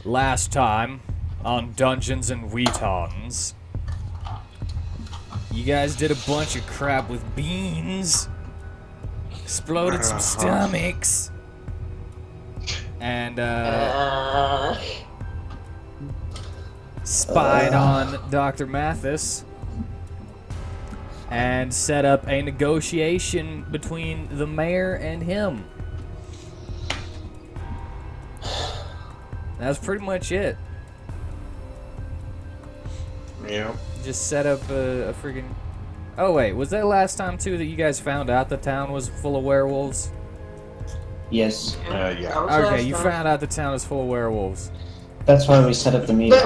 Last time on Dungeons and WheatTons, you guys did a bunch of crap with beans, exploded some stomachs, and spied on Dr. Mathis and set up a negotiation between the mayor and him. That's pretty much it. Yeah. Just set up a freaking... Oh wait, was that last time too that you guys found out the town was full of werewolves? Yes. Yeah. Okay, you found out the town is full of werewolves. That's why we set up the meeting.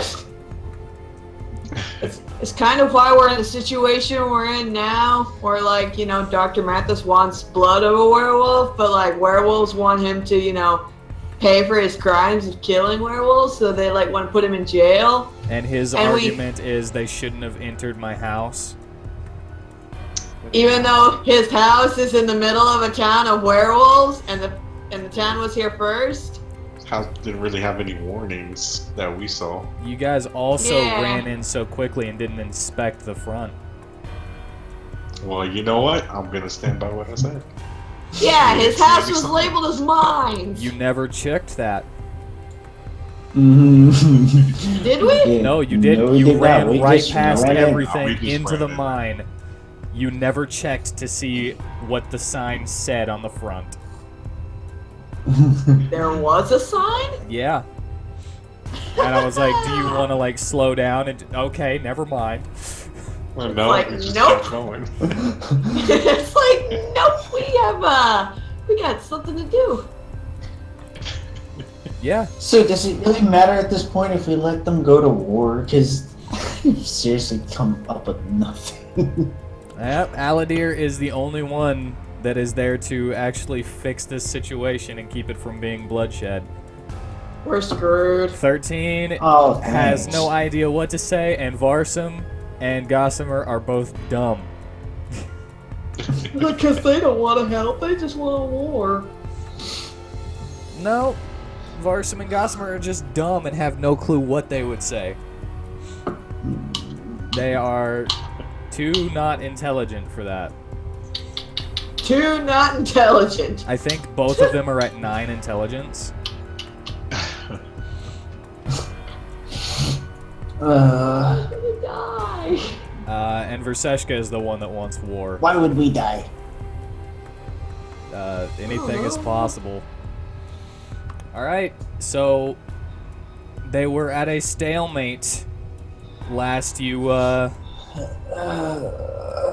It's kind of why we're in the situation we're in now, where, like, you know, Dr. Mathis wants blood of a werewolf, but, like, werewolves want him to, you know, pay for his crimes of killing werewolves, so they, like, want to put him in jail. And his argument is they shouldn't have entered my house. Even though his house is in the middle of a town of werewolves, and the town was here first. House didn't really have any warnings that we saw. You guys also Yeah. ran in so quickly and didn't inspect the front. Well, you know what? I'm gonna stand by what I said. Yeah, his Maybe house was something. labeled as mine. You never checked that. Did we? Yeah. No, you didn't. No, we You did not. ran We right just past ran in. everything We just into the ran in. mine. You never checked to see what the sign said on the front. There was a sign? Yeah. And I was like, do you want to, like, slow down? And okay, never mind. Well, no, Like, it just nope. kept going. It's like, nope, we got something to do. Yeah. So does it really matter at this point if we let them go to war? Because seriously come up with nothing. Yep, Aladir is the only one that is there to actually fix this situation and keep it from being bloodshed. We're screwed. 13 Oh, has thanks. no idea what to say, and Varsum and Gossamer are both dumb. Because they don't want to help, they just want a war. No, Varsum and Gossamer are just dumb and have no clue what they would say. They are too not intelligent for that. Too not intelligent. I think both of them are at 9 intelligence. I'm gonna die. And Verseshka is the one that wants war. Why would we die? Anything is possible. Alright, so they were at a stalemate last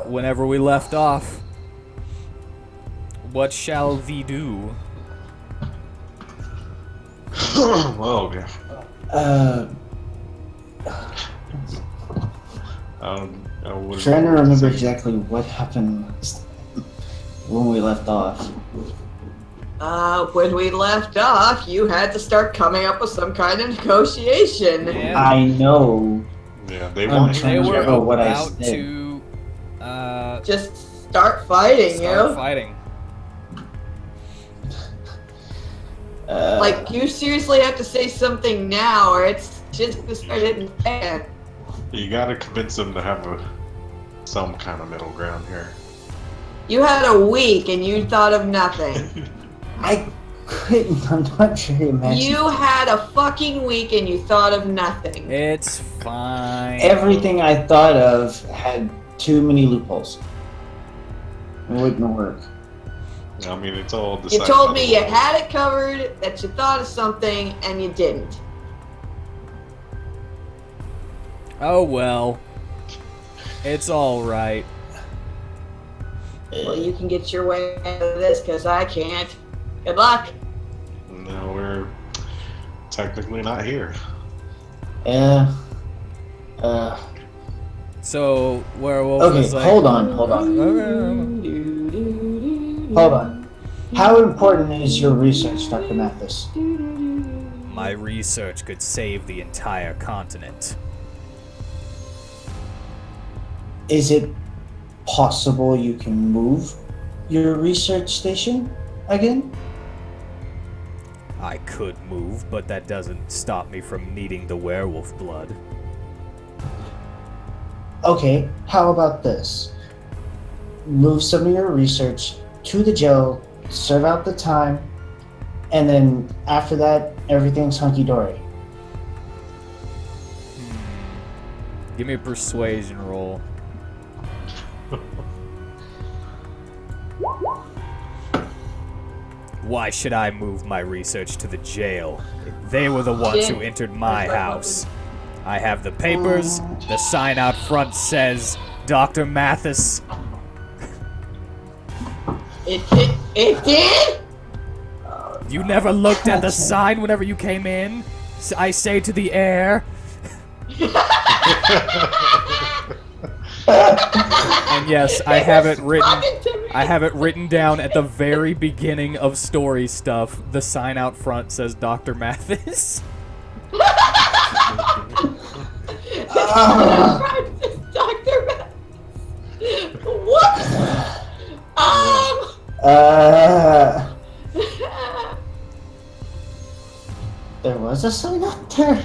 whenever we left off. What shall we do? Well, yeah. I wouldn't Trying to know what remember say. exactly what happened when we left off. When we left off, you had to start coming up with some kind of negotiation. Yeah. I know. Yeah, they I'm want They trying him. to were remember what I about said. to Just start fighting, start you. fighting. Like, you seriously have to say something now, or it's just gonna start hitting fan. You gotta convince them to have some kind of middle ground here. You had a week and you thought of nothing. I couldn't. I'm not sure you imagine. You had a fucking week and you thought of nothing. It's fine. Everything I thought of had too many loopholes. It wouldn't work. I mean, it's all You decided. told by me the you Lord. had it covered, that you thought of something, and you didn't. Oh well. It's alright. Well, you can get your way out of this, because I can't. Good luck. No, we're technically not here. Yeah. So Werewolf Okay, is like, hold on. Hold on. How important is your research, Dr. Mathis? my research could save the entire continent. Is it possible you can move your research station again? I could move, but that doesn't stop me from needing the werewolf blood. Okay, how about this? Move some of your research to the jail, serve out the time, and then after that, everything's hunky-dory. Give me a persuasion roll. Why should I move my research to the jail? They were the ones who entered my house. I have the papers. The sign out front says Dr. Mathis. It did? You never looked at the sign whenever you came in? I say to the air. And yes, I have it written. I have it written down at the very beginning of story stuff. The sign out front says Dr. Mathis. Dr. Mathis. What? There was a sign up there.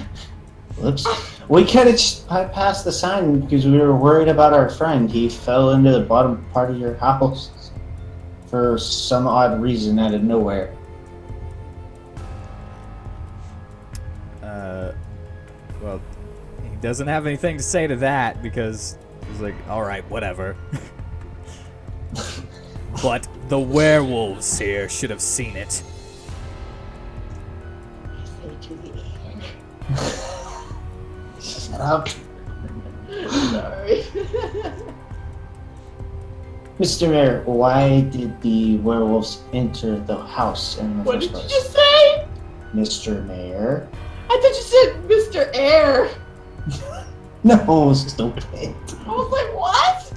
Whoops. We could have just bypassed the sign because we were worried about our friend. He fell into the bottom part of your house for some odd reason out of nowhere. Well, he doesn't have anything to say to that because he's like, all right, whatever. But the werewolves here should have seen it. Shut up. Sorry. Mr. Mayor, why did the werewolves enter the house in the What first did you place? just say? Mr. Mayor? I thought you said Mr. Air. No, stupid. I was like, what?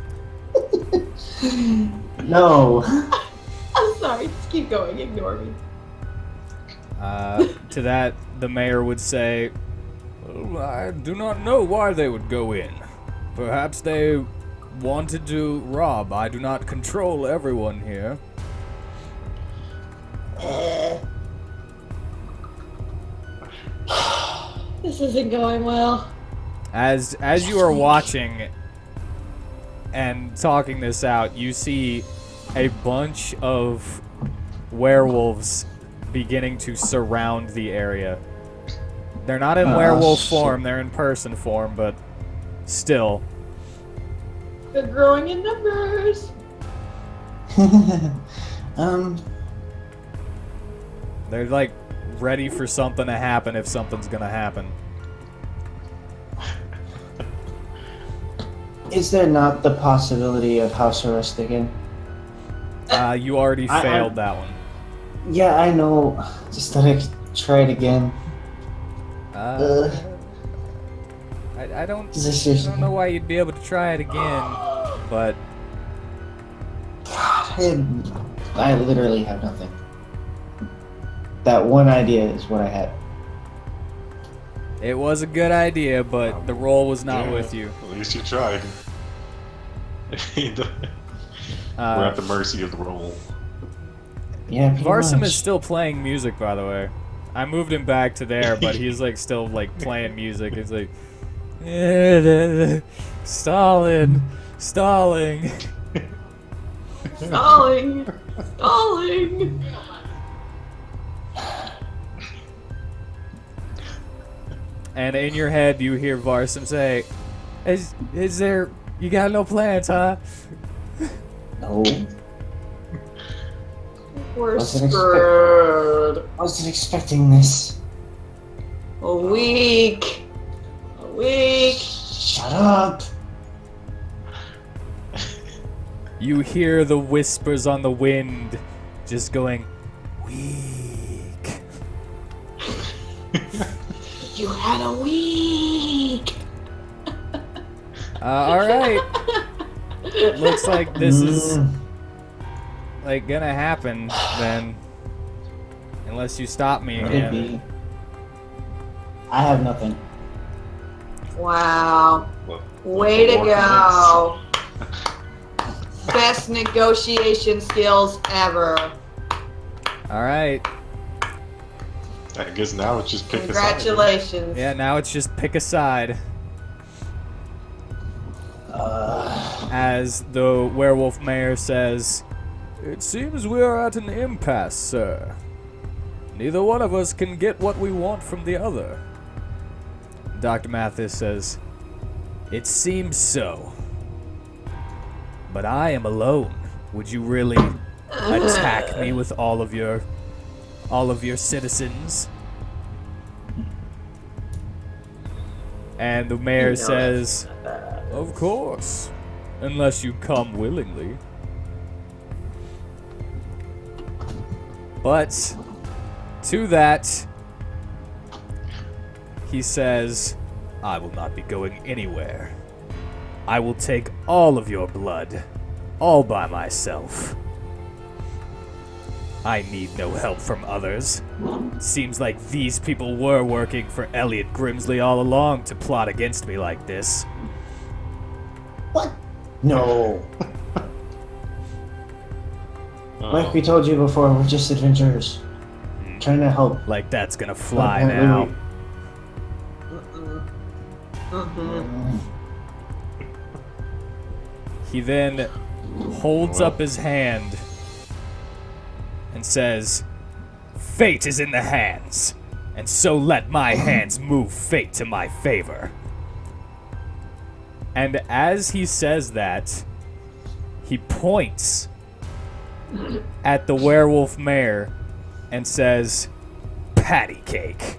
No. I'm sorry. Just keep going. Ignore me. To that, the mayor would say, well, I do not know why they would go in. Perhaps they wanted to rob. I do not control everyone here. This isn't going well. As you are watching and talking this out, you see a bunch of werewolves beginning to surround the area. They're not in werewolf form, they're in person form, but still. They're growing in numbers. They're like ready for something to happen if something's gonna happen. Is there not the possibility of house arrest again? You already failed that one. Yeah, I know. Just thought I could try it again. I don't know why you'd be able to try it again, but I literally have nothing. That one idea is what I had. it was a good idea, but the roll was not with you. At least you tried. We're at the mercy of the roll. Yeah, pretty Varsum much. is still playing music, by the way. I moved him back to there, but he's like still like playing music. It's like Stalin, stalling. Stalling. Stalling. And in your head, you hear Varsum say, "Is there? You got no plans, huh?" No. We're Wasn't screwed. I wasn't expecting this. A week. A week. Shut up. You hear the whispers on the wind, just going, "Weak." You had a week. All right. Looks like this is like gonna happen then, unless you stop me Could again. be. I have nothing. Wow. Well, Way to more go. Best negotiation skills ever. All right. I guess now it's just pick a side. Congratulations. Yeah, now it's just pick a side. As the werewolf mayor says, "It seems we are at an impasse, sir. Neither one of us can get what we want from the other." Dr. Mathis says, "It seems so. But I am alone. Would you really attack me with all of your citizens?" And the mayor says, "Of course, unless you come willingly." But to that, he says, "I will not be going anywhere. I will take all of your blood, all by myself. I need no help from others. Seems like these people were working for Elliot Grimsley all along to plot against me like this." What? No. Like we told you before, we're just adventurers. Trying to help. Like that's gonna fly Apparently now. He then holds up his hand and says, "Fate is in the hands, and so let my hands move fate to my favor." And as he says that, he points at the werewolf mayor and says, "Patty cake."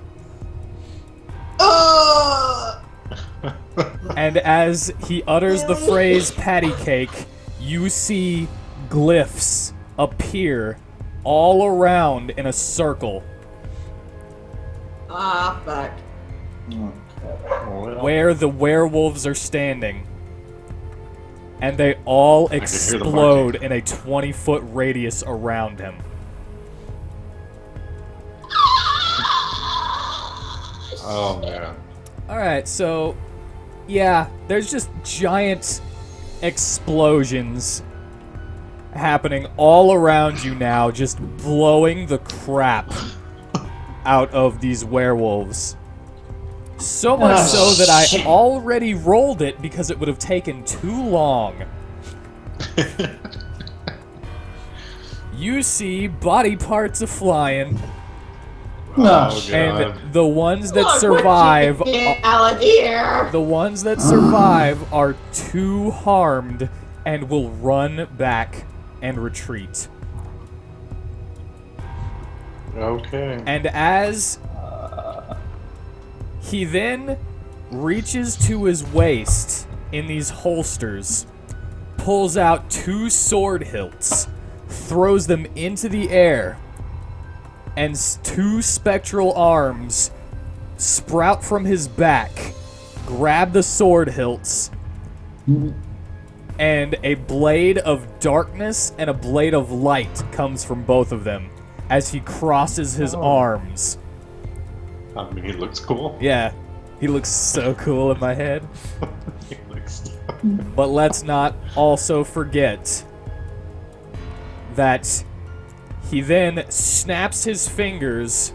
And as he utters the phrase patty cake, you see glyphs appear all around in a circle Ah, fuck. Well, where the werewolves are standing. And they all can hear the explode in a 20-foot radius around him. oh man. Alright, so yeah, there's just giant explosions happening all around you now, just blowing the crap out of these werewolves. So much so that I shit. already rolled it because it would have taken too long. You see body parts a flying, Oh, God. and the ones that Look, survive what you did, here. The ones that survive are too harmed and will run back and retreat. Okay. And as he then reaches to his waist in these holsters, pulls out 2 sword hilts, throws them into the air, and 2 spectral arms sprout from his back, grab the sword hilts, and a blade of darkness and a blade of light comes from both of them as he crosses his arms. I mean, he looks cool. Yeah, he looks so cool in my head. He looks. But let's not also forget that he then snaps his fingers,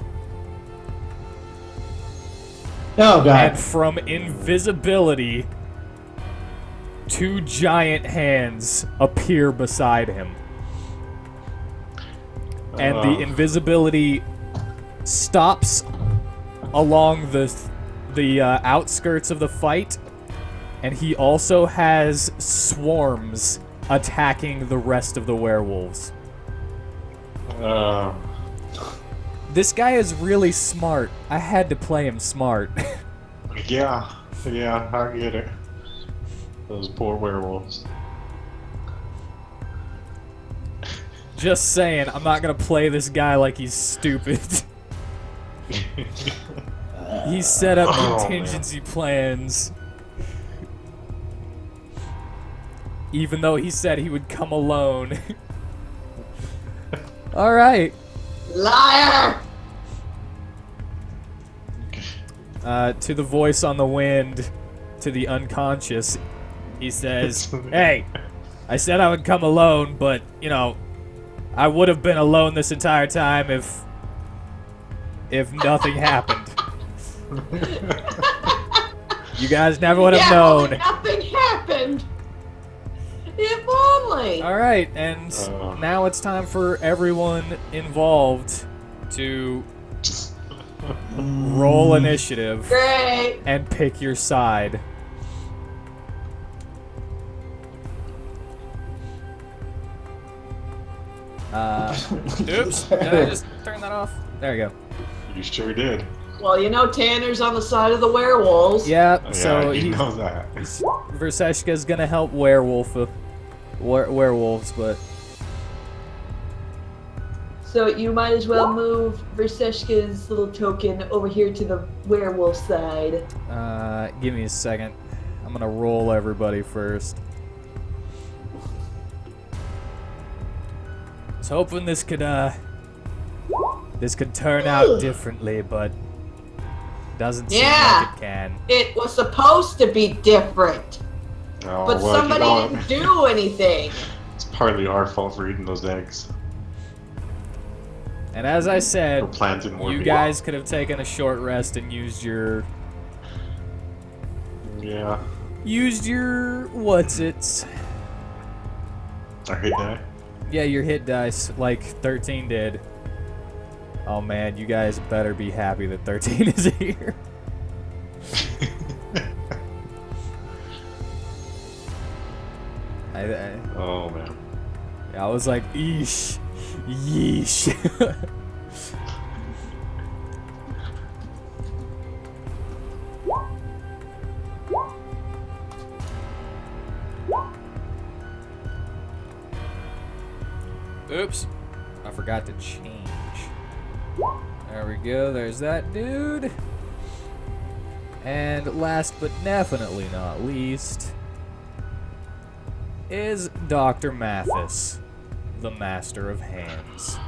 Oh, God. and from invisibility, 2 giant hands appear beside him. And the invisibility stops along the outskirts of the fight, and he also has swarms attacking the rest of the werewolves. This guy is really smart. I had to play him smart. Yeah, I get it. Those poor werewolves. Just saying, I'm not gonna play this guy like he's stupid. He set up contingency plans. Even though he said he would come alone. Alright. Liar! To the voice on the wind, to the unconscious, he says, "Hey, I said I would come alone, but, you know, I would have been alone this entire time if nothing happened. You guys never would have Yeah, known. only nothing happened. If only. All right, and now it's time for everyone involved to roll initiative Great. and pick your side. Oops, did I just turn that off? There you go. You sure did. Well, you know Tanner's on the side of the werewolves. Yep, so yeah, you know that. Verseshka's gonna help werewolves, but So you might as well move Verseshka's little token over here to the werewolf side. give me a second. I'm gonna roll everybody first. I was hoping this could turn out differently, but doesn't seem like it can. It was supposed to be different, Oh, but well, somebody you know didn't what? do anything. It's partly our fault for eating those eggs. And as I We're said, planting more you meat. guys could have taken a short rest and used your Yeah. what's-its. Our hit die. Yeah, your hit dice, like 13 did. Oh man, you guys better be happy that 13 is here. Oh man. I was like, eesh, yeesh. Oops, I forgot to change. There we go, there's that dude. And last but definitely not least is Dr. Mathis, the Master of Hands.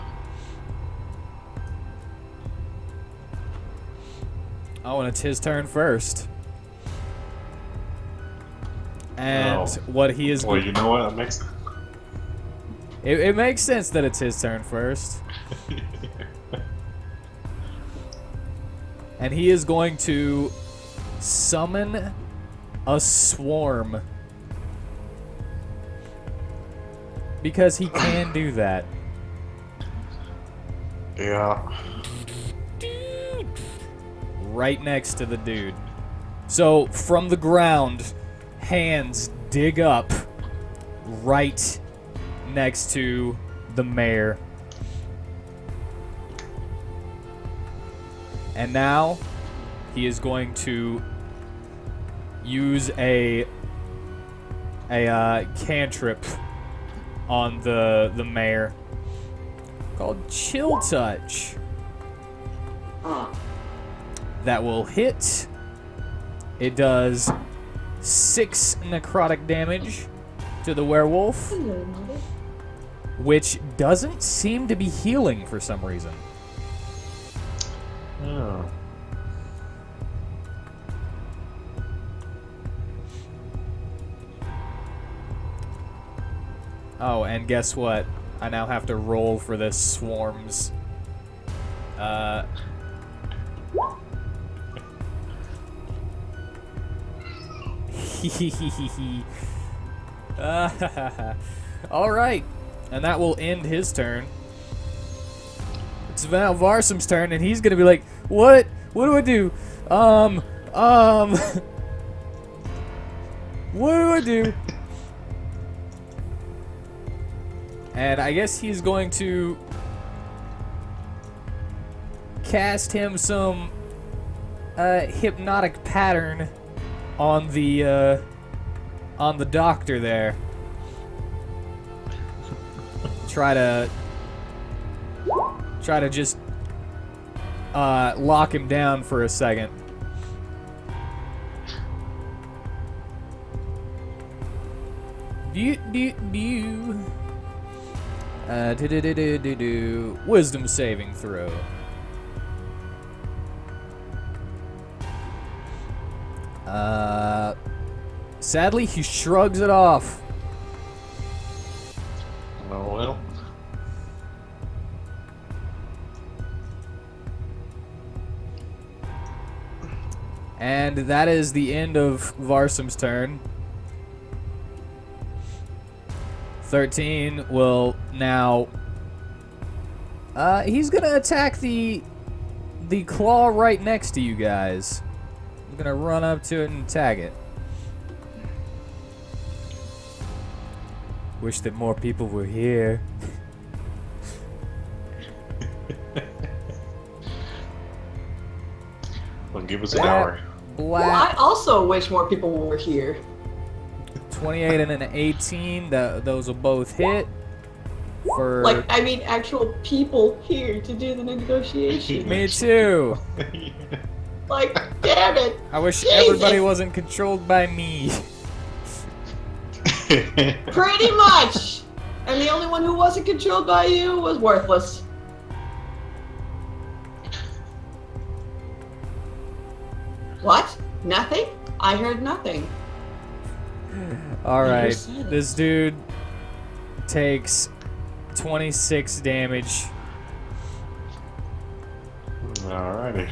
Oh, and it's his turn first. And what he is... Well, you know what? That makes. It makes sense that it's his turn first. And he is going to summon a swarm. Because he can do that. Yeah. Right next to the dude. So, from the ground, hands dig up right next to the mayor. And now, he is going to use a cantrip on the mayor called Chill Touch. That will hit. It does 6 necrotic damage to the werewolf, which doesn't seem to be healing for some reason. Oh. Oh, and guess what? I now have to roll for this swarm's Alright. And that will end his turn. It's now Varsum's turn, and he's gonna be like, what? What do I do? What do I do? And I guess he's going to cast him some hypnotic pattern on the doctor there. Try to just lock him down for a second. Wisdom saving throw. Sadly, he shrugs it off. Oh well. And that is the end of Varsum's turn. 13 will now... he's gonna attack the claw right next to you guys. He's gonna run up to it and tag it. Wish that more people were here. Well, give us an hour. Well, I also wish more people were here. 28 and an 18. Those will both hit. For Like, I mean, actual people here to do the negotiation. me too. Like, damn it. I wish Jesus. everybody wasn't controlled by me. Pretty much. And the only one who wasn't controlled by you was worthless. What? Nothing? I heard nothing. All right, said it. this dude takes 26 damage. Alrighty.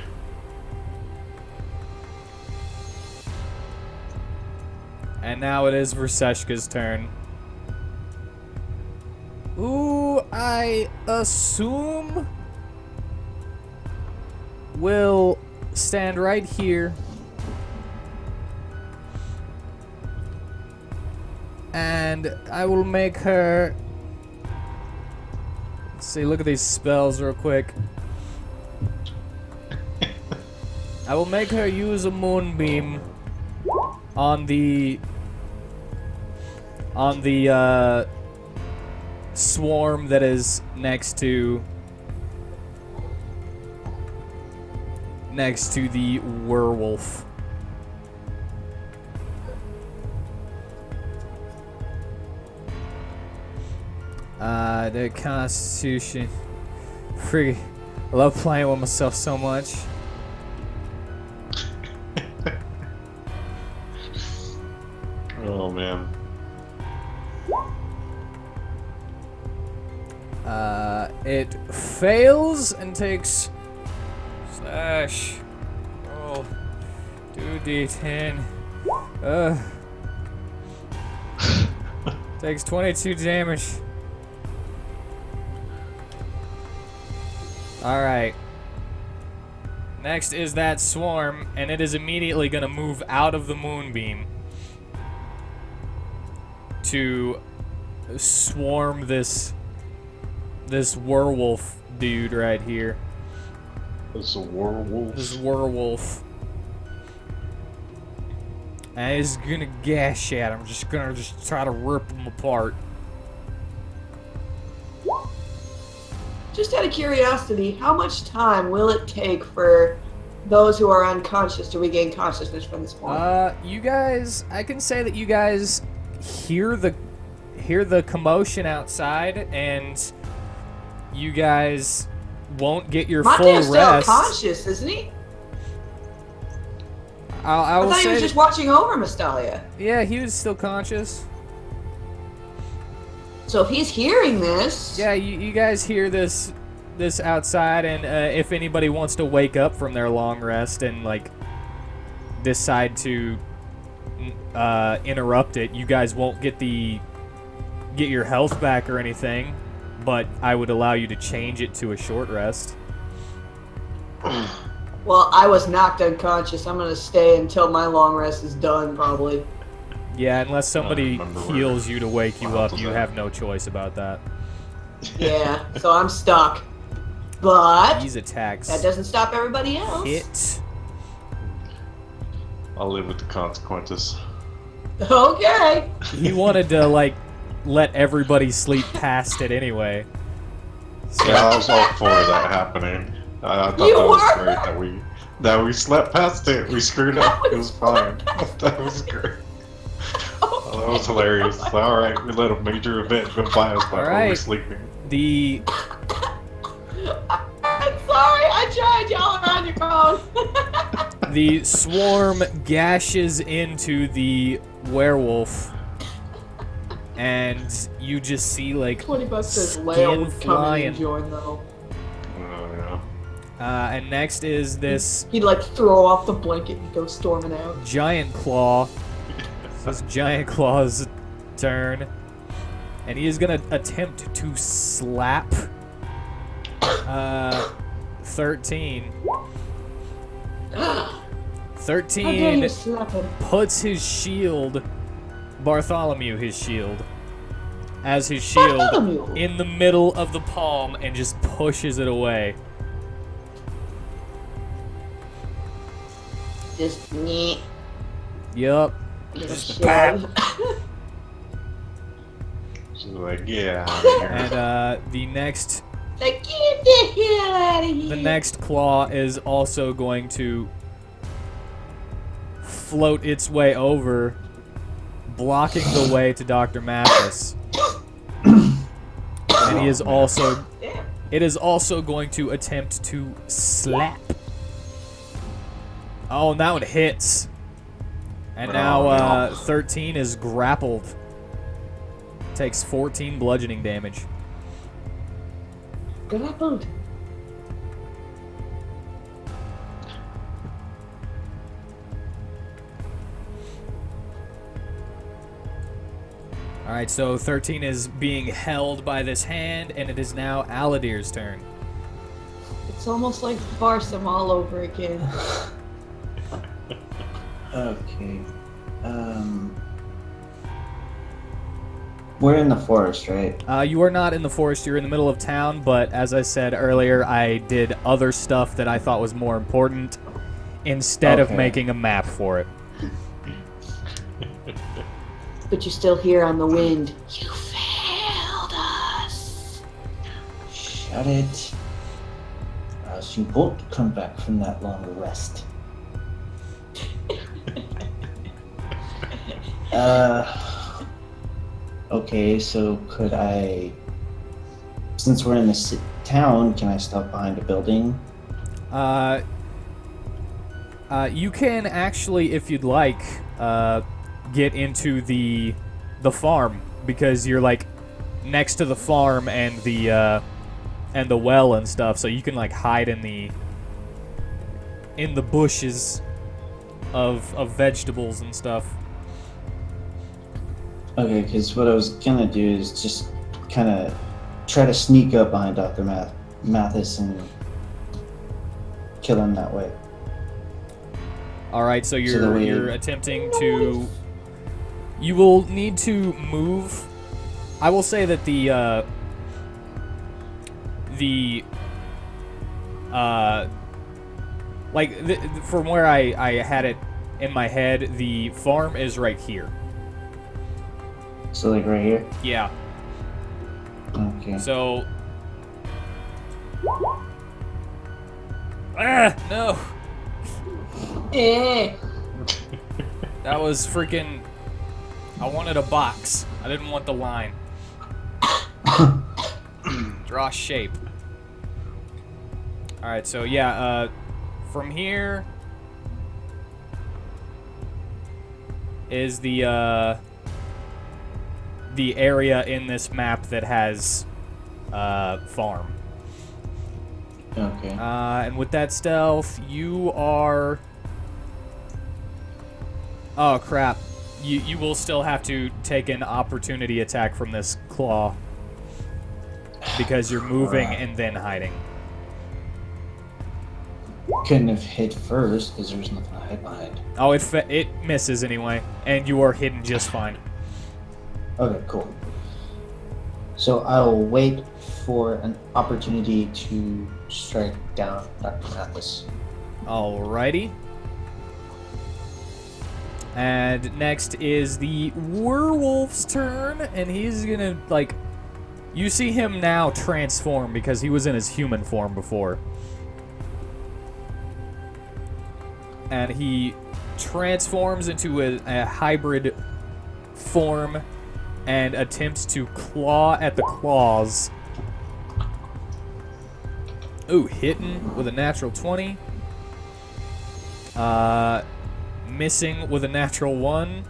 And now it is Verseshka's turn. Ooh, I assume will stand right here. And I will make her... Let's see, look at these spells real quick. I will make her use a moonbeam on the swarm that is next to the werewolf. The Constitution. Frig, I love playing with myself so much. Oh man. It fails and takes slash roll 2d10. Takes 22 damage. Alright. Next is that swarm, and it is immediately gonna move out of the moonbeam to swarm this werewolf dude right here. It's a werewolf. This werewolf. And he's gonna gash at him. Just try to rip him apart. Just out of curiosity, how much time will it take for those who are unconscious to regain consciousness from this point? You guys, I can say that you guys hear the commotion outside, and you guys won't get your full Mateo's still rest. conscious, isn't he? I I will thought he say was just watching over Mystalia. yeah, he was still conscious. So if he's hearing this... Yeah, you guys hear this outside, and if anybody wants to wake up from their long rest and like decide to interrupt it, you guys won't get your health back or anything, but I would allow you to change it to a short rest. Well, I was knocked unconscious. I'm gonna stay until my long rest is done, probably. Yeah, unless somebody remember where heals you to wake you my up, health was you at. have no choice about that. Yeah, so I'm stuck. But These attacks that doesn't stop everybody else. hit. I'll live with the consequences. Okay. He wanted to like let everybody sleep past it anyway. Yeah, I was all for that happening. I thought You that was were? great that we slept past it. We screwed up. It was fine. That was great. Oh, that was hilarious. All right, we let a major event go by us while we Alright. were sleeping. The I'm sorry. I tried y'all around your phone. The swarm gashes into the werewolf, and you just see like $20 says skin Leia would come in flying. and join though. Oh, yeah. And next is this He'd like throw off the blanket and go storming out. giant claw. This giant claw's turn. And he is going to attempt to slap 13. How dare 13 you slap him? puts his shield, Bartholomew his shield, as his shield Bartholomew. in the middle of the palm and just pushes it away. Just nyeh. Yup. Little Just shove. She's like, yeah, out of here. And the next Like, get the hell out of here. the next claw is also going to float its way over, blocking the way to Dr. Mathis. And he is also it is also going to attempt to slap. Oh, and that one hits. And now 13 is grappled. Takes 14 bludgeoning damage. Grappled. Alright, so 13 is being held by this hand, and it is now Aladir's turn. It's almost like Barsum all over again. Okay. We're in the forest, right? You are not in the forest, you're in the middle of town, but as I said earlier, I did other stuff that I thought was more important instead of Okay. making a map for it. But you're still here on the wind. You failed us. Shut it. Or else you won't come back from that long rest. Okay, so could I... Since we're in the town, can I stop behind a building? You can actually, if you'd like, get into the farm, because you're like next to the farm and the well and stuff, so you can like hide in the bushes of vegetables and stuff. Okay, because what I was gonna do is just kind of try to sneak up behind Dr. Mathis and kill him that way. All right, so that you're way- you're attempting to. You will need to move. I will say that from where I had it in my head, the farm is right here. So like right here? Yeah. Okay. So. No. Eh. That was freaking. I wanted a box. I didn't want the line. Draw shape. Alright, so yeah, from here is the area in this map that has farm. Okay. And with that stealth, you are... Oh, crap. You will still have to take an opportunity attack from this claw. Because you're moving and then hiding. Couldn't have hit first because there's nothing to hide behind. Oh, it misses anyway. And you are hidden just fine. Okay, cool. So I'll wait for an opportunity to strike down Dr. Mathis. Alrighty. And next is the werewolf's turn, and he's gonna, like... You see him now transform because he was in his human form before. And he transforms into a hybrid form and attempts to claw at the claws. Ooh, hitting with a natural 20. Missing with a natural 1.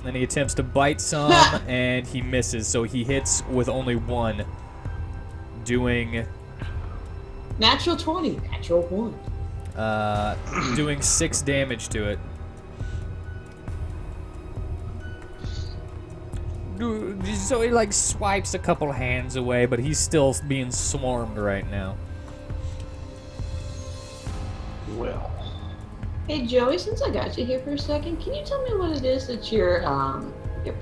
Then he attempts to bite some, and he misses. So he hits with only 1, doing Natural 20. Natural 1. Doing 6 damage to it. So he like swipes a couple hands away, but he's still being swarmed right now. Well. Hey Joey, since I got you here for a second, can you tell me what it is that your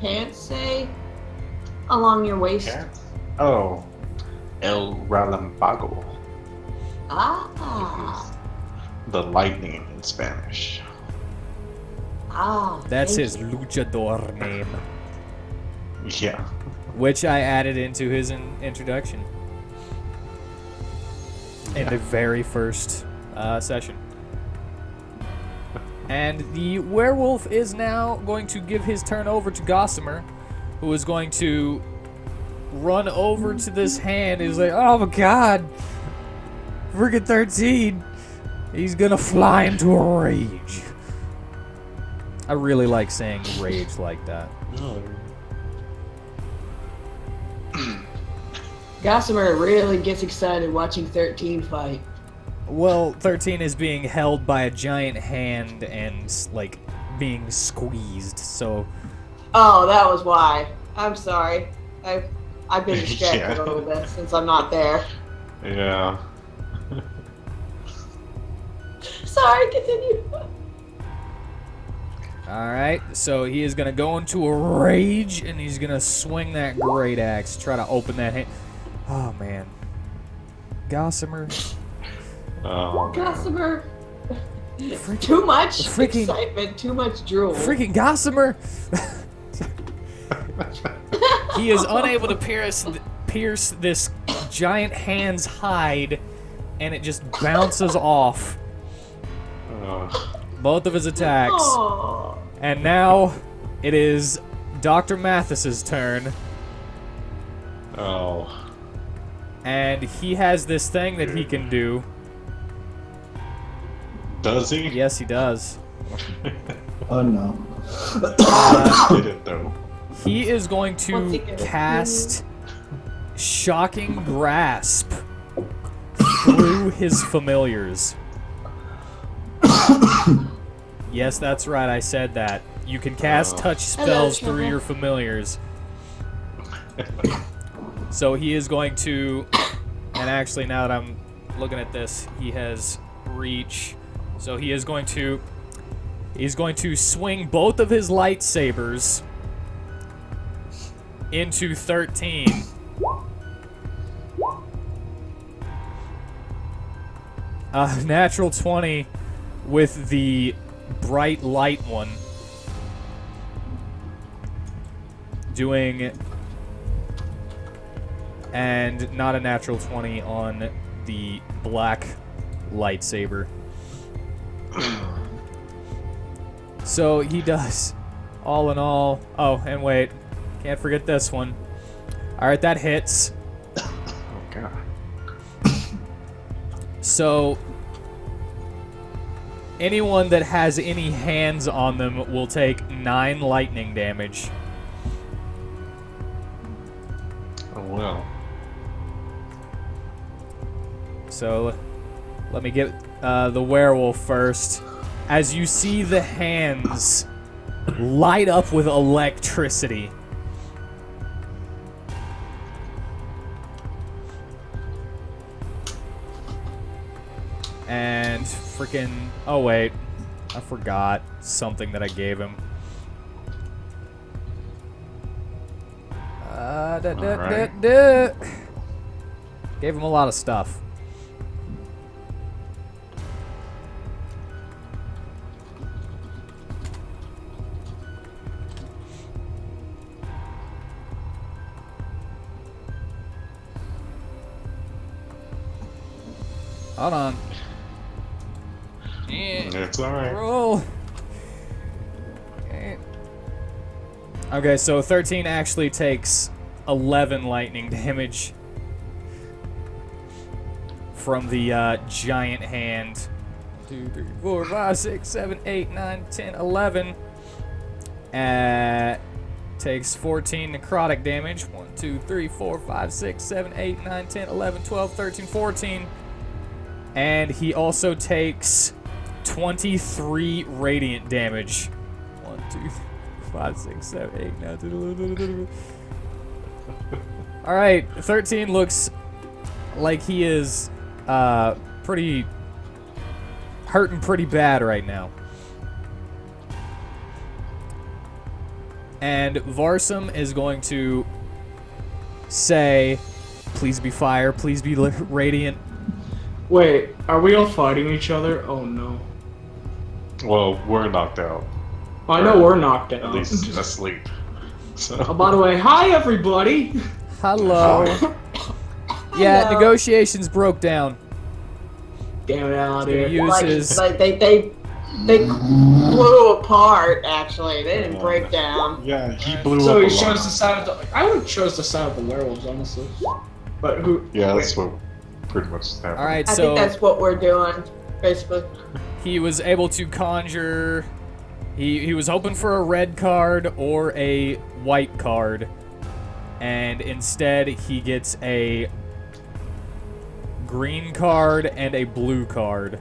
pants say along your waist? Cats? Oh. El Relámpago. Ah. The lightning in Spanish. Ah. That's thank his you. luchador name, Yeah. which I added into his introduction in the very first session. And the werewolf is now going to give his turn over to Gossamer, who is going to run over to this hand. He's like, oh my god, freaking 13. He's gonna fly into a rage. I really like saying rage like that. Gossamer really gets excited watching 13 fight. Well, 13 is being held by a giant hand and, like, being squeezed, so... Oh, that was why. I'm sorry. I've been distracted Yeah. a little bit since I'm not there. Yeah. Sorry, continue. Alright, so he is going to go into a rage, and he's going to swing that great axe, try to open that hand. Oh, man. Gossamer. Oh, man. Gossamer. Too much freaking- excitement, too much drool. Freaking Gossamer! He is unable to pierce this giant hand's hide, and it just bounces off both of his attacks. Aw. And now it is Dr. Mathis's turn, Oh. and he has this thing that he can do. Does he? Yes, he does. Oh no. Did it though. He is going What's he to gonna cast Shocking Grasp through his familiars. Yes, that's right, I said that. You can cast touch spells Hello, through Trevor. your familiars. So he is going to, and actually now that I'm looking at this, he has reach. So he's going to swing both of his lightsabers into 13. Natural 20 with the bright light one. Doing, and not a natural 20 on the black lightsaber. So he does, all in all. Oh, and wait, can't forget this one. All right, that hits. Oh god. So anyone that has any hands on them will take 9 lightning damage. Oh well. So let me get the werewolf first. As you see the hands light up with electricity. And freaking, oh wait, I forgot something that I gave him. Alright. Gave him a lot of stuff. Hold on. Yeah. It's alright. Roll. Okay, so 13 actually takes 11 lightning damage from the giant hand. 2, 3, 4, 5, 6, 7, 8, 9, 10, 11. Takes 14 necrotic damage. 1, 2, 3, 4, 5, 6, 7, 8, 9, 10, 11, 12, 13, 14. And he also takes 23 radiant damage. 1, 2, 3, 5, 6, 7, 8, 9, 10, 11. Alright, 13 looks like he is pretty hurting pretty bad right now. And Varsum is going to say, please be fire, please be radiant. Wait, are we all fighting each other? Oh no. Well, we're knocked out. I know we're knocked out. At least asleep. So. Oh, by the way, hi everybody! Hello. Yeah, negotiations broke down. Damn it, out He's here. gonna use his... Like they blew apart. Actually, they didn't break down. Yeah, he blew So up he a chose lot. the side of the. I would have chose the side of the werewolves, honestly. But who? Yeah, wait. that's what pretty much happened. Alright, I so think that's what we're doing, basically. he was able to conjure... He was hoping for a red card or a white card. And instead, he gets a green card and a blue card.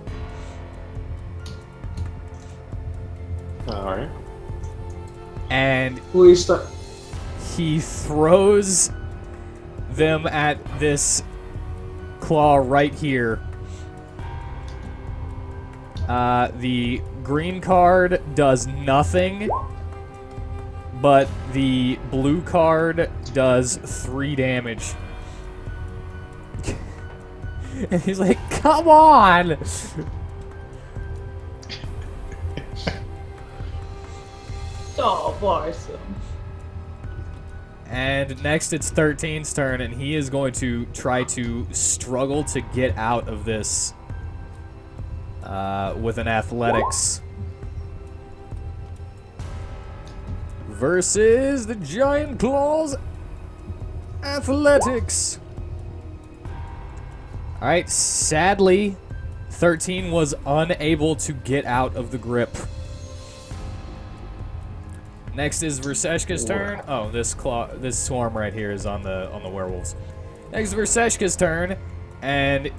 Alright. And Please stop. he throws them at this claw right here. The green card does nothing, but the blue card does 3 damage. And he's like, come on! Oh, Varsum. And next it's 13's turn, and he is going to try to struggle to get out of this with an athletics. Versus the Giant Claws Athletics. Alright, sadly, 13 was unable to get out of the grip. Next is Verseshka's turn. Oh, this swarm right here is on the werewolves. Next is Verseshka's turn, and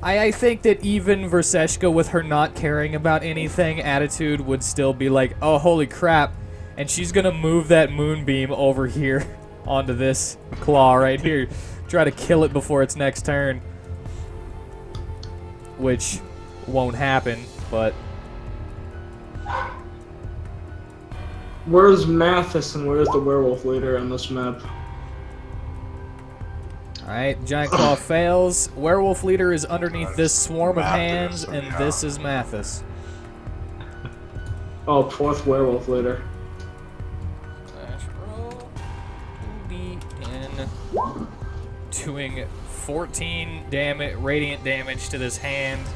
I think that even Verseshka, with her not caring about anything attitude, would still be like, oh, holy crap. And she's gonna move that moonbeam over here onto this claw right here. Try to kill it before its next turn. Which won't happen, but... Where's Mathis and where's the werewolf leader on this map? Alright, Giant Claw fails. Werewolf leader is underneath this swarm of hands, and this is Mathis. Oh, 4th werewolf leader. Doing 14 radiant damage to this hand.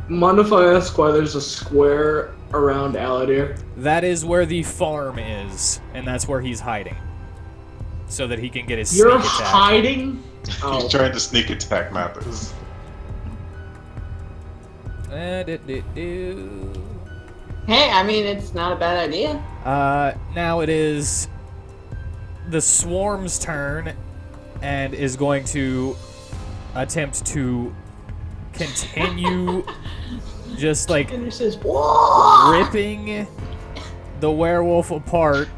Mind if I ask why there's a square around Aladir? That is where the farm is, and that's where he's hiding. So that he can get his You're sneak attack. hiding? Oh. He's trying to sneak attack Mathis. Hey, I mean, it's not a bad idea. Now it is the swarm's turn, and is going to attempt to continue just like And it says, "Whoa!" ripping the werewolf apart,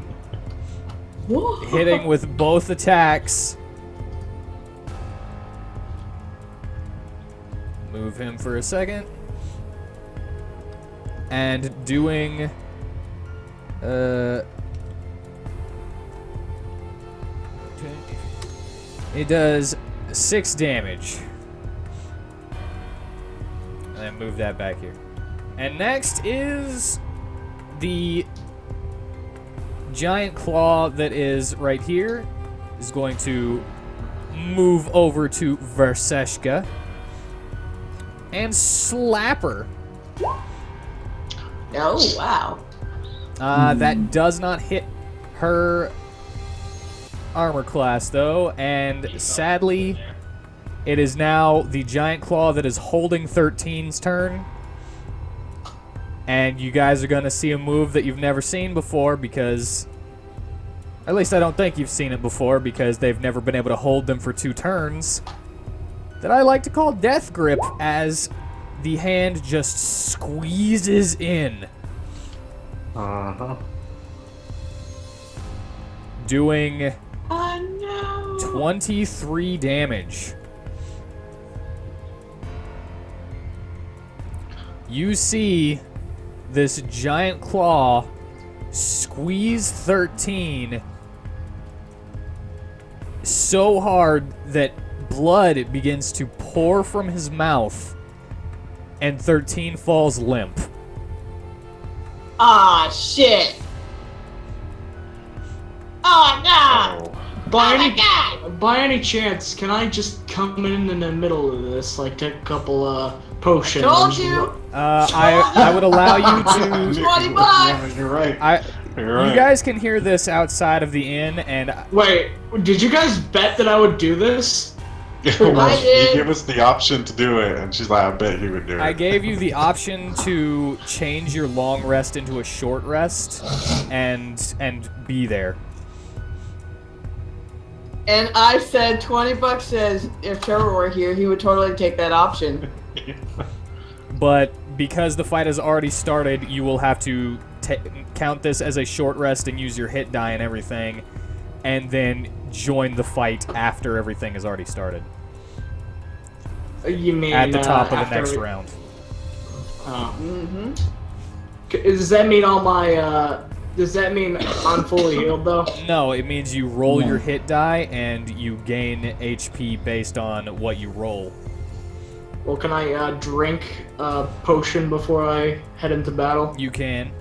Whoa. hitting with both attacks. Move him for a second. And doing it does 6 damage. And then move that back here. And next is the giant claw that is right here. Is going to move over to Verseshka and slap her. Oh, wow. That does not hit her armor class, though, and sadly, it is now the giant claw that is holding 13's turn. And you guys are going to see a move that you've never seen before because... At least I don't think you've seen it before because they've never been able to hold them for 2 turns. that I like to call death grip, as the hand just squeezes in, Uh-huh. doing Oh no. 23 damage. You see this giant claw squeeze 13 so hard that blood begins to pour from his mouth, and 13 falls limp. Ah, shit. Oh no. Oh. By any chance, can I just come in the middle of this, like take a couple potions? Told you. I would allow you to. 20 bucks. Yeah, you're right. You're right. You guys can hear this outside of the inn, and Wait, did you guys bet that I would do this? Well, I did. he gave us the option to do it, and she's like, I bet he would do it. I gave you the option to change your long rest into a short rest, and be there. And I said 20 bucks says if Trevor were here, he would totally take that option. But because the fight has already started, you will have to count this as a short rest and use your hit die and everything, and then join the fight after everything has already started. You mean At the top of the after next we- round. Oh. Mm-hmm. Does that mean all my? Does that mean I'm fully healed though? No, it means you roll your hit die and you gain HP based on what you roll. Well, can I drink a potion before I head into battle? You can.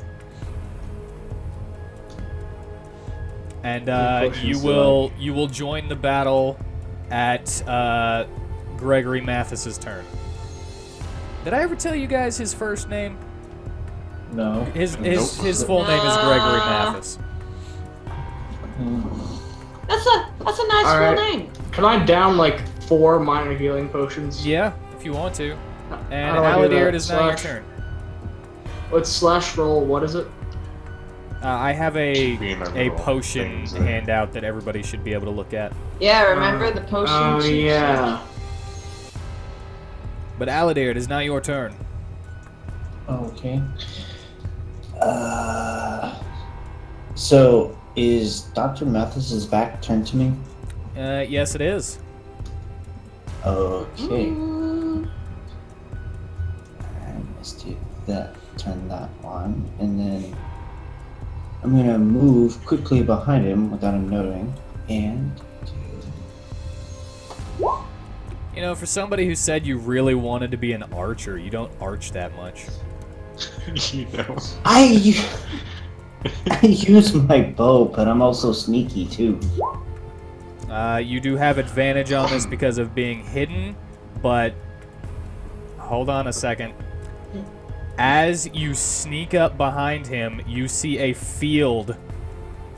And Potions you will join the battle at Gregory Mathis's turn. Did I ever tell you guys his first name? No. His Nope. full name is Gregory Mathis. That's a nice All right. full name. Can I down like 4 minor healing potions? Yeah, if you want to. And How do I do Aladir, that? it is now your Slash- turn. Let's slash roll. What is it? I have Should be in our a little potion things there. handout that everybody should be able to look at. Yeah, remember the potion? Oh cheat yeah. But Aladir, it is now your turn. Okay. So is Dr. Mathis's back turned to me? Yes, it is. Okay. Mm. Alright, let's do that. Turn that on, and then I'm gonna move quickly behind him without him noting, and You know, for somebody who said you really wanted to be an archer, you don't arch that much. You know. I use my bow, but I'm also sneaky too. You do have advantage on this because of being hidden, but hold on a second. As you sneak up behind him, you see a field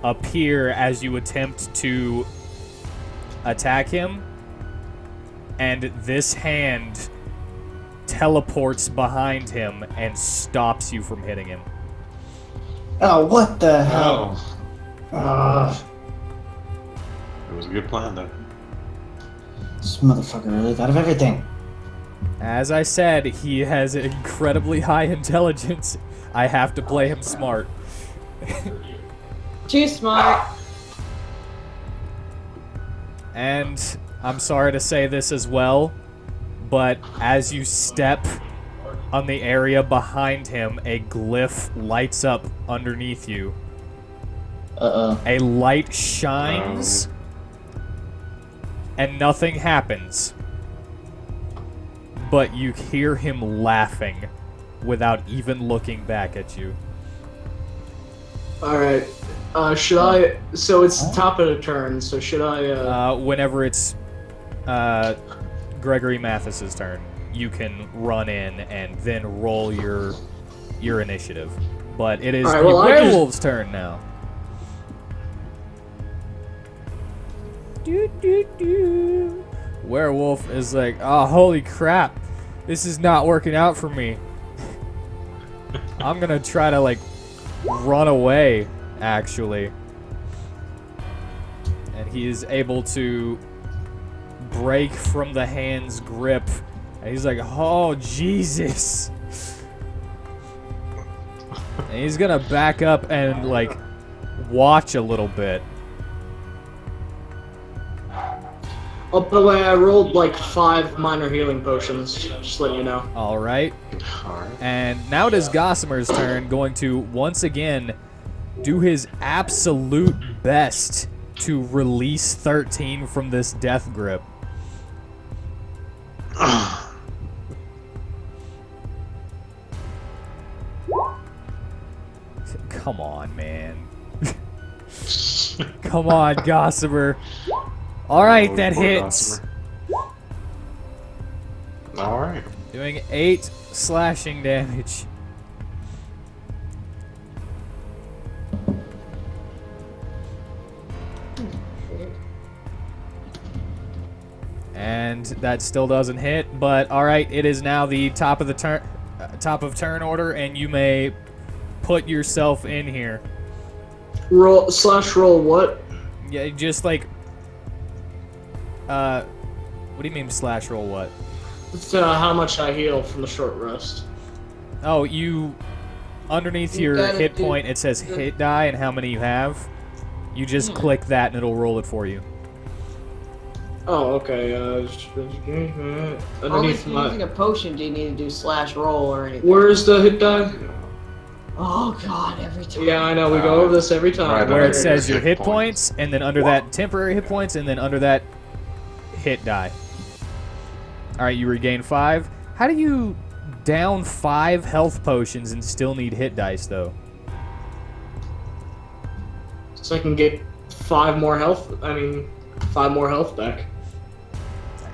appear as you attempt to attack him, and this hand teleports behind him and stops you from hitting him. Oh, what the hell? Oh, it was a good plan, though. This motherfucker really thought of everything. As I said, he has incredibly high intelligence. I have to play him smart. Too smart. And I'm sorry to say this as well, but as you step on the area behind him, a glyph lights up underneath you. Uh-oh. A light shines, and nothing happens. But you hear him laughing without even looking back at you. All right. Should I? So it's the top of the turn. So should I? Whenever it's Gregory Mathis's turn, you can run in and then roll your initiative. But it is Alright, the well, I just- werewolf's turn now. Werewolf is like, oh, holy crap. This is not working out for me. I'm gonna try to, like, run away, actually. And he is able to break from the hand's grip. And he's like, oh, Jesus. And he's gonna back up and, like, watch a little bit. Oh, by the way, I rolled like 5 minor healing potions, just letting you know. Alright. Alright. And now it is Gossamer's turn, going to, once again, do his absolute best to release 13 from this death grip. Come on, man. Come on, Gossamer. Alright, that Poor hits. Alright. Doing 8 slashing damage. And that still doesn't hit, but alright, it is now the top of turn order, and you may put yourself in here. Roll what? Yeah, just like what do you mean slash roll what? It's how much I heal from the short rest. Oh, you underneath You your gotta hit do point it says the- hit die and how many you have. You just click that and it'll roll it for you. Oh, okay. Only Underneath if you're using my. a potion do you need to do slash roll or anything. Where's the hit die? Oh god, every time. Yeah, I know. We go over this every time. Right Where under it says your hit hit points, and then under that temporary hit points, and then under that hit die. Alright, you regain 5. How do you down 5 health potions and still need hit dice, though? So I can get 5 more health. 5 more health back.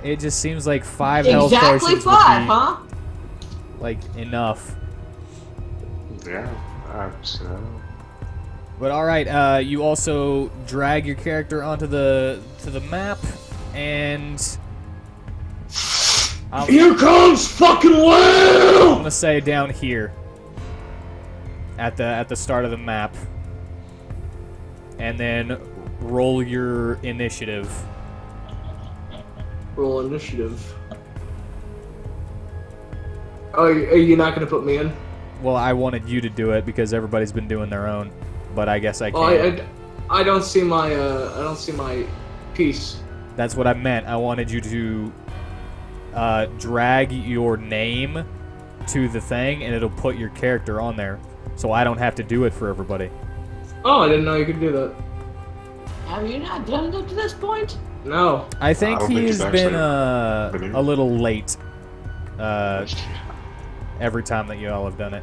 It just seems like 5 health Exactly potions 5, would be, huh? like, enough. Yeah. So. But alright, you also drag your character onto the map, and I'm Here comes fucking Will! gonna say down here at the start of the map, and then roll your initiative. Roll initiative. Oh, are you not gonna put me in? Well, I wanted you to do it because everybody's been doing their own, but I guess I Oh, can't. I don't see my I don't see my piece. That's what I meant. I wanted you to drag your name to the thing, and it'll put your character on there, so I don't have to do it for everybody. Oh, I didn't know you could do that. Have you not done it up to this point? No. I think don't think he's it's been actually a little late every time that you all have done it.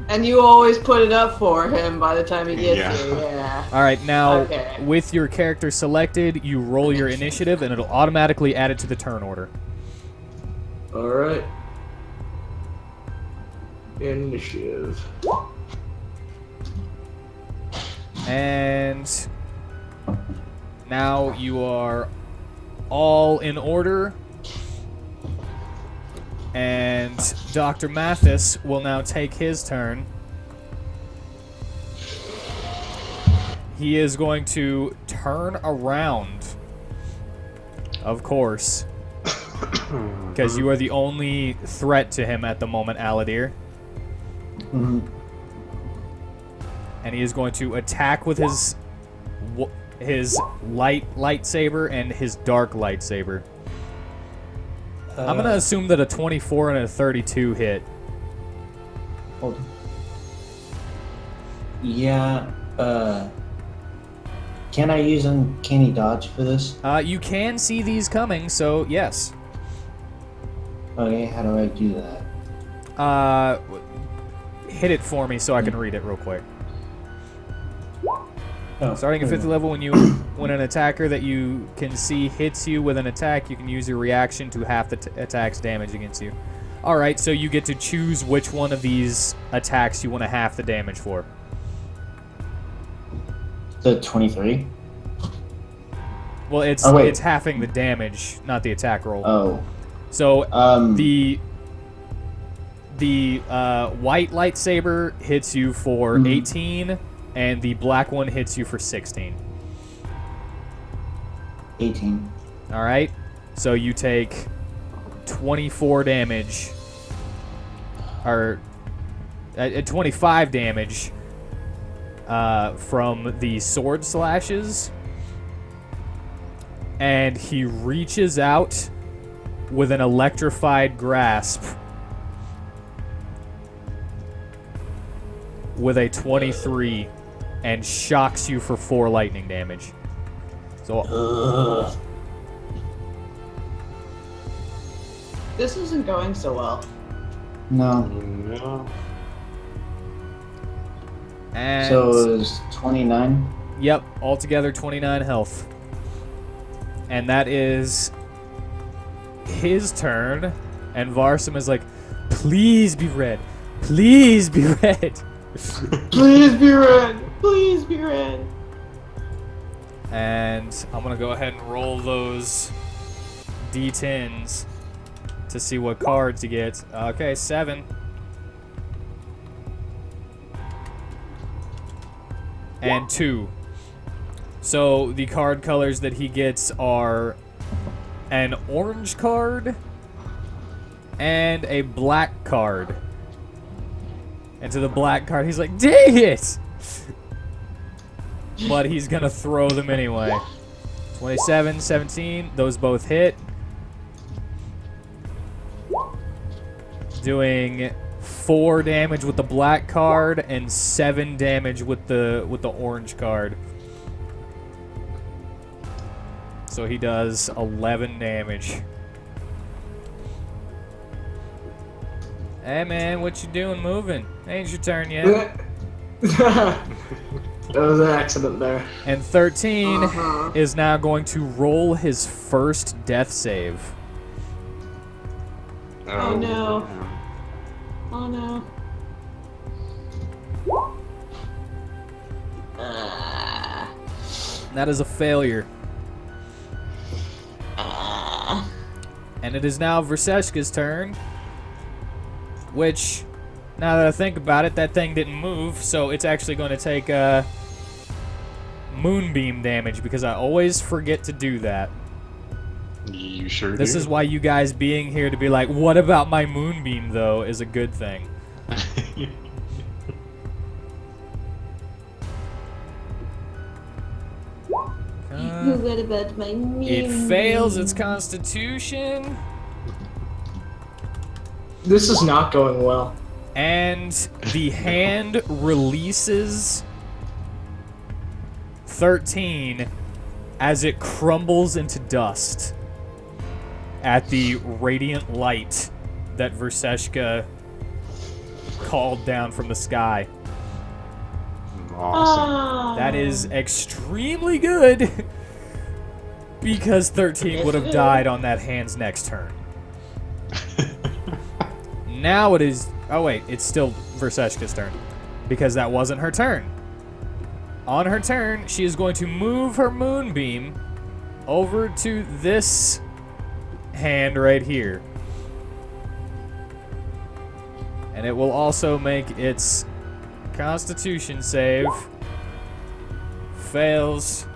And you always put it up for him by the time he gets Yeah. here, yeah. All right, now Okay. with your character selected, you roll your initiative, and it'll automatically add it to the turn order. Alright. Initiative. And now you are all in order. And Dr. Mathis will now take his turn. He is going to turn around, of course, because you are the only threat to him at the moment, Aladir. Mhm. And he is going to attack with his light lightsaber and his dark lightsaber. I'm gonna assume that a 24 and a 32 hit. Hold on. Yeah, can I use Uncanny Dodge for this? You can see these coming, so yes. Okay, how do I do that? Hit it for me so I can read it real quick. Oh, Starting at there 50th we go. level, when an attacker that you can see hits you with an attack, you can use your reaction to half the attack's damage against you. Alright, so you get to choose which one of these attacks you want to half the damage for. The 23? Well, it's Oh, wait. it's halving the damage, not the attack roll. Oh. So the white lightsaber hits you for 18, and the black one hits you for 16. 18. All right. So you take 24 damage, or 25 damage from the sword slashes, and he reaches out with an electrified grasp with a 23 and shocks you for 4 lightning damage. So This isn't going so well. No. No. and So it was 29. yep, altogether 29 health. And that is his turn, and Varsum is like, please be red. Please be red. Please be red. Please be red. And I'm going to go ahead and roll those D10s to see what cards he gets. Okay, 7. And 2. So the card colors that he gets are an orange card and a black card. And to the black card, he's like, dang it! But he's going to throw them anyway. 27, 17, those both hit. Doing 4 damage with the black card and 7 damage with the orange card. So he does 11 damage. Hey man, what you doing moving? Ain't your turn yet. That was an accident there. And 13 Uh-huh. is now going to roll his first death save. Oh, no. Oh no. That is a failure. And it is now Verseshka's turn. Which, now that I think about it, that thing didn't move, so it's actually going to take moonbeam damage, because I always forget to do that. You sure This do. is why you guys being here to be like, what about my moonbeam, though, is a good thing. What about my It fails its constitution, This is not going well. and the hand releases 13 as it crumbles into dust at the radiant light that Verseshka called down from the sky. Awesome. That is extremely good, because 13 would have died on that hand's next turn. Now it is... Oh wait, it's still Verseshka's turn, because that wasn't her turn. On her turn, she is going to move her moonbeam over to this hand right here. And it will also make its Constitution save. Fails.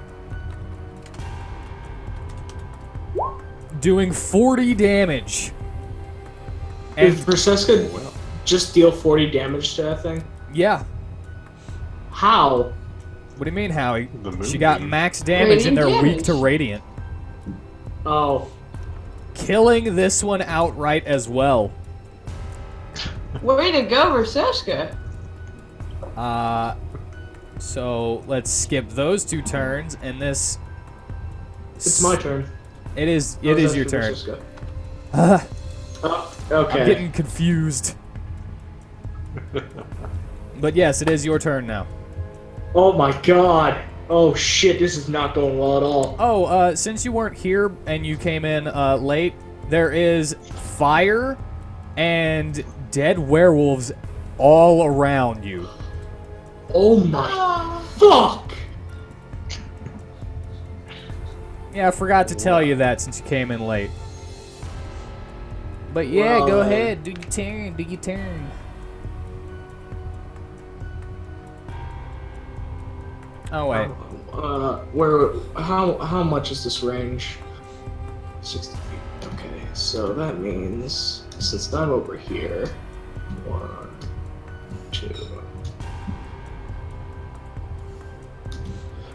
Doing 40 damage. Did And Berseska just deal 40 damage to that thing? yeah. How? What do you mean, Howie? The She got moonbeam. max damage and they're Radiant weak to damage. radiant. Oh. Killing this one outright as well. Way to go, Verseshka. So let's skip those 2 turns, and this... It's my turn. It is Oh, that's your for turn. Berseska. Ah, Okay. I'm getting confused. But yes, it is your turn now. Oh my god. Oh shit, this is not going well at all. Oh, since you weren't here and you came in late, there is fire and dead werewolves all around you. Oh my fuck! Yeah, I forgot to tell you that since you came in late. But yeah, go Whoa. ahead, do your turn, do your turn. Oh wait, Where? How much is this range? 60 feet. So that means since I'm over here, 1, 2.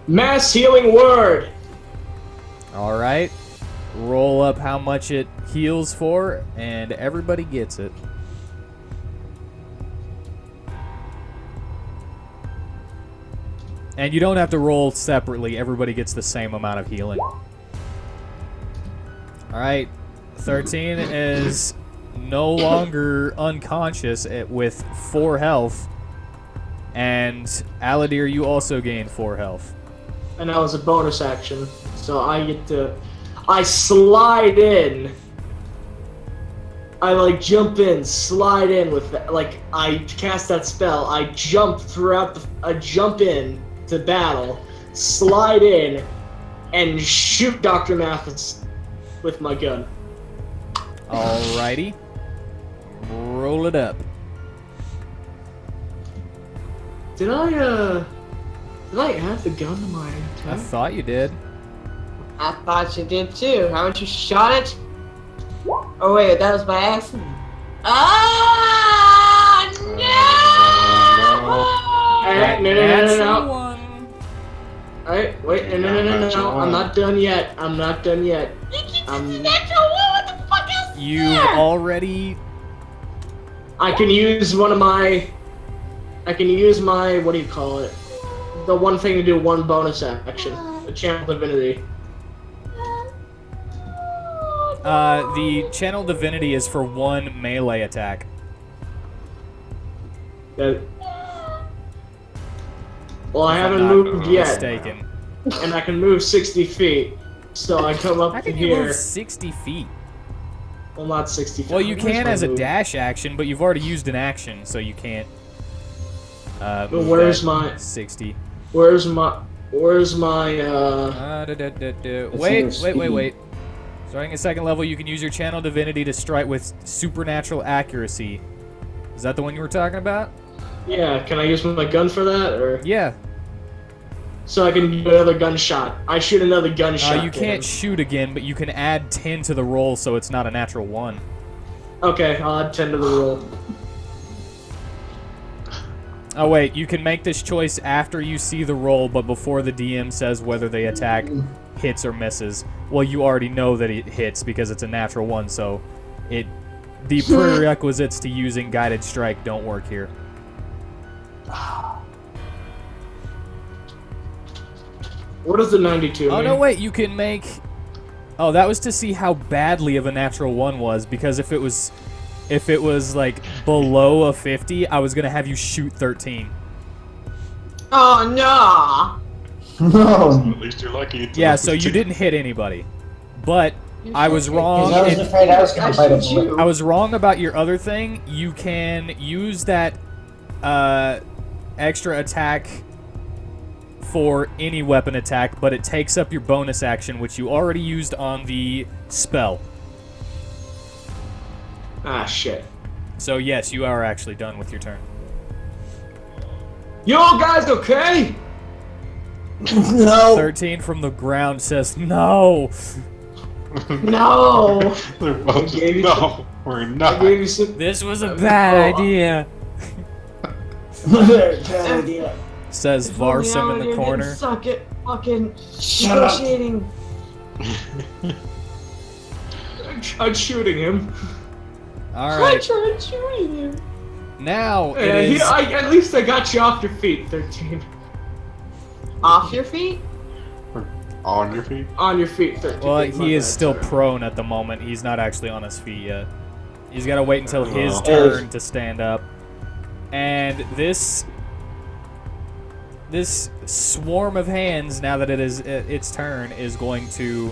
Mass healing word. All right. Roll up how much it heals for, and everybody gets it. And you don't have to roll separately. Everybody gets the same amount of healing. All right. 13 is no longer unconscious with 4 health. And Aladir, you also gain 4 health. And that was a bonus action, so I get to. I slide in. I like jump in, slide in with like I cast that spell. I jump throughout the. I jump in to battle, slide in, and shoot Dr. Mathis with my gun. Alrighty. Roll it up. Did I add the gun to my I attack? thought you did. I thought you did too. Haven't you shot it? Oh wait, that was by accident. Ah no! Alright, no. That's the one. Alright, wait, no. I'm not done yet. I'm not done yet. You keep the natural one. What the fuck else? is You've there? already. I can use one of my. I can use my. What do you call it? The one thing to do one bonus action. The channel divinity. The channel divinity is for 1 melee attack. That. Well, I If I'm haven't not moved yet, mistaken. and I can move 60 feet. So I come up How to can you here. move 60 feet? Well, not 60 feet. Well, you Where's can my as a move? dash action, but you've already used an action, so you can't. Move where's that my- 60? Where's my? Wait. Starting at 2nd level, you can use your channel divinity to strike with supernatural accuracy. Is that the one you were talking about? Yeah, can I use my gun for that, or Yeah. so I can do another gunshot? I shoot another gunshot. You to can't him. shoot again, but you can add 10 to the roll, so it's not a natural 1. Okay, I'll add 10 to the roll. Oh wait, you can make this choice after you see the roll, but before the DM says whether the attack hits or misses. Well, you already know that it hits because it's a natural 1, so the prerequisites to using guided strike don't work here. What does the 92 Oh mean? no, wait, you can make. Oh, that was to see how badly of a natural 1 was, because if it was like below a 50, I was gonna have you shoot 13. Oh no! No, At least you're lucky. It's Yeah, only so you 2. didn't hit anybody, but I was wrong. because I was afraid I was going to bite a bullet. I was wrong about your other thing. You can use that extra attack for any weapon attack, but it takes up your bonus action, which you already used on the spell. Ah, shit. So yes, you are actually done with your turn. You guys okay? No. 13 from the ground says no. No! They're both just, gave you no, we're I not. gave you some. This was a bad idea, Bad idea. says Varsum in the corner. Suck it, fucking Shut up. negotiating. I'm shooting him. All I right, tried shooting you. now it Yeah, is. at least I got you off your feet, 13. Off your feet? On your feet? On your feet, 13. Well, My he is bad, still sorry. prone at the moment. He's not actually on his feet yet. He's got to wait until his Oh. turn to stand up. And this swarm of hands, now that it is its turn, is going to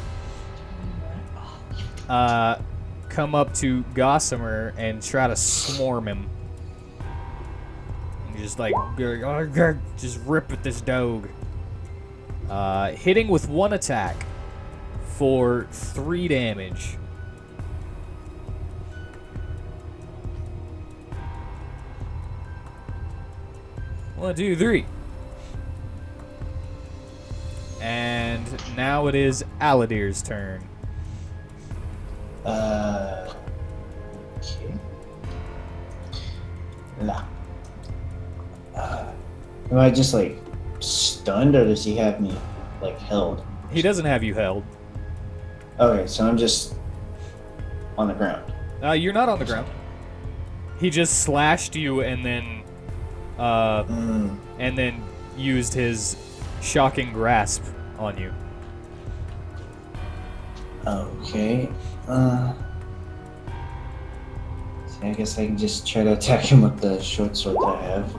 come up to Gossamer and try to swarm him. And just like just rip at this dog. Hitting with 1 attack for 3 damage. One, two, three. And now it is Aladir's turn. Okay. Nah. Am I just like stunned, or does he have me like held? He doesn't have you held. Okay, so I'm just on the ground. You're not on the ground. He just slashed you and then used his shocking grasp on you. Okay. So I guess I can just try to attack him with the short sword that I have.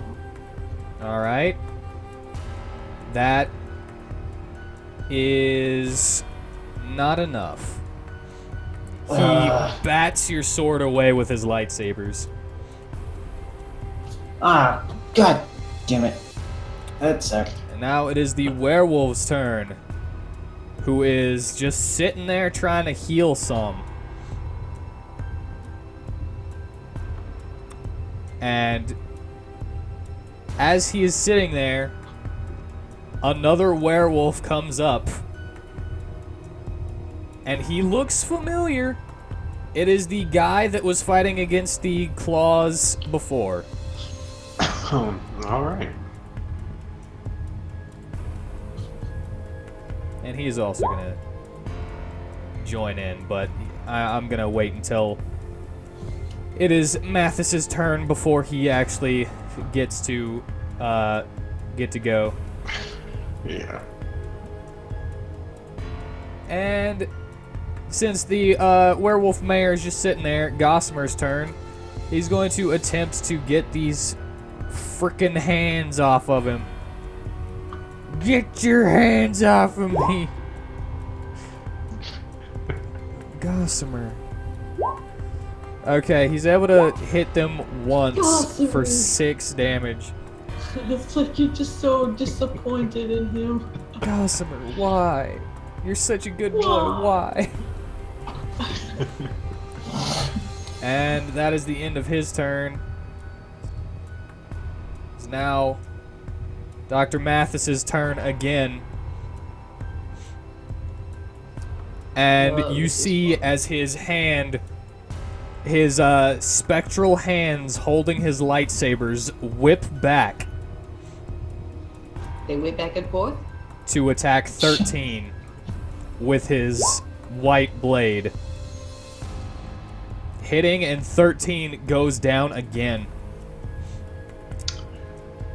All right. That is not enough. He bats your sword away with his lightsabers. Ah, god damn it. That sucked. And now it is the werewolf's turn, who is just sitting there trying to heal some. And as he is sitting there, another werewolf comes up. And he looks familiar. It is the guy that was fighting against the claws before. Alright. And he's also going to join in, but I'm going to wait until it is Mathis's turn before he actually gets to go. Yeah. And since the werewolf mayor is just sitting there, Gossamer's turn. He's going to attempt to get these frickin' hands off of him. Get your hands off of me! Gossamer. Okay, he's able to hit them once Gossamer. for 6 damage. It's like you're just so disappointed in him. Gossamer, why? You're such a good boy, why? And that is the end of his turn. It's now Dr. Mathis's turn again. And you see as his hand, his spectral hands holding his lightsabers whip back They went back and forth. to attack 13 with his white blade. Hitting, and 13 goes down again.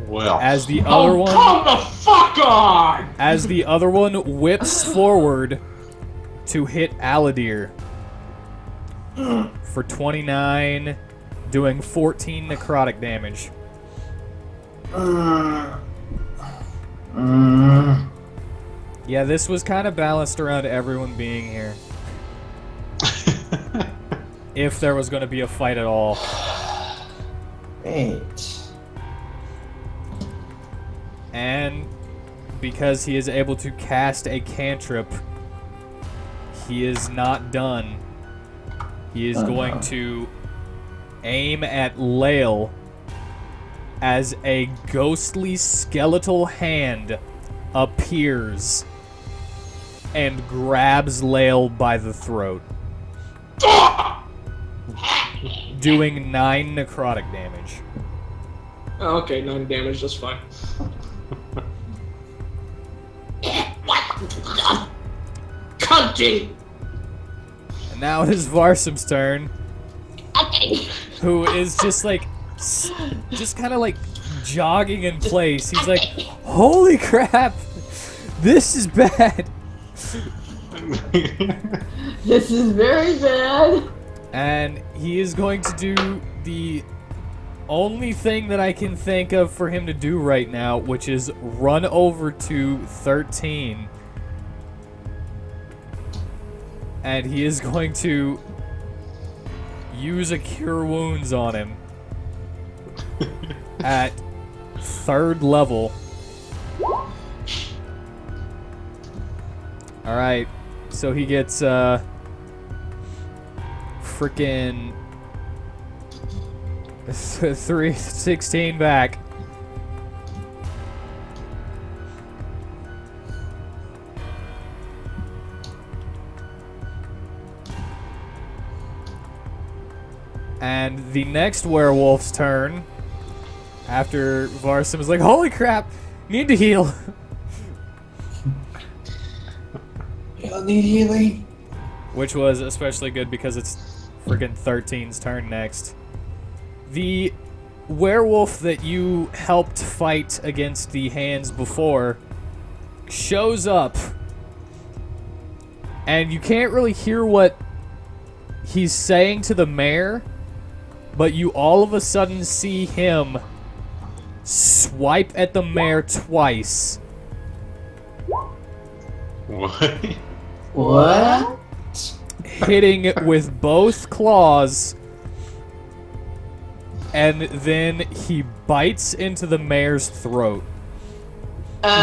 Well. As the other one, Come the fuck on! as the other one whips forward to hit Aladir for 29, doing 14 necrotic damage. Yeah, this was kind of balanced around everyone being here. If there was going to be a fight at all. Great. And because he is able to cast a cantrip, he is not done. He is going to aim at Lael as a ghostly skeletal hand appears and grabs Lael by the throat, doing 9 necrotic damage. Oh, okay, 9 damage, that's fine. Cunty! And now it is Varsum's turn, who is just like, just kind of like jogging in place. He's like, holy crap, this is bad. This is very bad. And he is going to do the only thing that I can think of for him to do right now, which is run over to 13. And he is going to use a Cure Wounds on him at 3rd level. Alright, so he gets frickin' 316 back. And the next werewolf's turn, after Varsim is like, holy crap, need to heal. You'll need healing. Which was especially good because it's friggin' 13's turn next. The werewolf that you helped fight against the hands before shows up, and you can't really hear what he's saying to the mayor, but you all of a sudden see him swipe at the mayor twice. What? What? Hitting it with both claws, and then he bites into the mayor's throat. Fuck?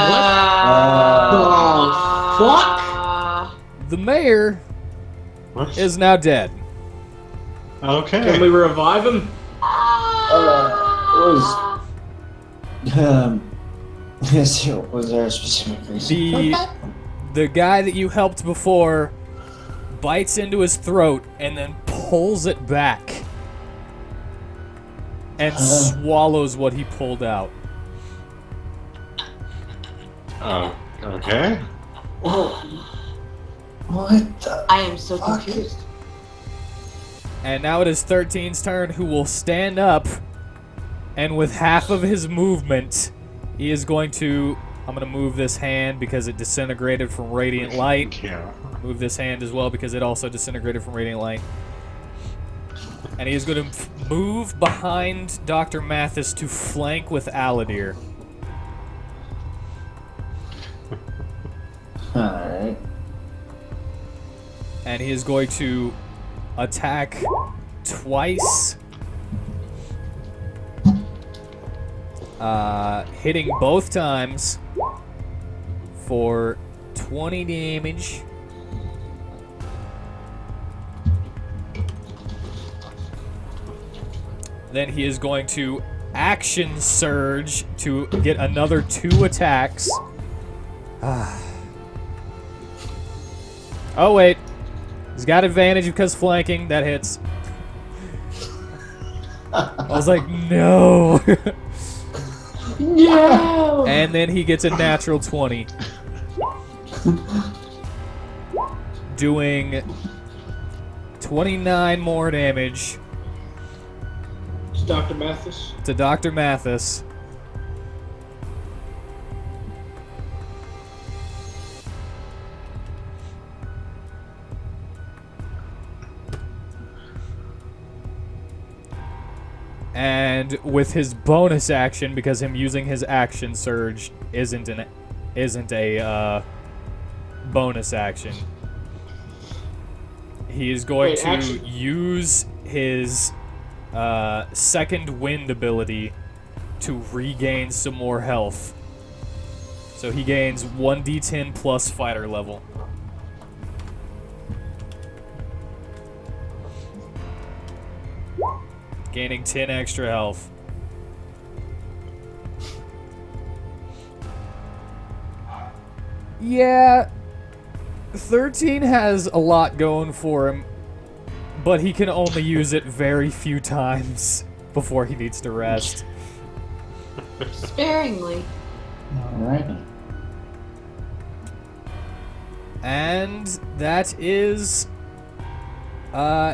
The mayor What? is now dead. Okay. Can we revive him? Was there a specific reason? The guy that you helped before bites into his throat and then pulls it back and swallows what he pulled out. Oh, okay. What the? I am so Fuck. confused. And now it is 13's turn, who will stand up, and with half of his movement, he is going to... I'm going to move this hand because it disintegrated from radiant light. Yeah. Move this hand as well because it also disintegrated from radiant light. And he is going to move behind Dr. Mathis to flank with Aladir. Alright. And he is going to attack twice. Hitting both times for 20 damage. Then he is going to action surge to get another 2 attacks. Oh wait, he's got advantage because flanking. That hits. I was like, no. No! And then he gets a natural 20. Doing 29 more damage It's Dr. Mathis. to Dr. Mathis. And with his bonus action, because him using his action surge isn't a bonus action, he is going Wait, to action? use his second wind ability to regain some more health. So he gains 1d10 plus fighter level. Gaining 10 extra health. Yeah, 13 has a lot going for him, but he can only use it very few times before he needs to rest. Sparingly. Alright. And that is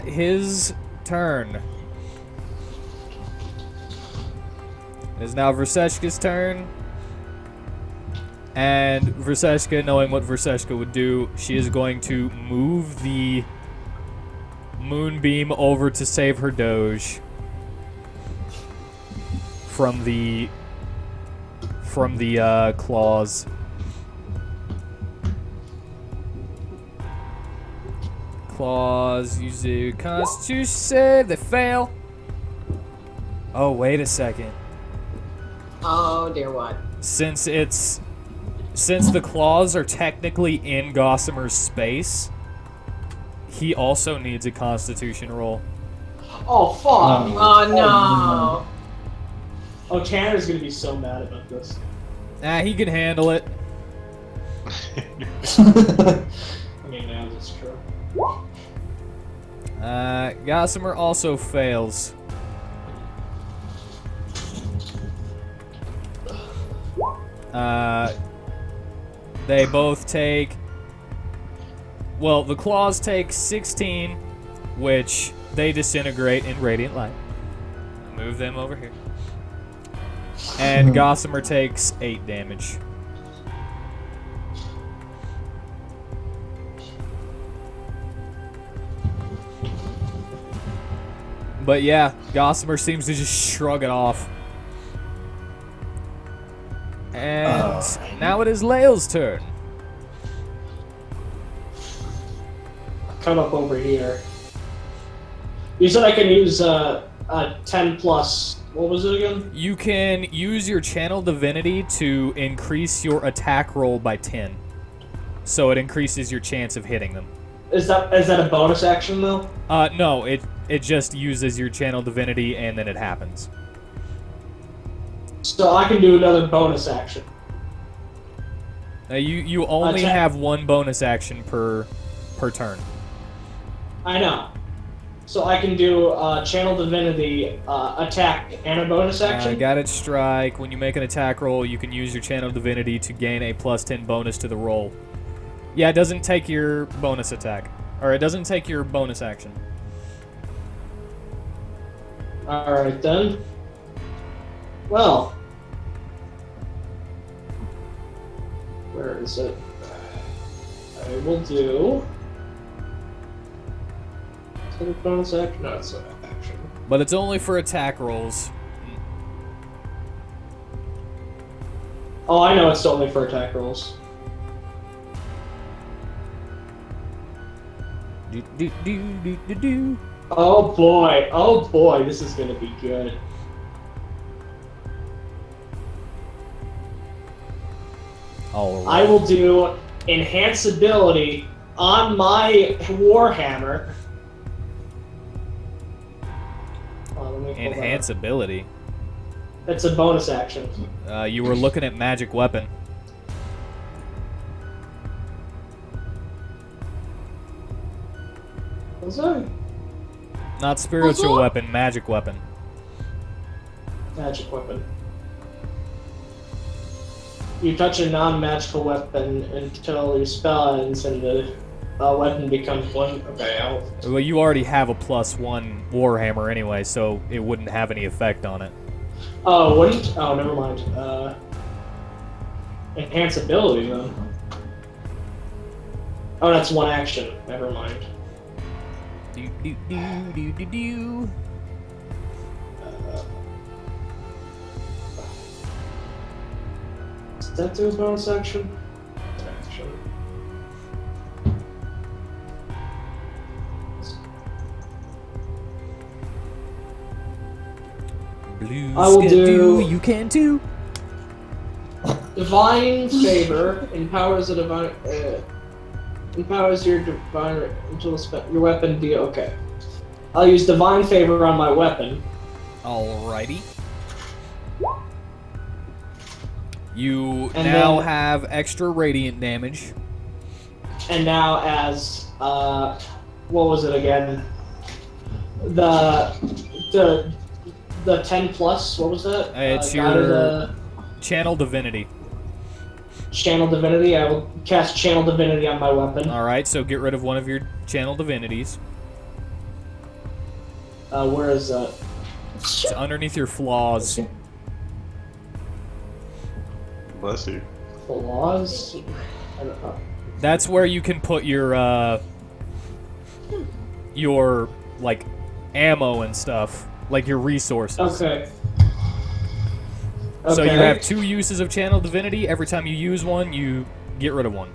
his turn. It is now Verseshka's turn. And Verseshka, knowing what Verseshka would do, she is going to move the moonbeam over to save her doge from the claws. Claws, use a constitution save, they fail. Oh, wait a second. Oh dear, what? Since the claws are technically in Gossamer's space, he also needs a constitution roll. Oh, fuck. Oh no. Oh, Tanner's gonna be so mad about this. He can handle it. I mean, yeah, that's true. Gossamer also fails. They both take... Well, the claws take 16, which they disintegrate in radiant light. Move them over here. And Gossamer takes 8 damage. But yeah, Gossamer seems to just shrug it off. And now it is Lael's turn. Come up over here. You said I can use a 10 plus. What was it again? You can use your Channel Divinity to increase your attack roll by 10. So it increases your chance of hitting them. Is that a bonus action though? No, it just uses your Channel Divinity and then it happens. So I can do another bonus action. You only have one bonus action per turn. I know. So I can do Channel Divinity attack and a bonus action? Got it, strike. When you make an attack roll, you can use your Channel Divinity to gain a +10 bonus to the roll. Yeah, it doesn't take your bonus attack. Or it doesn't take your bonus action. Alright then. Well. Where is it? I will do... Is it a bonus action? No, it's an action. But it's only for attack rolls. Oh, I know it's only for attack rolls. Oh boy, this is gonna be good. Alright. I will do enhance ability on my Warhammer. Enhance ability. That's a bonus action. You were looking at magic weapon. Was I? Not spiritual weapon, magic weapon. Magic weapon. You touch a non-magical weapon until your spell ends and the weapon becomes one. Okay, Well, you already have a +1 Warhammer anyway, so it wouldn't have any effect on it. Oh, wouldn't? Oh, never mind. Enhance ability, then. Oh, that's one action. Never mind. Does that do a bonus action? Action. I will do. You can too. Divine favor empowers a divine. Empowers your divine until your weapon deal. Okay. I'll use divine favor on my weapon. Alrighty. You And now then- have extra radiant damage. And now as what was it again? The 10 plus. What was that? It's guided, your Channel Divinity. Channel Divinity. I will cast Channel Divinity on my weapon. Alright, so get rid of one of your Channel Divinities. Where is that? It's underneath your flaws. Bless you. Flaws? I don't know. That's where you can put your like ammo and stuff, like your resources. Okay. So you Okay. have 2 uses of Channel Divinity. Every time you use one, you get rid of one.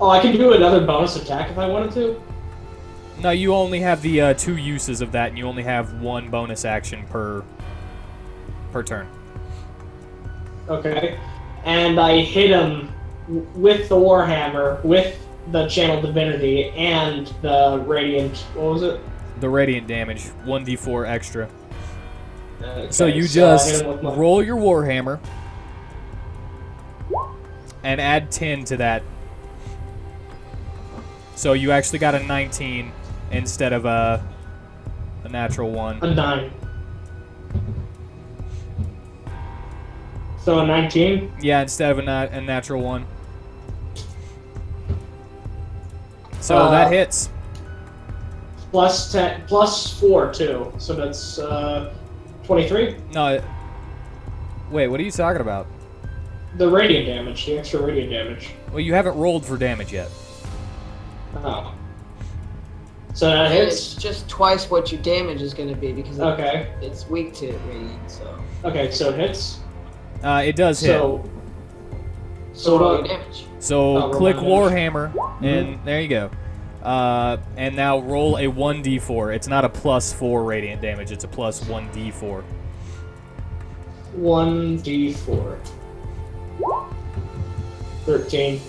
Oh, I can do another bonus attack if I wanted to? No, you only have the 2 uses of that, and you only have 1 bonus action per turn. Okay. And I hit him with the Warhammer, with the Channel Divinity, and the Radiant... What was it? The radiant damage, 1d4 extra. Okay, So you I just hit him with my... roll your Warhammer and add 10 to that. So you actually got a 19 instead of a natural 1. A 9. So a 19? Yeah, instead of a natural 1. So that hits. Plus 10, plus 4 too. So that's 23. No. Wait, what are you talking about? The radiant damage, the extra radiant damage. Well, you haven't rolled for damage yet. Oh. So that It's hits. just twice what your damage is going to be because Okay. it's weak to radiant. So. Okay, so it hits. It does hit. So roll what? your damage. So roll click my Warhammer, and there you go. And now roll a 1d4. It's not a plus 4 radiant damage. It's a plus 1d4. 1d4. 13.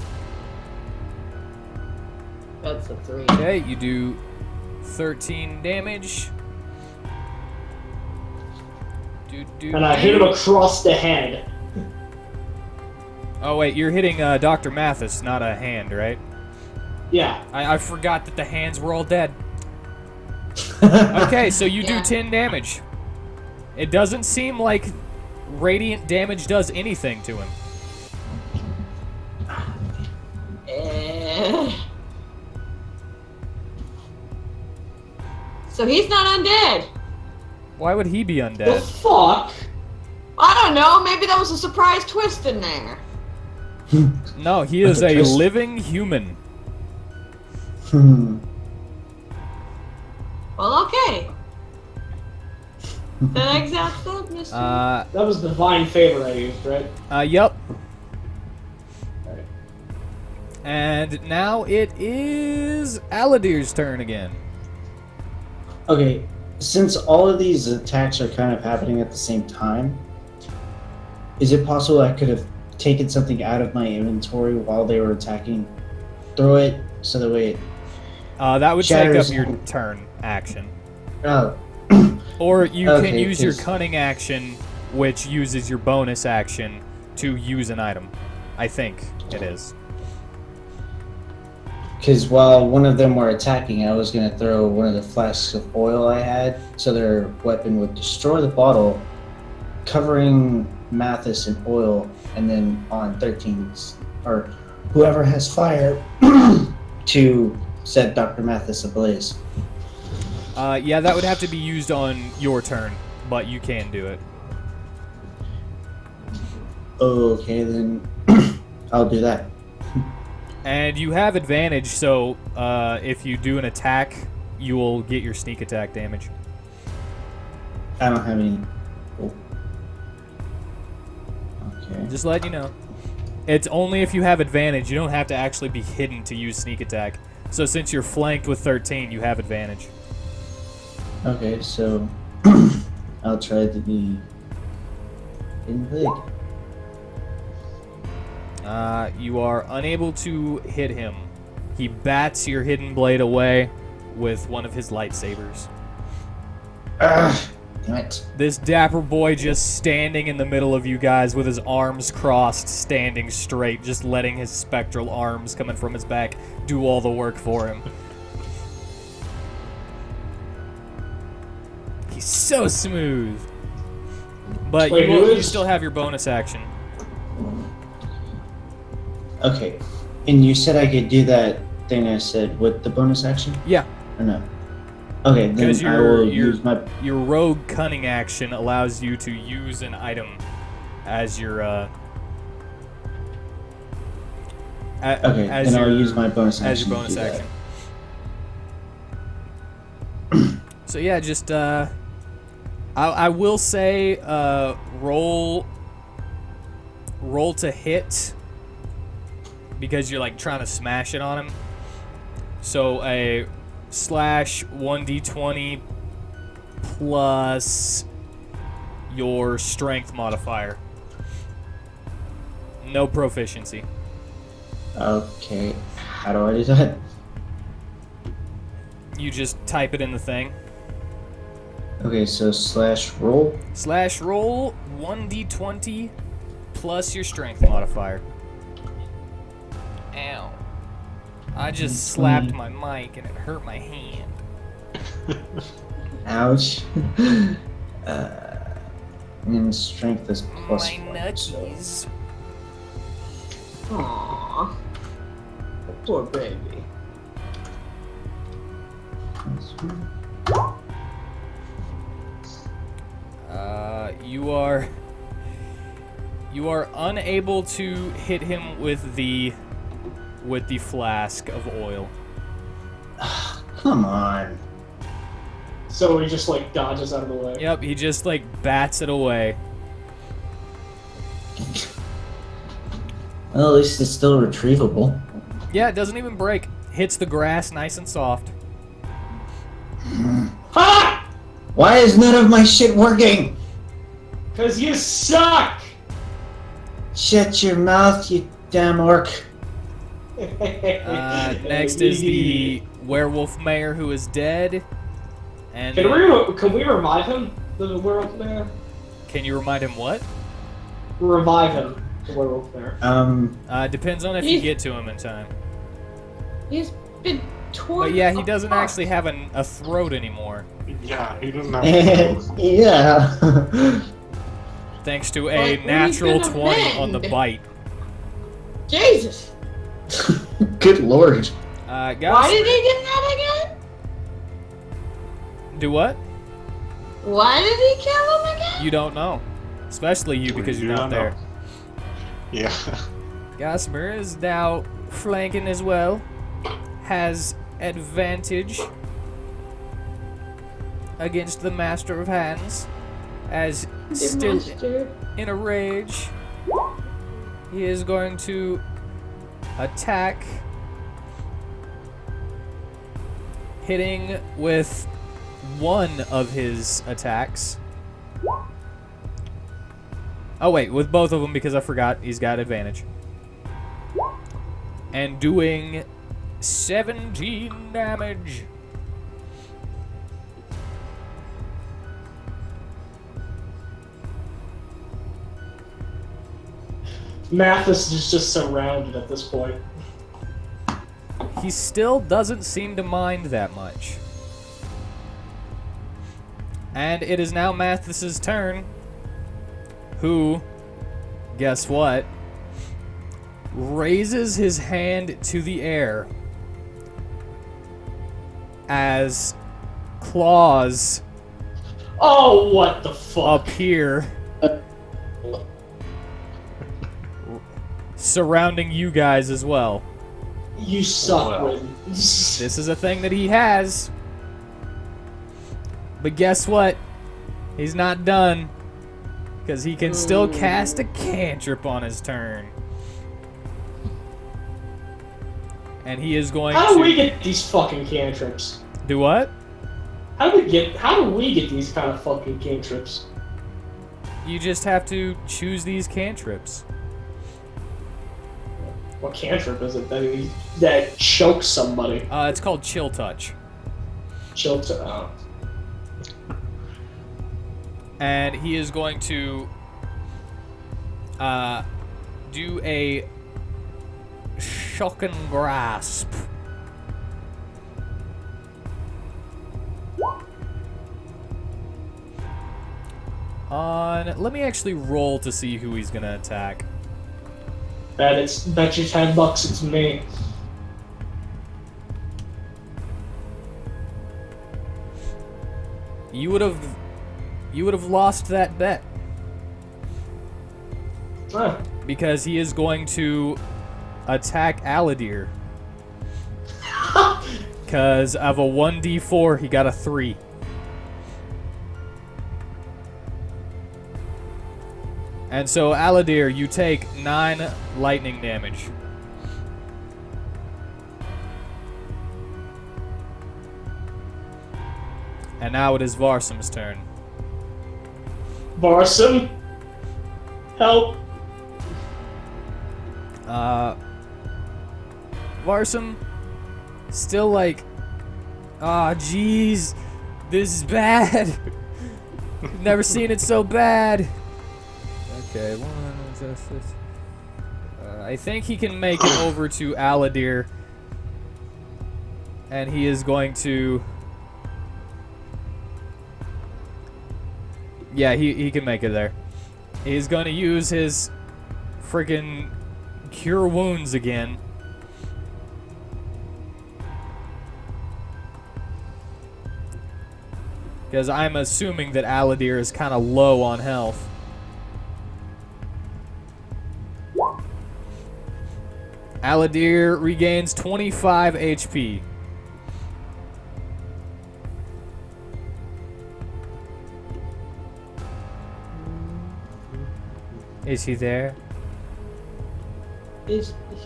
That's a 3. Okay, you do 13 damage. And I hit him across the head. Oh wait, you're hitting Dr. Mathis, not a hand, right? Yeah. I forgot that the hands were all dead. Okay, so you do Yeah. 10 damage. It doesn't seem like radiant damage does anything to him. So he's not undead. Why would he be The undead? fuck? I don't know. Maybe that was a surprise twist in there. No, he is a living human. Well, okay. The exact thing, Mister. That was divine favor I used, right? Yep. Alright. And now it is Aladir's turn again. Okay, since all of these attacks are kind of happening at the same time, is it possible I could have taken something out of my inventory while they were attacking? Throw it so that way it... That would take Shatters- up your turn action. Oh, Or you can Okay, use your 'cause- cunning action, which uses your bonus action to use an item. I think it is. because while one of them were attacking, I was going to throw one of the flasks of oil I had so their weapon would destroy the bottle, covering Mathis in oil, and then on 13's, or whoever has fire, to set Dr. Mathis ablaze. Yeah, that would have to be used on your turn, but you can do it. Okay, then I'll do that. And you have advantage, so if you do an attack, you will get your sneak attack damage. I don't have any... Oh. Okay. Just letting you know. It's only if you have advantage. You don't have to actually be hidden to use sneak attack. So since you're flanked with 13, you have advantage. Okay, so I'll try to be in big. You are unable to hit him. He bats your hidden blade away with one of his lightsabers. Damn it. This dapper boy just standing in the middle of you guys with his arms crossed, standing straight, just letting his spectral arms coming from his back do all the work for him. He's so smooth. But Wait, who you is- still have your bonus action. Okay, and you said I could do that thing I said with the bonus action? Yeah. Or no? Okay, then Because I will your use my... your rogue cunning action allows you to use an item as your Okay, as then I'll your- use my bonus action as your bonus to do action. So yeah, just I will say roll to hit because you're like trying to smash it on him. So a slash 1d20 plus your strength modifier. No proficiency. Okay, how do I do that? You just type it in the thing. Okay, so slash roll. Slash roll 1d20 plus your strength modifier. Ow. I just slapped my mic and it hurt my hand. Ouch. And strength is plus My 1. So. nutties. Aww. Poor baby. You are unable to hit him with the flask of oil. Come on. So he just like dodges out of the way. Yep, he just like bats it away. Well, at least it's still retrievable. Yeah, it doesn't even break. Hits the grass nice and soft. Ha! Why is none of my shit working? Cause you suck! Shut your mouth, you damn orc. Next is the werewolf mayor who is dead. And Can we revive him? The werewolf mayor? can you remind him what? Revive him, the werewolf mayor. Depends on if you get to him in time. He's been torn. But yeah, he doesn't apart. actually have a throat anymore. Yeah, he doesn't have Yeah. Thanks to Like, a what natural are you 20 gonna on the bend? bite. Jesus! Good lord. Why Guys, did he do that again? do what? Why did he kill him again? You don't know. Especially you because you're not there. Yeah. Gossamer is now flanking as well. Has advantage against the Master of Hands. As still Master. in a rage, he is going to attack, hitting with one of his attacks. Oh wait, with both of them because I forgot he's got advantage. And doing 17 damage. Mathis is just surrounded at this point. He still doesn't seem to mind that much. And it is now Mathis's turn, who, guess what, raises his hand to the air as claws Oh, what the fuck? appear surrounding you guys as well. You suck, Wow. Win. This is a thing that he has. But guess what? He's not done. Because he can still cast a cantrip on his turn. And he is going How do to... we get these fucking cantrips? Do what? How do we get these kind of fucking cantrips? You just have to choose these cantrips. What cantrip is it that chokes somebody? It's called Chill Touch. Chokes it out. And he is going to do a shock and grasp. Let me actually roll to see who he's gonna attack. Bet you $10 it's me. You would have lost that bet Huh. because he is going to attack Aladir. Because of a 1d4, he got a 3. And so, Aladir, you take 9 lightning damage. And now it is Varsum's turn. Varsum? Help. Varsum, still like, jeez, this is bad. Never seen it so bad. Okay, I think he can make it over to Aladir. And he is going to Yeah, he can make it there. He's gonna use his friggin' cure wounds again. Because I'm assuming that Aladir is kind of low on health. Aladir regains 25 HP. Is he there?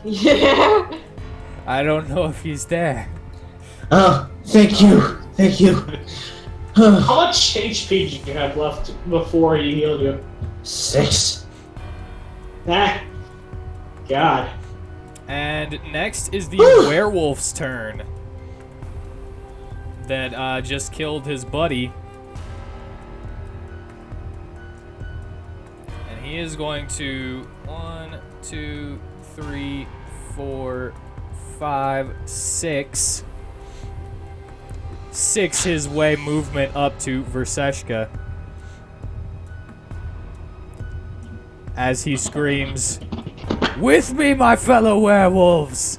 Yeah. I don't know if he's there. Oh, thank you. Thank you. How much HP did you have left before he healed you? 6. Ah. God. And next is the werewolf's turn. That just killed his buddy. And he is going to 1, 2, 3, 4, 5, 6. 6 his way movement up to Verseshka. As he screams, "With me, my fellow werewolves!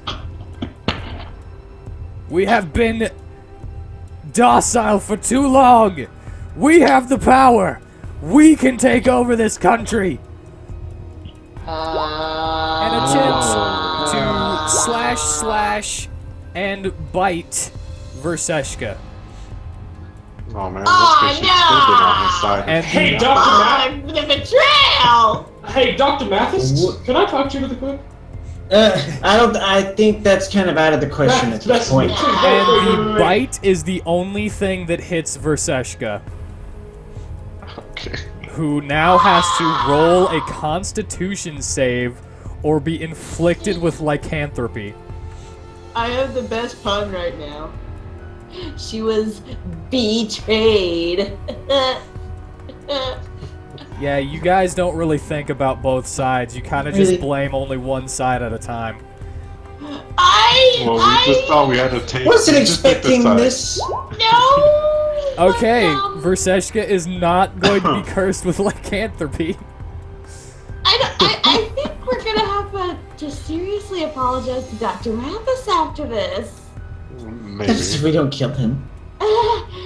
We have been docile for too long! We have the power! We can take over this country!" And attempt to slash and bite Verseshka. Oh man, this bitch is still been on his side. And Hey, the, Dr. The betrayal! Hey, Dr. Mathis, can I talk to you really quick? I think that's kind of out of the question at this point. and the bite is the only thing that hits Verseshka, Okay. who now has to roll a Constitution save or be inflicted with lycanthropy. I have the best pun right now. She was betrayed. Yeah, you guys don't really think about both sides. You kind of just Really? blame only one side at a time. Well, we just thought we had to take. Wasn't we just picked a expecting side. this. No! Okay, Mom. Verseshka is not going to be cursed with lycanthropy. I think we're gonna have to seriously apologize to Dr. Mathis after this. Maybe. That's if we don't kill him. I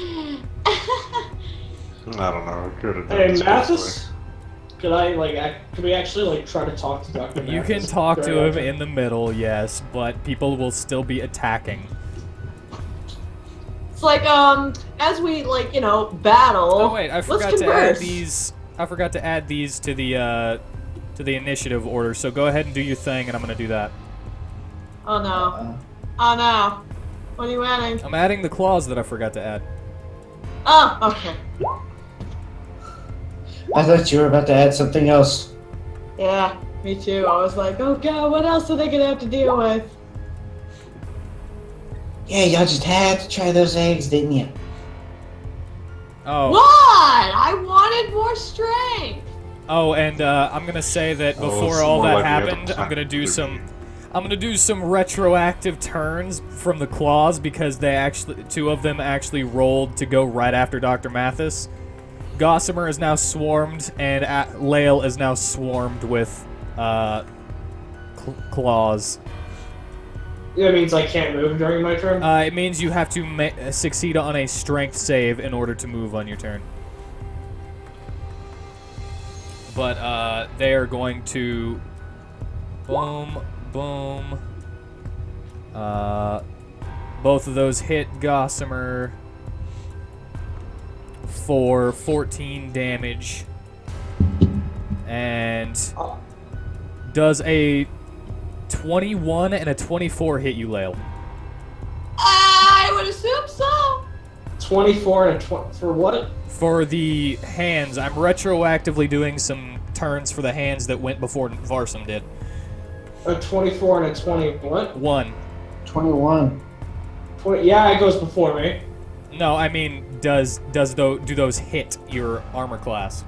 don't know. Could have done Hey, this Mathis? Could we actually try to talk to Dr. Mathis? You can talk to him in the middle, yes, but people will still be attacking. It's like, as we, battle. Oh wait, I let's forgot to converse. add these. I forgot to add these to the initiative order. So go ahead and do your thing, and I'm gonna do that. Oh no. Oh no. What are you adding? I'm adding the clause that I forgot to add. Oh, okay. I thought you were about to add something else. Yeah, me too. I was like, oh god, what else are they gonna have to deal with? Yeah, y'all just had to try those eggs, didn't you? Oh. What? I wanted more strength. Oh, and I'm gonna say that Oh, before it's all more that like we had to happened, I'm plan gonna do to some. be- I'm gonna do some retroactive turns from the claws because two of them actually rolled to go right after Dr. Mathis. Gossamer is now swarmed, and Lael is now swarmed with claws. That means I can't move during my turn? It means you have to succeed on a strength save in order to move on your turn. But they are going to boom, boom. Both of those hit Gossamer for 14 damage. And does a 21 and a 24 hit you, Lael? I would assume so. 24 and a 20 for what? For the hands, I'm retroactively doing some turns for the hands that went before Varsum did. A 24 and a 20 what? 1. 21. 20, yeah, it goes before me. No, I mean, do those hit your armor class?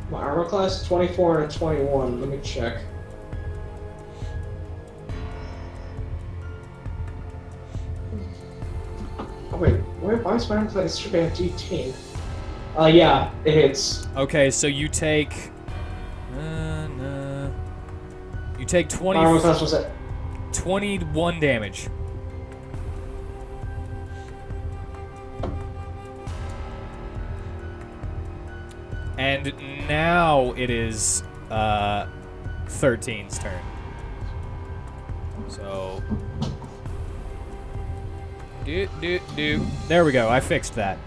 My armor class is 24 and a 21. Let me check. Oh wait, why is my armor class? It should be at 18. Yeah, it hits. Okay, so you take... You take 20, What's that supposed to say? 21 damage. And now it is 13's turn. So... There we go, I fixed that.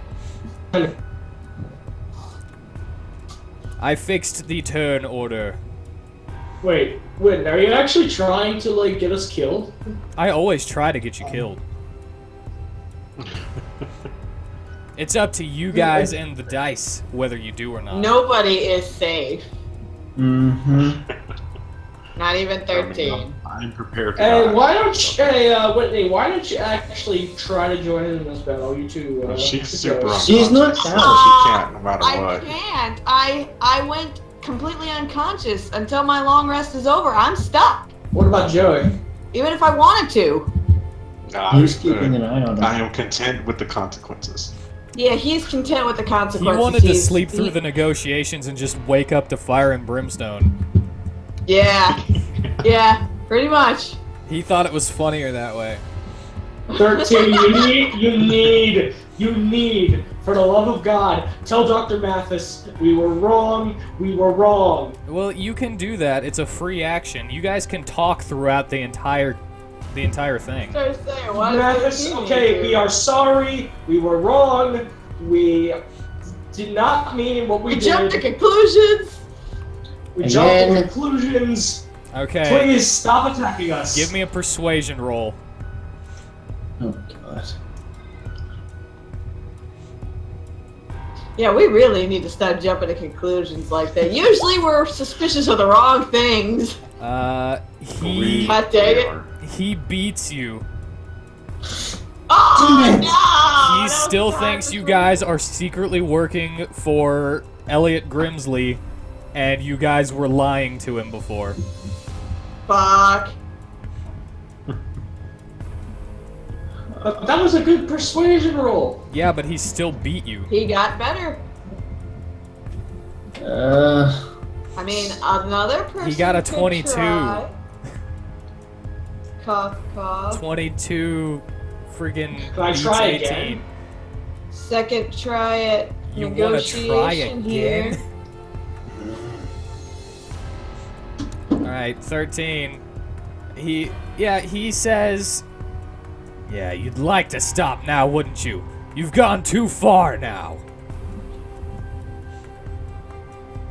I fixed the turn order. Wait, are you actually trying to, like, get us killed? I always try to get you killed. It's up to you guys and the dice whether you do or not. Nobody is safe. Mm-hmm. Not even 13. I'm prepared to Hey, die. why don't you, Whitney, why don't you actually try to join in this battle? You two, She's super unconscious. She's not unconscious, down. so she can't, no matter I what. can't. I went completely unconscious until my long rest is over. I'm stuck. What about Joey? Even if I wanted to. Nah, Who's keeping an eye on I him? am content with the consequences. Yeah, he's content with the He consequences. wanted to He's- sleep through he- the negotiations and just wake up to fire and brimstone. Yeah. Yeah, pretty much. He thought it was funnier that way. 13, you need, for the love of God, tell Dr. Mathis, we were wrong. Well, you can do that. It's a free action. You guys can talk throughout the entire thing. Sorry to say, why Mathis, does it okay, we are sorry, we were wrong, we did not mean what we We jumped to did. conclusions. We jumped to Again. conclusions. Okay. Please stop attacking us. Give me a persuasion roll. Oh, God. Yeah, we really need to stop jumping to conclusions like that. Usually we're suspicious of the wrong things. He Hot dang it. are. he beats you. Oh, Damn it. no! He That was still so thinks you hard. guys are secretly working for Elliot Grimsley, and you guys were lying to him before. Fuck. That was a good persuasion roll. Yeah, but he still beat you. He got better. I mean, another person He got a could 22. try. Cough, cough. 22 friggin' Can I beats try 18. again? Second try at You wanna try negotiation again? here. Alright, 13. He says, yeah, you'd like to stop now, wouldn't you? You've gone too far now.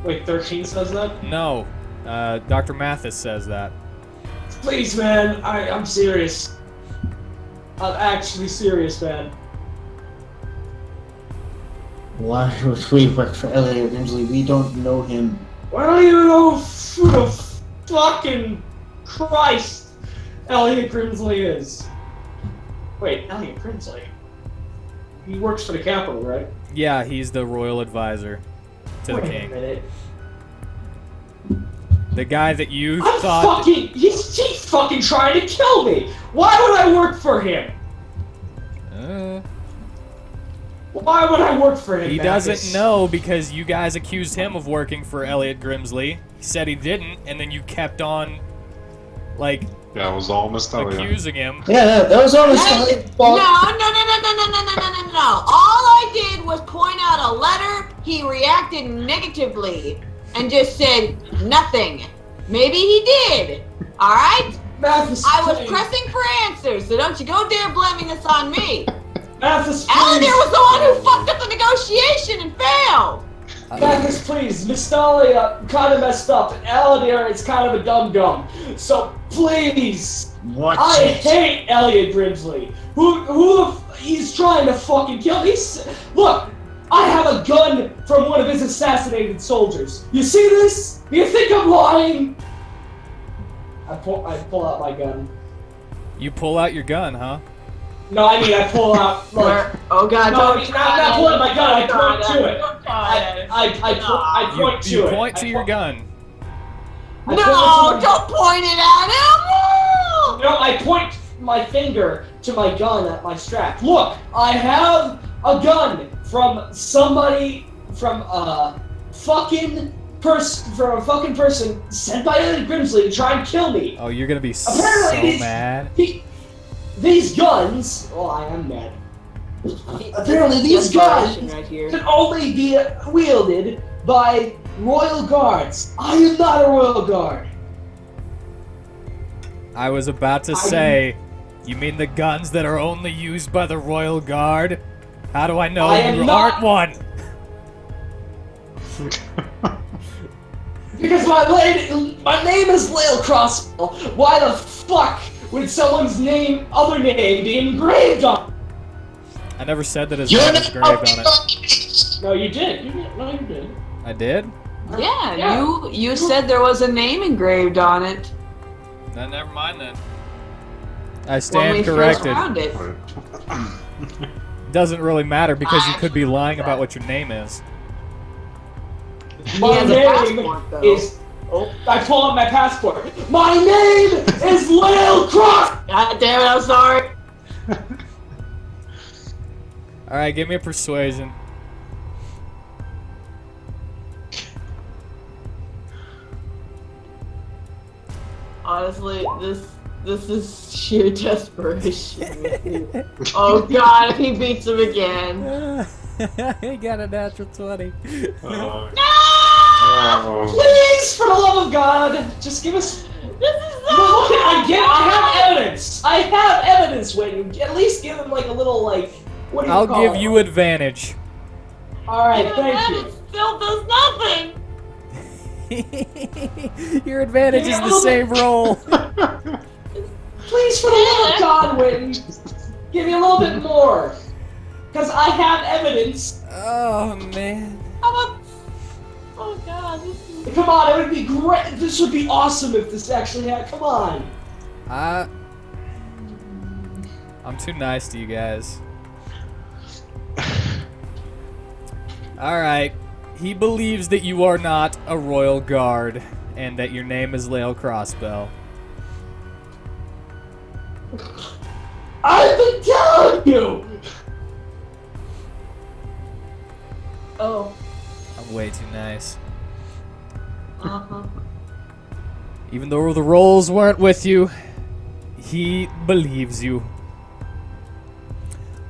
Wait, 13 says that? No, Dr. Mathis says that. Please, man, I'm serious. I'm actually serious, man. Why would we work for Elliot Grimsley? We don't know him. I don't even know who the fucking Christ Elliot Grimsley is. Wait, Elliot Grimsley? He works for the Capitol, right? Yeah, he's the royal advisor to the Wait a king. minute. The guy that you I'm thought... he's fucking trying to kill me! Why would I work for him? Why would I work for him, He Mathis? doesn't know because you guys accused him of working for Elliot Grimsley. He said he didn't, and then you kept on, like, That was all Miss Talia. accusing him. Yeah, that was almost Hey, Elliot's no, fault. no. All I did was point out a letter. He reacted negatively and just said nothing. Maybe he did. All right? Mathis, I was please. pressing for answers, so don't you go dare blaming this on me. Mathis, Aladir please. was the one who fucked up the negotiation and failed. Mathis, please. Miss Talia kind of messed up, and Aladir is kind of a dum-dum. So, please. Watch I it. hate Elliot Grimsley. He's trying to fucking kill me. Look, I have a gun from one of his assassinated soldiers. You see this? Do you think I'm lying? I pull out my gun. You pull out your gun, huh? No, I mean I pull out like. Oh god, No, don't not pull out my gun. I Don't point try to that. it. Don't try that. I point to You it. point to I your gun. I No, point to my- don't point it at him! No, I point my finger to my gun at my strap. Look, I have a gun from somebody from a fucking person sent by Grimsley to try and kill me. Oh, you're gonna be so Apparently mad. These guns. Well, I am mad. Apparently, these guns right here. can only be wielded by royal guards. I am not a royal guard. I was about to say, you mean the guns that are only used by the Royal Guard? How do I know you aren't one? Because my name is Lale Crossbow. Why the fuck would someone's other name be engraved on? I never said that his name was engraved on it. No, you did. No, you did. I did? Yeah, you said there was a name engraved on it. No, never mind then. I When stand we first corrected. found it. Doesn't really matter because you could be lying about what your name is. My has a name passport, though. is. Oh, I pull out my passport. My name is Lale Cross. God damn it! I'm sorry. All right, give me a persuasion. Honestly, this is sheer desperation. with me. Oh God, if he beats him again. He got a natural 20. No! Please, for the love of God, just give us. This is so I have evidence. I have evidence. When at least give him like a little like. What do you I'll call give it? you advantage. All right, Even thank that, you. it still does nothing. Your advantage is the same roll. Please, for the love of God, Witten, give me a little bit more, because I have evidence. Oh man. How about? Oh God, this is. Come on, it would be great. This would be awesome if this actually happened. Come on. I'm too nice to you guys. Alright. He believes that you are not a royal guard and that your name is Lale Crossbow. I've been telling you. Oh. I'm way too nice. Uh-huh. Even though the rolls weren't with you, he believes you.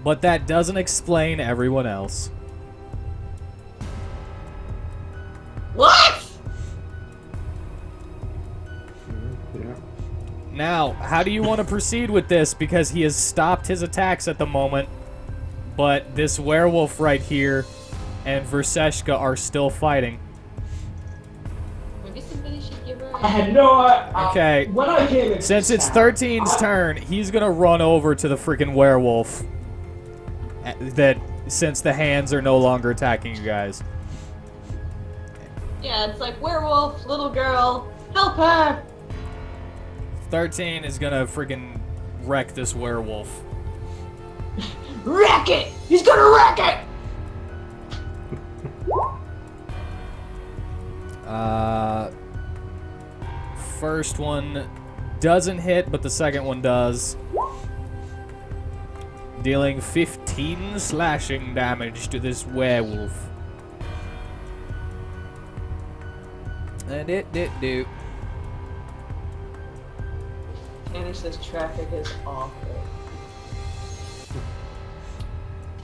But that doesn't explain everyone else. What? Yeah. Now, how do you want to proceed with this? Because he has stopped his attacks at the moment, but this werewolf right here and Verseshka are still fighting. Maybe somebody should give her. I had no. Okay. When I came in. Since it's 13's turn, he's gonna run over to the freaking werewolf. Since the hands are no longer attacking you guys. Yeah, it's like werewolf, little girl, help her. 13 is gonna freaking wreck this werewolf. Wreck it! He's gonna wreck it! First one doesn't hit, but the second one does. Dealing 15 slashing damage to this werewolf. And it did do. Tanner says traffic is awful.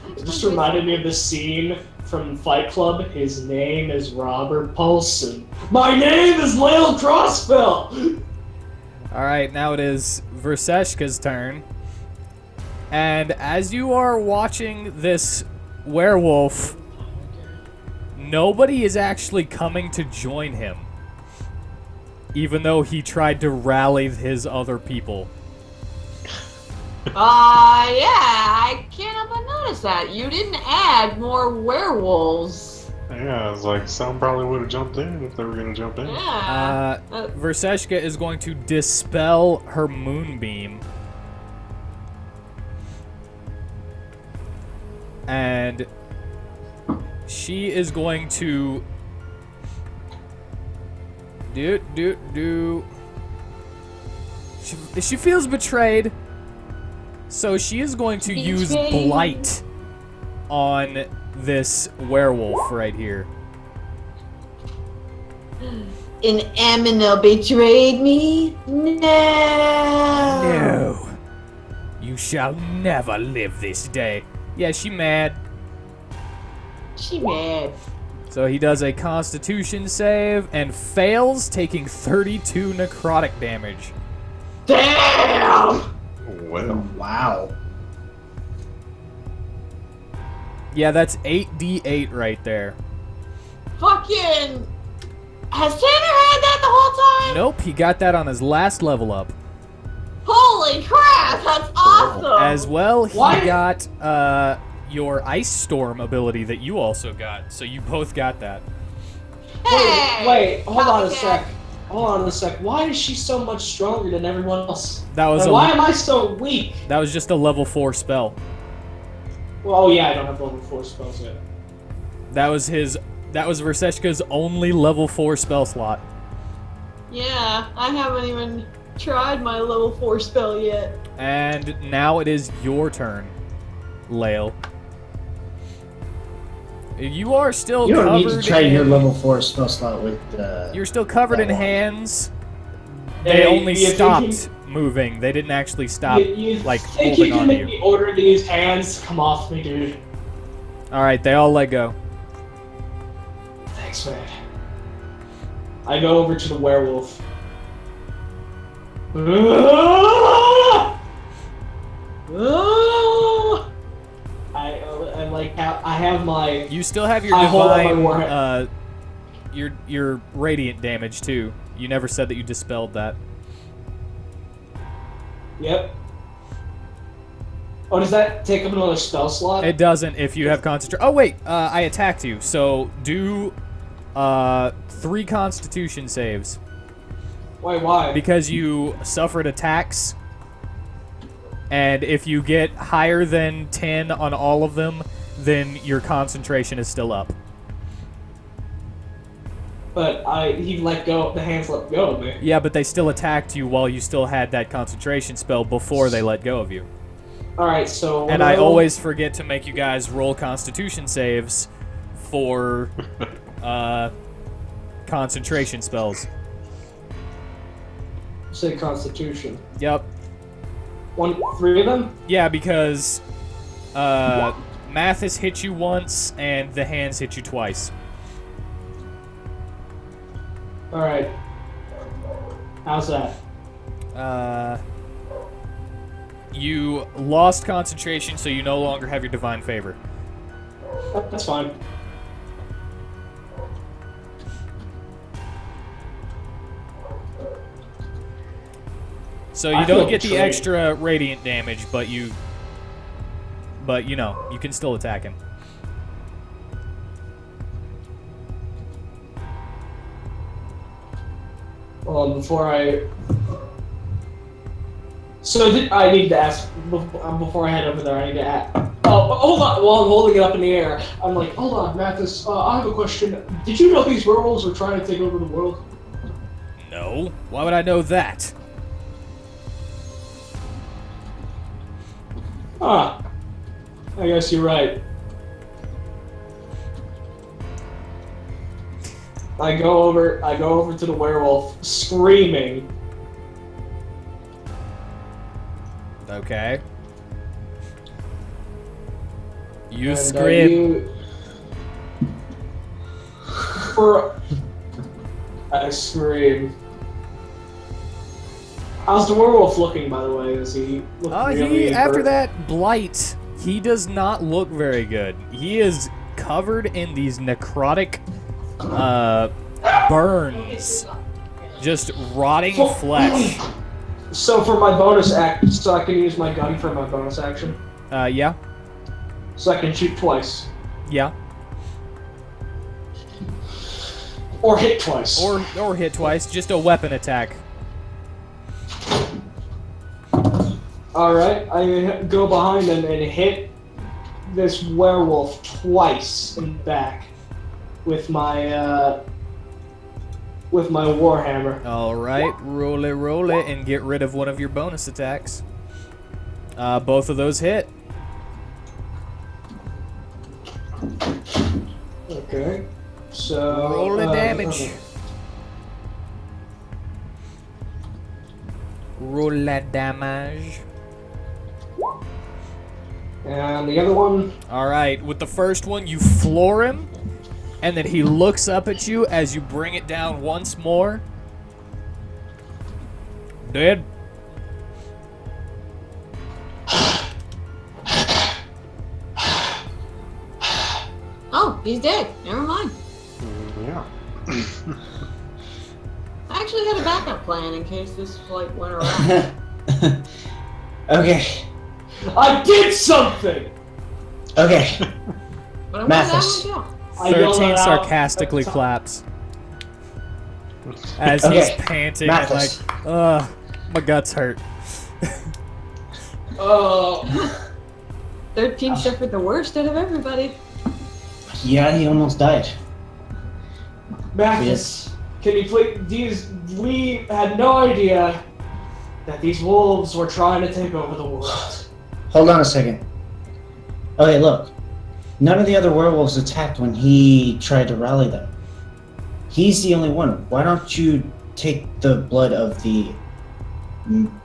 It just reminded me of the scene from Fight Club. His name is Robert Paulson. My name is Lale Crossbow. Alright, now it is Verseshka's turn. And as you are watching this werewolf, nobody is actually coming to join him. Even though he tried to rally his other people. Yeah, I can't help but notice that. You didn't add more werewolves. Yeah, it's like some probably would have jumped in if they were gonna jump in. Yeah. Verseshka is going to dispel her moonbeam. And she is going to She feels betrayed, so she is going to use Betrayed. blight on this werewolf right here. And Aminel betrayed me? No! No. You shall never live this day. Yeah, she mad. She mad. So he does a Constitution save and fails, taking 32 necrotic damage. Damn! Well, Wow. Yeah, that's 8d8 right there. Fucking... Has Tanner had that the whole time? Nope, he got that on his last level up. Holy crap, that's awesome! As well, he Why- got your Ice Storm ability that you also got. So you both got that. Hey! Wait, hold on a Copycat. sec. Hold on a sec. Why is she so much stronger than everyone else? That was And a why am I so weak? that was just a level 4 spell. Well, oh yeah, I don't have level 4 spells yet. That was Verseshka's only level 4 spell slot. Yeah, I haven't even tried my level 4 spell yet. And now it is your turn, Lael. You are still You don't covered need to try in, your level 4 spell slot with You're still covered in that one. hands. Hey, They only you think stopped moving. They didn't actually stop, You like, think you holding can on make to me you. order these hands? Come off me, dude. Alright, they all let go. Thanks, man. I go over to the werewolf. I have my. You still have your I hold up my divine, warhead. your radiant damage too. You never said that you dispelled that. Yep. Oh, does that take up another spell slot? It doesn't if you have concentration. Oh wait, I attacked you. So do 3 Constitution saves Wait, why? because you suffered attacks. And if you get higher than 10 on all of them, then your concentration is still up. But he let go. The hands let go of me. Yeah, but they still attacked you while you still had that concentration spell before they let go of you. All right, so. And I always forget to make you guys roll Constitution saves for concentration spells. say Constitution. Yep. 3 of them. Yeah, because Mathis hit you once and the hands hit you twice. All right. How's that? You lost concentration, so you no longer have your divine favor. That's fine. So you I don't feel get the betrayed. extra radiant damage, but you know, you can still attack him. Before I... So I need to ask, before I head over there, I need to ask... Oh, hold on, while I'm holding it up in the air, I'm like, hold on, Mathis, I have a question. Did you know these werewolves were trying to take over the world? No. Why would I know that? Ah, I guess you're right. I go over to the werewolf, screaming. Okay. You and, scream. I scream. How's the werewolf looking, by the way? Is he looking really After hurt? that blight, he does not look very good. He is covered in these necrotic burns. Just rotting flesh. So for my bonus act, so I can use my gun for my bonus action. Yeah. So I can shoot twice. Yeah. Or hit twice. Or hit twice. Just a weapon attack. Alright, I go behind him and hit this werewolf twice in the back with my warhammer. Alright, roll it, and get rid of one of your bonus attacks. Both of those hit. Okay. So Roll the damage. okay. Roll that damage. And the other one. All right, with the first one, you floor him, and then he looks up at you as you bring it down once more. Dead. Oh, he's dead. Never mind. Yeah. I actually had a backup plan in case this like went around. Okay. I did something. Okay. But I'm Mathis. gonna go. I yelled 13 it out sarcastically at the top. claps as Okay, he's panting and Mathis. like, my guts hurt. Oh. 13 suffered the worst out of everybody. Yeah, he almost died. Mathis, can you please? We had no idea that these wolves were trying to take over the world. Hold on a second. Okay, look. None of the other werewolves attacked when he tried to rally them. He's the only one. Why don't you take the blood of the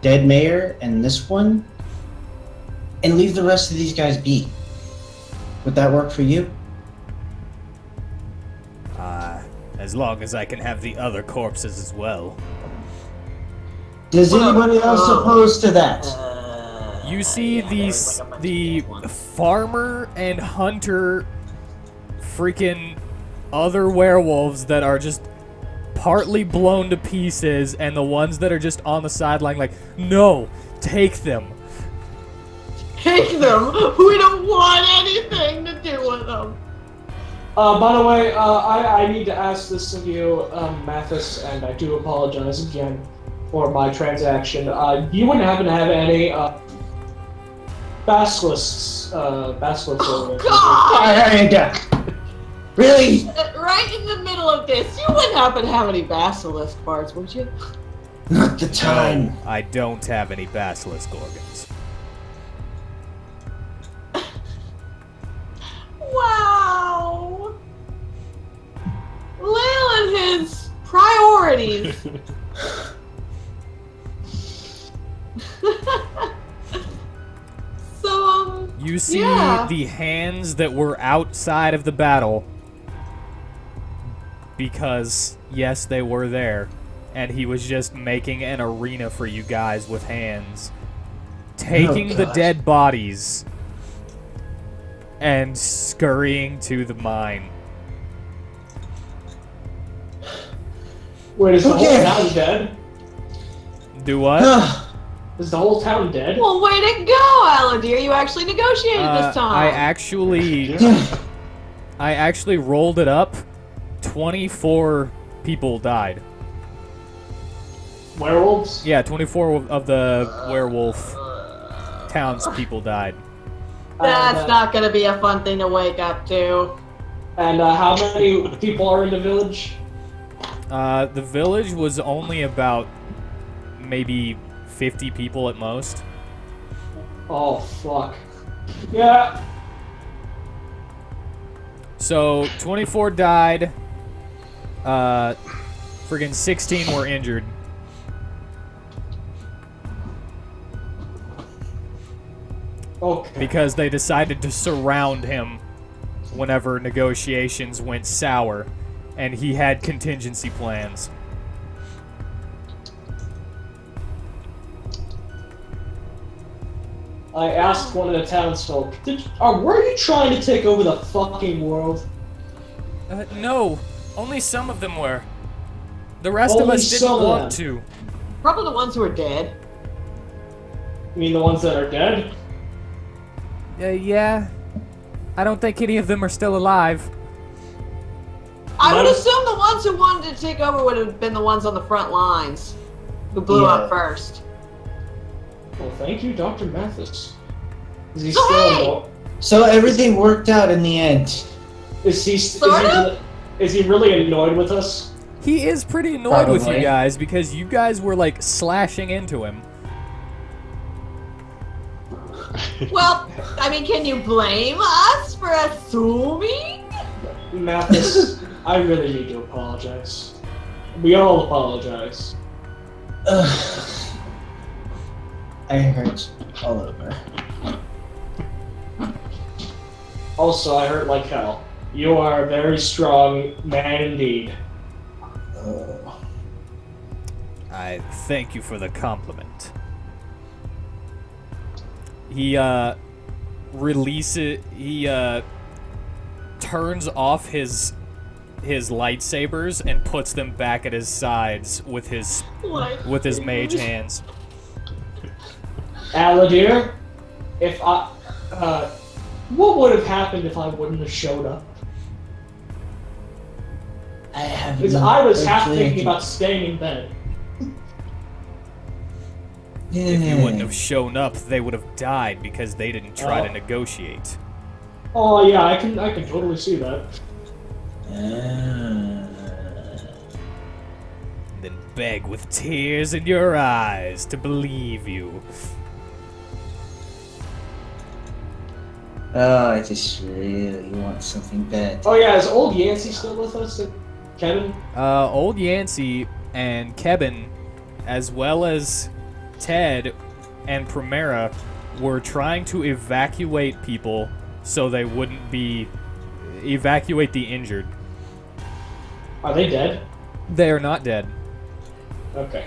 dead mayor and this one and leave the rest of these guys be? Would that work for you? As long as I can have the other corpses as well. Does anybody else oppose to that? You see the farmer and hunter freaking other werewolves that are just partly blown to pieces, and the ones that are just on the sideline like, no, take them. Take them! We don't want anything to do with them! By the way, I need to ask this of you, Mathis, and I do apologize again for my transaction. You wouldn't happen to have any basilisks? Oh, God! Really? Right in the middle of this, you wouldn't happen to have any basilisk parts, would you? Not the time. No, I don't have any basilisk organs. Wow! Lil and his priorities. So, You see yeah. the hands that were outside of the battle because, yes, they were there, and he was just making an arena for you guys with hands, taking the God. dead bodies and scurrying to the mine. Wait, is the Okay. whole town dead? Do what? Is the whole town dead? Well, way to go, Aladir. You actually negotiated this time. I actually rolled it up. 24 people died. Werewolves? Yeah, 24 of the werewolf townspeople died. That's not going to be a fun thing to wake up to. And how many people are in the village? The village was only about maybe 50 people at most. Oh, fuck. Yeah. So 24 died. Friggin' 16 were injured. Okay. Because they decided to surround him whenever negotiations went sour, and he had contingency plans. I asked one of the townsfolk, were you trying to take over the fucking world? No, only some of them were. The rest of Only us didn't some of want them. to. Probably the ones who are dead. You mean the ones that are dead? Yeah. I don't think any of them are still alive. I would No. assume the ones who wanted to take over would have been the ones on the front lines. Who blew Yeah. up first. Well, thank you, Dr. Mathis. Is he So still hey! annoyed? So everything worked out in the end. Sorta? Is he really annoyed with us? He is pretty annoyed with you Probably. guys because you guys were like slashing into him. Well, I mean, can you blame us for assuming? Mathis, I really need to apologize. We all apologize. I hurt all over. Also, I hurt like hell. You are a very strong man indeed. I thank you for the compliment. He turns off his lightsabers and puts them back at his sides with his mage hands. Aladir, what would have happened if I wouldn't have showed up? Because I was half thinking about staying in bed. If you wouldn't have shown up, they would have died because they didn't try to negotiate. Oh yeah, I can totally see that. Then beg with tears in your eyes to believe you. Oh, I just really want something bad. Oh yeah, is old Yancey still with us? Kevin? Old Yancey and Kevin, as well as Ted and Primera, were trying to evacuate people so they wouldn't evacuate the injured. Are they dead? They are not dead. Okay.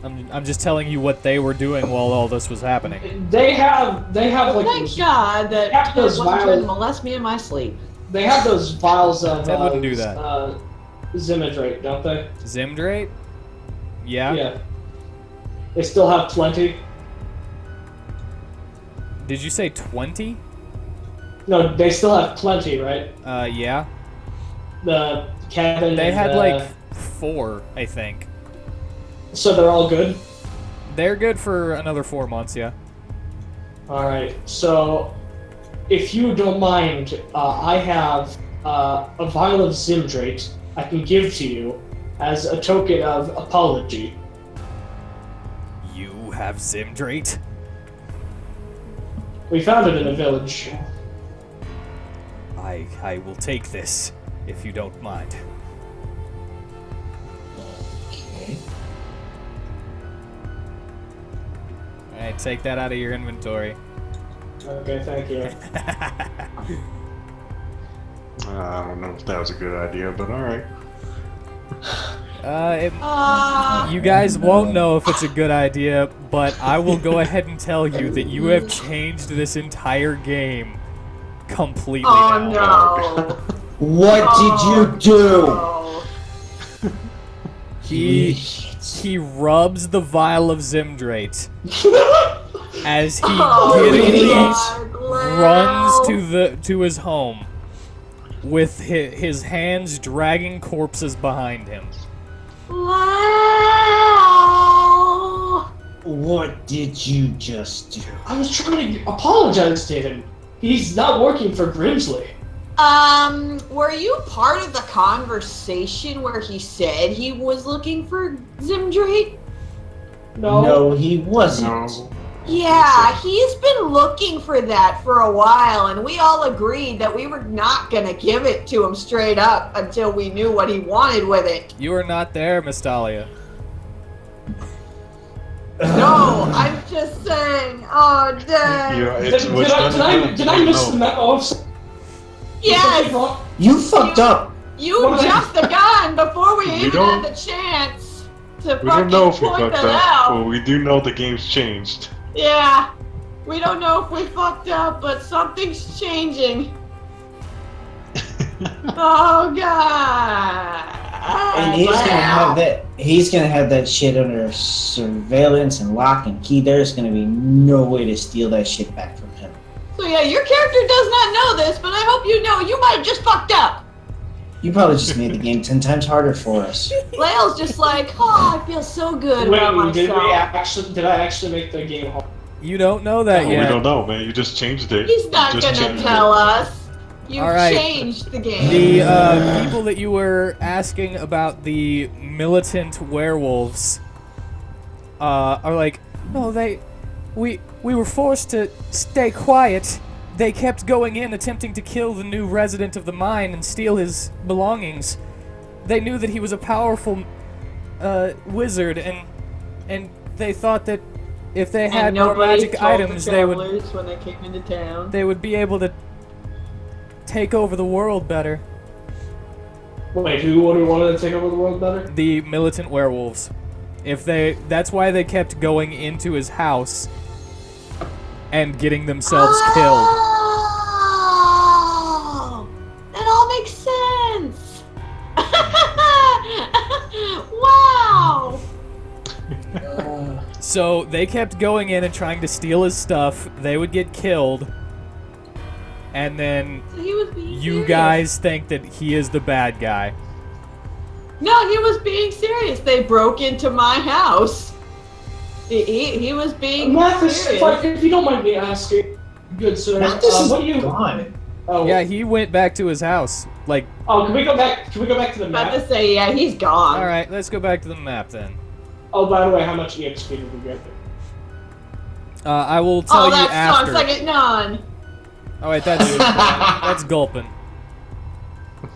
I'm just telling you what they were doing while all this was happening. They have like Thank those, God that have Ted those wasn't trying to vials. molest me in my sleep. They have those vials of Ted wouldn't do that. Zimidrate, don't they? Zimdrate? Yeah? Yeah. They still have plenty. Did you say 20? No, they still have plenty, right? Yeah. The Kevin. They and, had like 4, I think. So they're all good. They're good for another 4 months, yeah. All right. So, if you don't mind, I have a vial of Zimdrate I can give to you as a token of apology. You have Zimdrate? We found it in a village. I will take this, if you don't mind. Okay. Alright, take that out of your inventory. Okay, thank you. I don't know if that was a good idea, but alright. You guys won't know if it's a good idea, but I will go ahead and tell you that you have changed this entire game completely Oh now. no! What did you do? No. He rubs the vial of Zimdrate as he Oh, giddily God, runs to his home with his hands dragging corpses behind him. Wow. What did you just do? I was trying to apologize to him. He's not working for Grimsley. Were you part of the conversation where he said he was looking for Zimdrate? No. No, he wasn't. No. Yeah, he's been looking for that for a while, and we all agreed that we were not gonna give it to him straight up until we knew what he wanted with it. You are not there, Miss Dahlia. No, I'm just saying. Oh, dang. Yeah, Did, it's did I miss the memo? Yes, You fucked up. you What? jumped the gun before we even don't- had the chance to We don't know if fucking we point fucked that up, out. but we do know the game's changed. Yeah, we don't know if we fucked up, but something's changing. Oh god! And he's gonna have that. He's gonna have that shit under surveillance and lock and key. There's gonna be no way to steal that shit back from him. So yeah, your character does not know this, but I hope you know you might have just fucked up. You probably just made the game 10 times harder for us. Lael's just like, oh, I feel so good about Wait, did myself. I actually make the game hard? You don't know that We yet. don't know, man. You just changed it. He's not You just gonna changed tell it. us. You've All right. changed the game. The people that you were asking about the militant werewolves are like, no, we were forced to stay quiet. They kept going in, attempting to kill the new resident of the mine and steal his belongings. They knew that he was a powerful wizard, and they thought that if they had more magic items, they would when they came into town. they would be able to take over the world better. Wait, who wanted to take over the world better? The militant werewolves. That's why they kept going into his house and getting themselves killed. Oh, that all makes sense. Wow. So they kept going in and trying to steal his stuff. They would get killed. And then So he was being you serious. guys think that he is the bad guy. No, he was being serious. They broke into my house. He was being Mathis, serious. if you don't mind me asking, good sir, Mathis is what do you? gone. Oh, Yeah, he went back to his house. Like, Oh, can we go back? Can we go back to the About map? to say, yeah, he's gone. alright, let's go back to the map then. Oh, by the way, how much EXP did we get? I will tell Oh, you that after. sucks. I get none. Oh wait, that's gulping.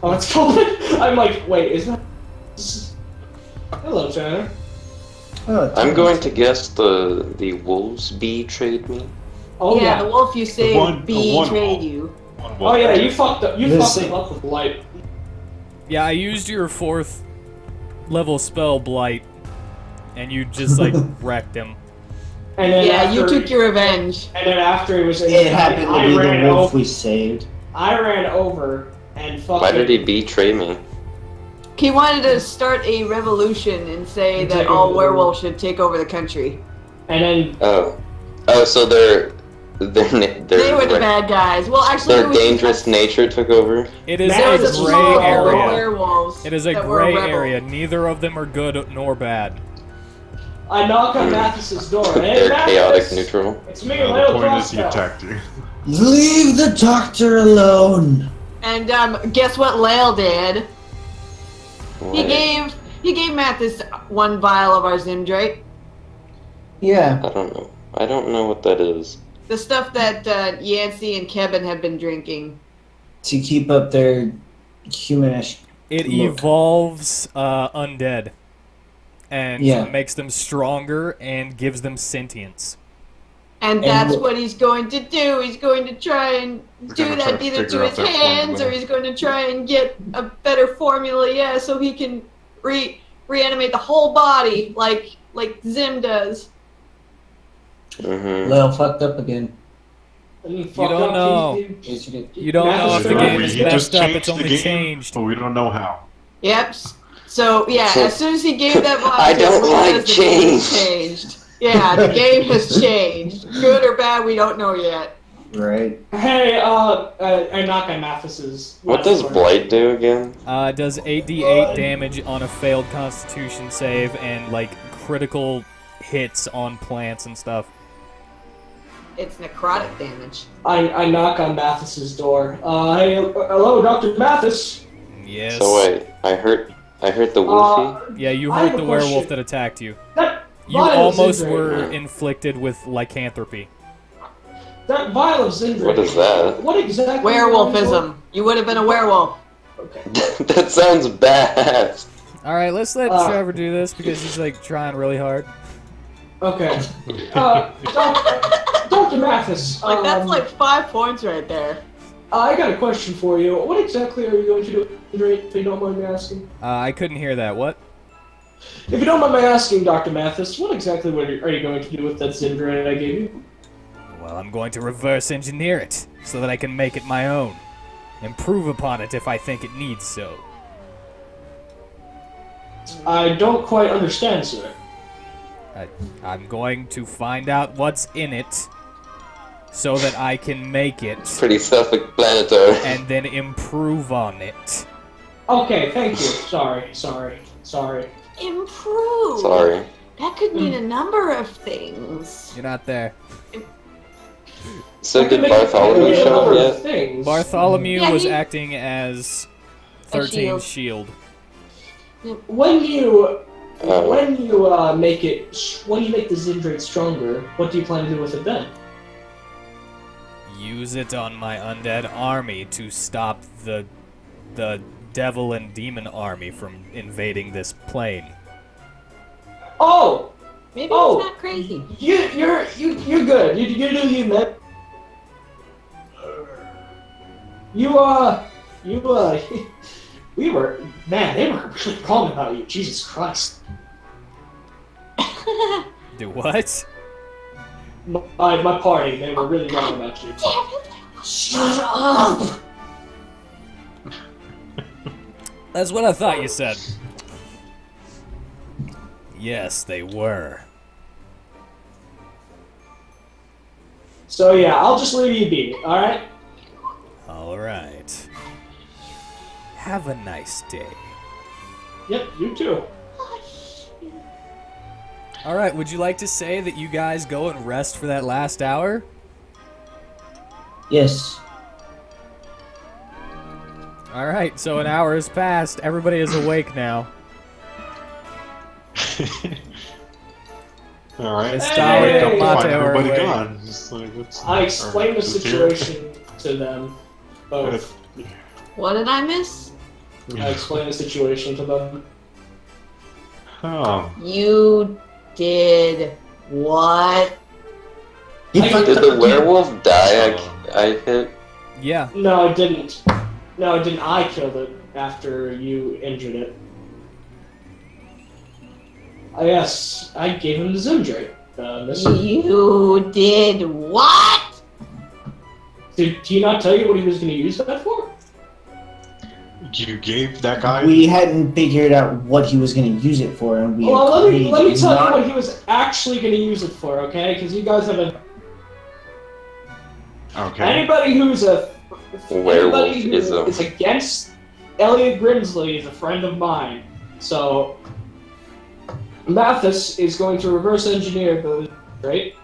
Oh, it's cool. I'm like, wait, is that? Hello, Tanner. Oh, I'm going to guess the wolves betrayed me. Oh yeah, yeah. the wolf you saved the one betrayed wolf. you. Oh yeah, you fucked up. You fucked Listen. him up with light. Yeah, I used your 4th level spell Blight, and you just like wrecked him. And then Yeah, you after- took your revenge. And then after he was in, It happened to I be ran the wolf over. we saved. I ran over and fucking. Why did he betray me? He wanted to start a revolution and say that Take all over the werewolves should take over the country. And then Oh, so their They were the bad guys. Well, actually, their it was dangerous nature took over. It is There a was a gray small area. werewolves. It is a that were gray rebel. area. Neither of them are good nor bad. I knock on Mathis's door. Hey, They're Mathis! chaotic neutral. It's me, The Leo point is he Crossbow. attacked you. Leave the doctor alone. And guess what Lael did? He Why? gave Mathis 1 vial of our Zimdrate. Yeah. I don't know what that is. The stuff that Yancey and Kevin have been drinking. To keep up their humanish. It Look. evolves undead and Yeah. makes them stronger and gives them sentience. And that's what he's going to do. He's going to try and He's do gonna try that to either figure to out his that hands formula. or he's going to try and get a better formula, yeah, so he can reanimate the whole body like Zim does. Mm-hmm. Lil fucked up again. You don't know. Yes, you did. You don't know if the Mathis, game is He messed just up, changed it's the only game, changed. but we don't know how. Yep. So yeah, as soon as he gave that vial, I to don't him, like the game has change. changed. Yeah, the game has changed. Good or bad, we don't know yet. Right. Hey, I knock on Mathis's. What does door. blight do again? It does 8d8 damage on a failed Constitution save and like critical hits on plants and stuff. It's necrotic damage. I knock on Mathis's door. Hey, hello, Dr. Mathis. Yes. So wait, I hurt the wolfie. Yeah, you I hurt have the a werewolf question. that attacked you. That You vial of almost Zindrate- were inflicted with lycanthropy. That vial of Zindrate. What is that? What exactly? Werewolfism. You would have been a werewolf. Okay. That sounds bad. Alright, let's let Uh, Trevor do this because he's like trying really hard. Okay. Dr. Mathis. Like that's like 5 points right there. I got a question for you. What exactly are you going to do with Zindrate, if you don't mind me asking? I couldn't hear that. What? If you don't mind me asking, Dr. Mathis, what exactly are you going to do with that Zindrate I gave you? Well, I'm going to reverse engineer it so that I can make it my own. Improve upon it if I think it needs so. I don't quite understand, sir. I'm going to find out what's in it so that I can make it Pretty self-explanatory. and then improve on it. Okay, thank you. Sorry. Improve. Sorry. That could mean a number of things. You're not there. So I did can make Bartholomew a show number up of yet? things. Bartholomew Yeah, was he- acting as 13's shield. When you when you make the Zindrate stronger, what do you plan to do with it then? Use it on my undead army to stop the devil and demon army from invading this plane. Oh, Maybe Oh. it's not crazy. you're good. You do you, man. We were, man, they were really wrong about you. Jesus Christ. Do what? My party, they were really wrong about you. Shut up! That's what I thought you said. Yes, they were. So yeah, I'll just leave you be, alright? All right. Have a nice day. Yep, you too. All right, would you like to say that you guys go and rest for that last hour? Yes. All right, so an hour has passed. Everybody is awake now. All right. Estelle Hey! and Find Tomato are everybody awake. gone. Just like, what's- I explained the who's here? situation to them both. What did I miss? I explained the situation to them. Oh, You did what? You I fucked Did up. the werewolf die? I hit. Yeah. No, I didn't. No, I didn't. I killed it after you injured it. Yes, I gave him the Zindrate. Mister. You did what? Did he not tell you what he was going to use that for? you gave that guy. We hadn't figured out what he was going to use it for, and we Well, let me agreed tell not- you what he was actually going to use it for, okay? Because you guys haven't. Okay. Anybody who's anybody who Werewolfism. is against Elliot Grimsley is a friend of mine. So Mathis is going to reverse engineer the right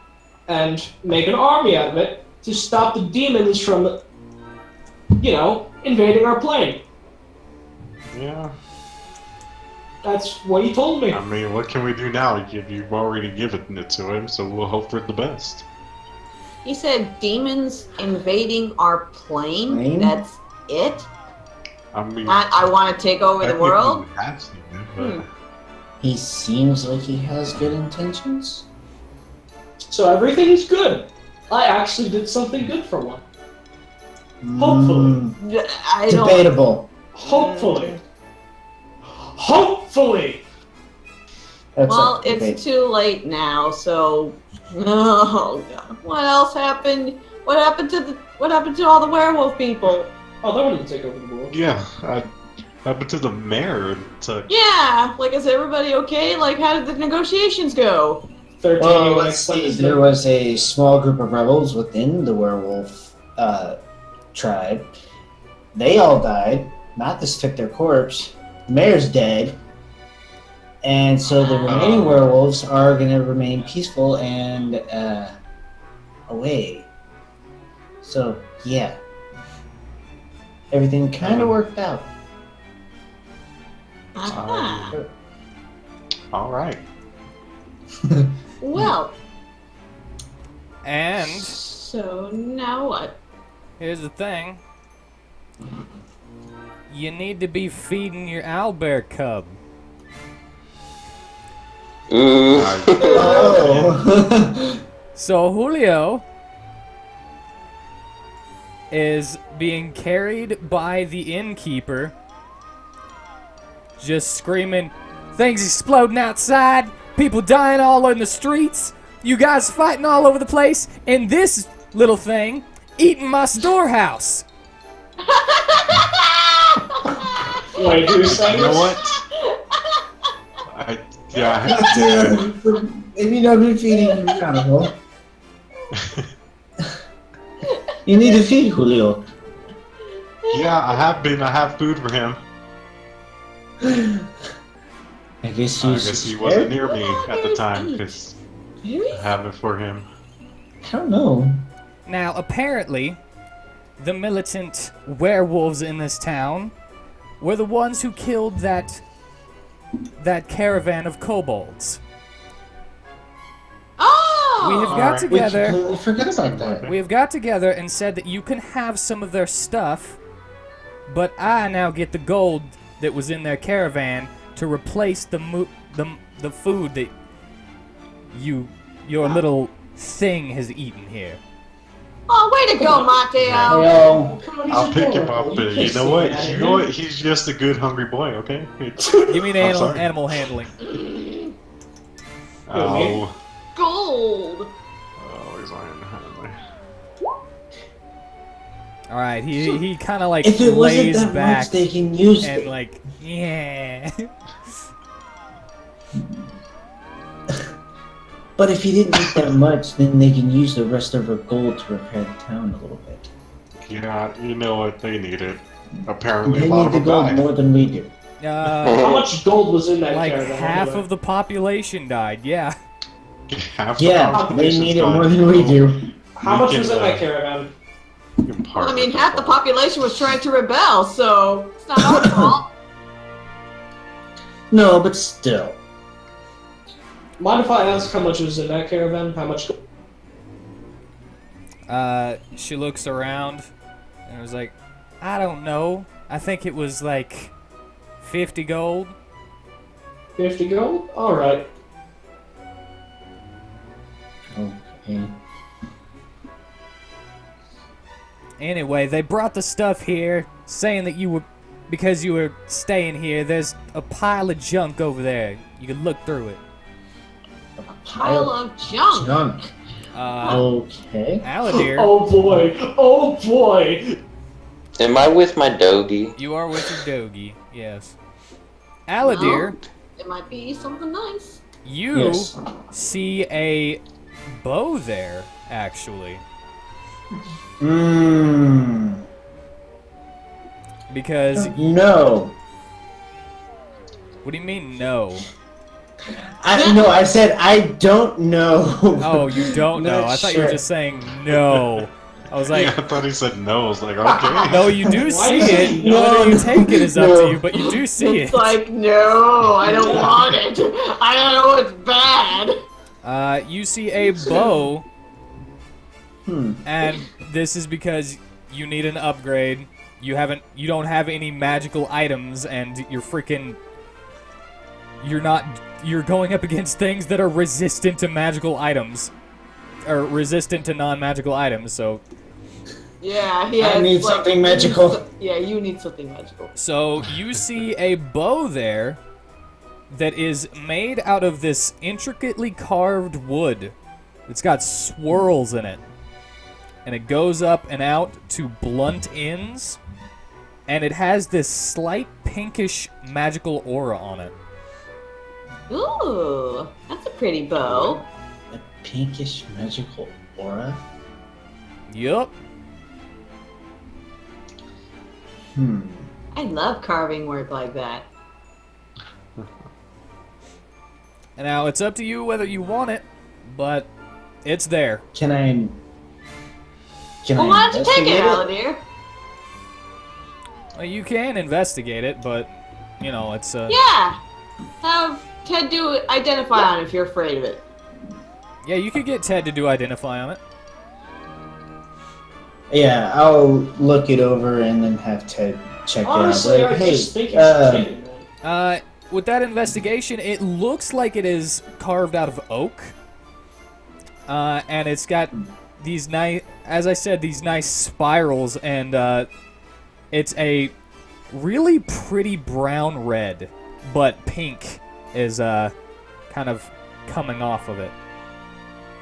and make an army out of it to stop the demons from, invading our plane. Yeah. That's what he told me. I mean, what can we do now? You've already given it to him, so we'll hope for the best. He said demons invading our plane. Plane? That's it? I mean, Not I want to take over the technically world? we have seen it, but He seems like he has good intentions. So everything's good. I actually did something good for one. Hopefully. I don't. Debatable. Hopefully. Hopefully. That's Well, up to debate. it's too late now, so. Oh, God. What else happened? What happened to all the werewolf people? Oh, that wouldn't take over the world. yeah, happened to the mayor. To, Yeah, like, is everybody okay? Like, how did the negotiations go? 13, Well, you wanna let's explain see. this There to- was a small group of rebels within the werewolf tribe. They all died. Mathis took their corpse. The mayor's dead. And so the remaining werewolves are going to remain peaceful and away. So, yeah. Everything kind of worked out. Ah, all right. well, And so now what? here's the thing. You need to be feeding your owlbear cub. Ooh. Oh. So Julio is being carried by the innkeeper, just screaming, "Things exploding outside, people dying all in the streets, you guys fighting all over the place, and this little thing eating my storehouse." Wait, who's saying You know this? what? Yeah. If you don't been feeding, you're accountable. You need to feed Julio. Yeah, I have food for him. I guess I he's guess he scared? wasn't near me at the time because Really? I have it for him. I don't know. Now, apparently, the militant werewolves in this town were the ones who killed that that caravan of kobolds. Oh! We have got We together. completely forgot about that. We have got together and said that you can have some of their stuff, but I now get the gold that was in their caravan to replace the food that your little thing has eaten here. Oh, way to go, Mateo! Well, I'll pick him up. You know what? You know what? He's just a good hungry boy. Okay. Give me the I'm sorry. animal handling. Oh. Gold! Oh, he's on handling. All right, he kind of like if it wasn't lays that back much, they can use and it. like, yeah. But if he didn't need that much, then they can use the rest of her gold to repair the town a little bit. Yeah, you know what? They need it. Apparently, They a lot need of the them gold died. more than we do. How much gold was in that Like caravan? half anyway? of the population died. Yeah. Half the Yeah, they population's need it gone. more than we do. How much was in that caravan? You can part Well, I mean, with it. half the population was trying to rebel, so it's not our fault. No, but still. Mind if I ask how much was in that caravan? How much? She looks around and was like, I don't know. I think it was like 50 gold. 50 gold? Alright. Okay. Anyway, they brought the stuff here, saying that because you were staying here, there's a pile of junk over there. You can look through it. Pile of junk. Junk. Okay. Aladir, Oh boy! Oh boy! Am I with my doggy? you are with your doggy, yes. Aladir, It might be something nice. you Yes. see a bow there, actually. Mmm. Because, No. what do you mean, no? I said I don't know. Oh, you don't know. Not I thought you were sure. just saying no. I was like, Yeah, I thought he said no. I was like, okay. no, you do Why see is it. it no? Whether you take it is up No. to you, but you do see It's it. like, no, I don't want it. I don't know it's bad. You see a bow, Hmm. and this is because you need an upgrade. You don't have any magical items, and you're going up against things that are resistant to magical items, or resistant to non-magical items. So Yeah, he I has, need like, something magical. Yeah, you need something magical. So you see a bow there that is made out of this intricately carved wood. It's got swirls in it. And it goes up and out to blunt ends. And it has this slight pinkish magical aura on it. Ooh, that's a pretty bow. A pinkish magical aura. Yup. Hmm. I love carving work like that. And now it's up to you whether you want it, but it's there. Can I? Well, why don't you take it, investigate Aladir? Well, you can investigate it, but, you know, it's Yeah. Have Ted do identify on it if you're afraid of it. Yeah, you could get Ted to do identify on it. Yeah, I'll look it over and then have Ted check Honestly, it out. I But, hey, just think it's kidding, man. With that investigation, it looks like it is carved out of oak. And it's got these nice, as I said, these nice spirals, and it's a really pretty brown red, but pink is kind of coming off of it.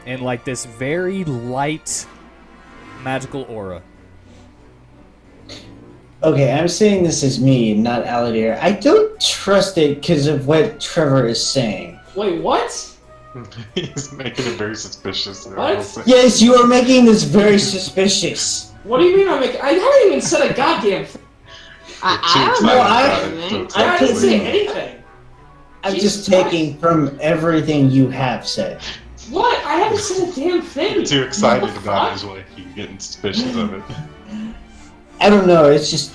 And like this very light magical aura. okay, I'm saying this is me, not Aladir. I don't trust it because of what Trevor is saying. Wait, what? He's making it very suspicious. There, What? I'll say. Yes, you are making this very suspicious. What do you mean I haven't even said a goddamn thing. I You're don't too know excited about it, anything. so I didn't say exactly. anything. I'm Jesus just taking from everything you have said. What? I haven't said a damn thing. You're too excited What the about it fuck? is why you're getting suspicious of it. I don't know, it's just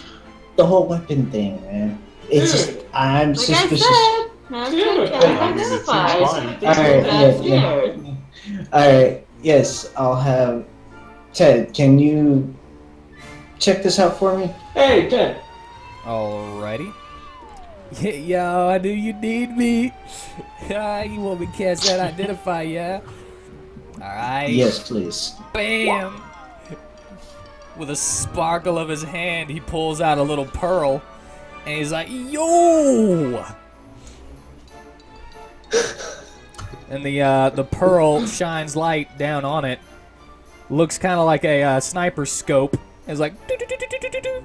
the whole weapon thing, man. It's just, I'm Like suspicious. I said, Okay, Dude, Ted, I mean, it seems identify. fine. Alright, That's yeah. scared. Alright, yes, I'll have... Ted, can you check this out for me? Hey, Ted. Alrighty. Yo, I knew you need me. You want me to cast that identify, yeah? Alright. Yes, please. Bam! With a sparkle of his hand, he pulls out a little pearl, and he's like, yo! And the pearl shines light down on it. Looks kind of like a sniper scope. It's like, do-do-do-do-do-do-do.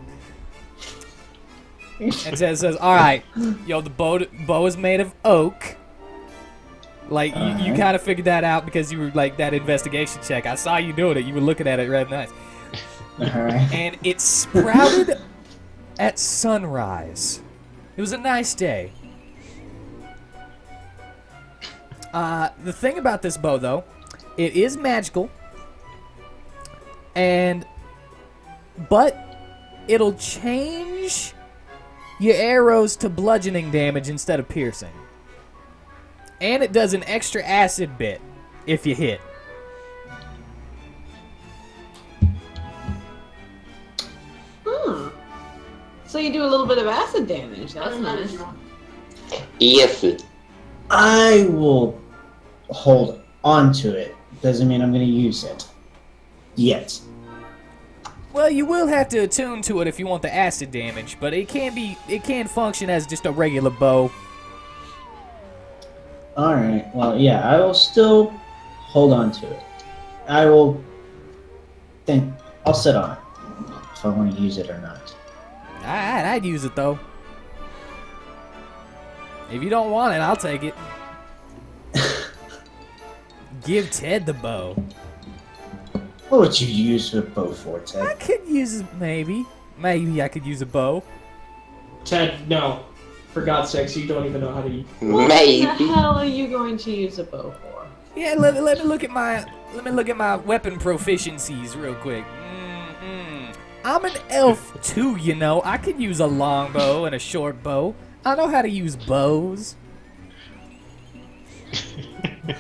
And says, all right, yo, the bow is made of oak. Like, you kind of figured that out because you were, like, that investigation check. I saw you doing it. You were looking at it right nice. Alright. And it sprouted at sunrise. It was a nice day. The thing about this bow, though, it is magical. But it'll change your arrows to bludgeoning damage instead of piercing. And it does an extra acid bit if you hit. So you do a little bit of acid damage. That's nice. Yes. I will hold on to it. Doesn't mean I'm going to use it. Yet. Well, you will have to attune to it if you want the acid damage, but it can function as just a regular bow. Alright, well, yeah, I will still hold on to it. I'll sit on it if I want to use it or not. I'd use it though. If you don't want it, I'll take it. Give Ted the bow. What would you use a bow for, I Ted? could use it, maybe. Maybe I could use a bow. Ted, no. For God's sakes, you don't even know how to use. Maybe. What the hell are you going to use a bow for? Yeah, let me look at my weapon proficiencies real quick. I'm an elf too, you know. I could use a long bow and a short bow. I know how to use bows.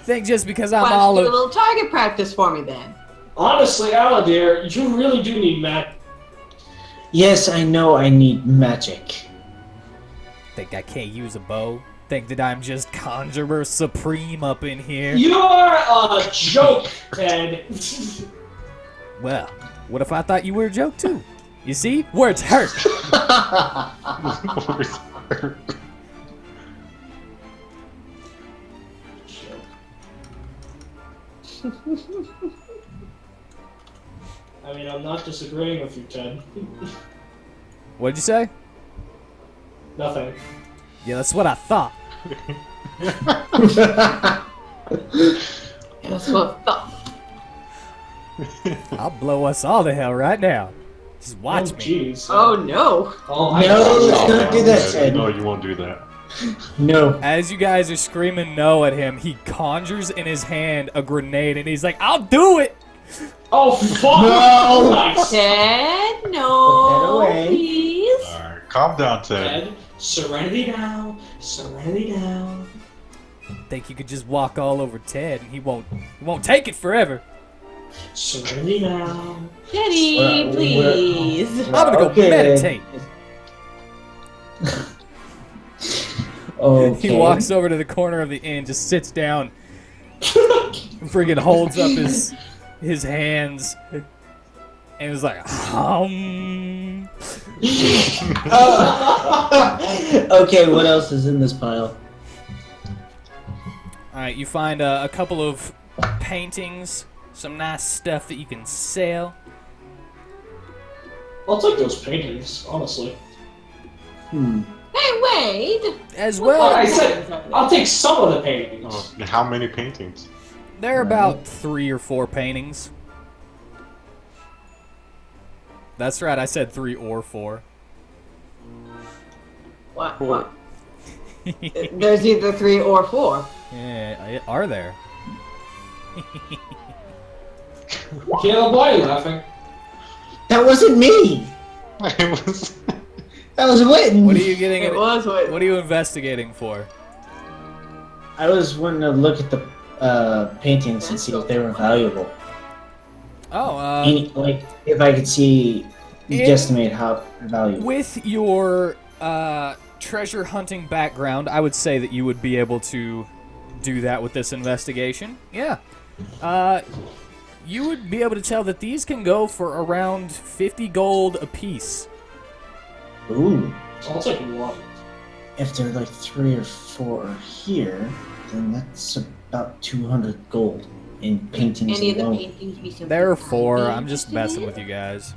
Think just because I'm Why all don't you do a little target practice for me then? Honestly, Aladir, you really do need Matt. Yes, I know I need magic. Think I can't use a bow? Think that I'm just Conjurer Supreme up in here? You are a joke, Ted. Well, what if I thought you were a joke too? You see? Words hurt. I mean, I'm not disagreeing with you, Ted. What'd you say? Nothing. Yeah, that's what I thought. That's what I thought. I'll blow us all to hell right now. Just watch Oh, me. jeez. Oh no. Oh, No, don't do that, Ted. No, you won't do that. No. As you guys are screaming no at him, he conjures in his hand a grenade and he's like, I'll do it! Oh, fuck! No! Nice. Ted, no, Put that away. please. Alright, calm down, Ted. Ted, serenity now. Serenity now. Think you could just walk all over Ted and he won't take it forever. Serenity now. Teddy, Well, please. I'm gonna go Okay. meditate. Okay. He walks over to the corner of the inn, just sits down, friggin' holds up his hands, and is like, Okay, what else is in this pile? Alright, you find a couple of paintings, some nice stuff that you can sell. I'll take those paintings, honestly. Hey, wait. As Well, well, I said I'll take some of the paintings. Oh, how many paintings? there are about 3 or 4 paintings. That's right, I said 3 or 4. What? There's either 3 or 4. Yeah, are there? Caleb, why are you laughing? That wasn't me! It was. That was Witten! What are you getting? It was what? What are you investigating for? I was wanting to look at the paintings and see if they were valuable. Oh, Like, if I could see, guesstimate how valuable. with your treasure hunting background, I would say that you would be able to do that with this investigation. Yeah. You would be able to tell that these can go for around 50 gold apiece. Ooh. I'll take one. If they're like 3 or 4 here, then that's about 200 gold in paintings Any of the alone. paintings be something There are 4. I'd be I'm just interested messing in? with you guys.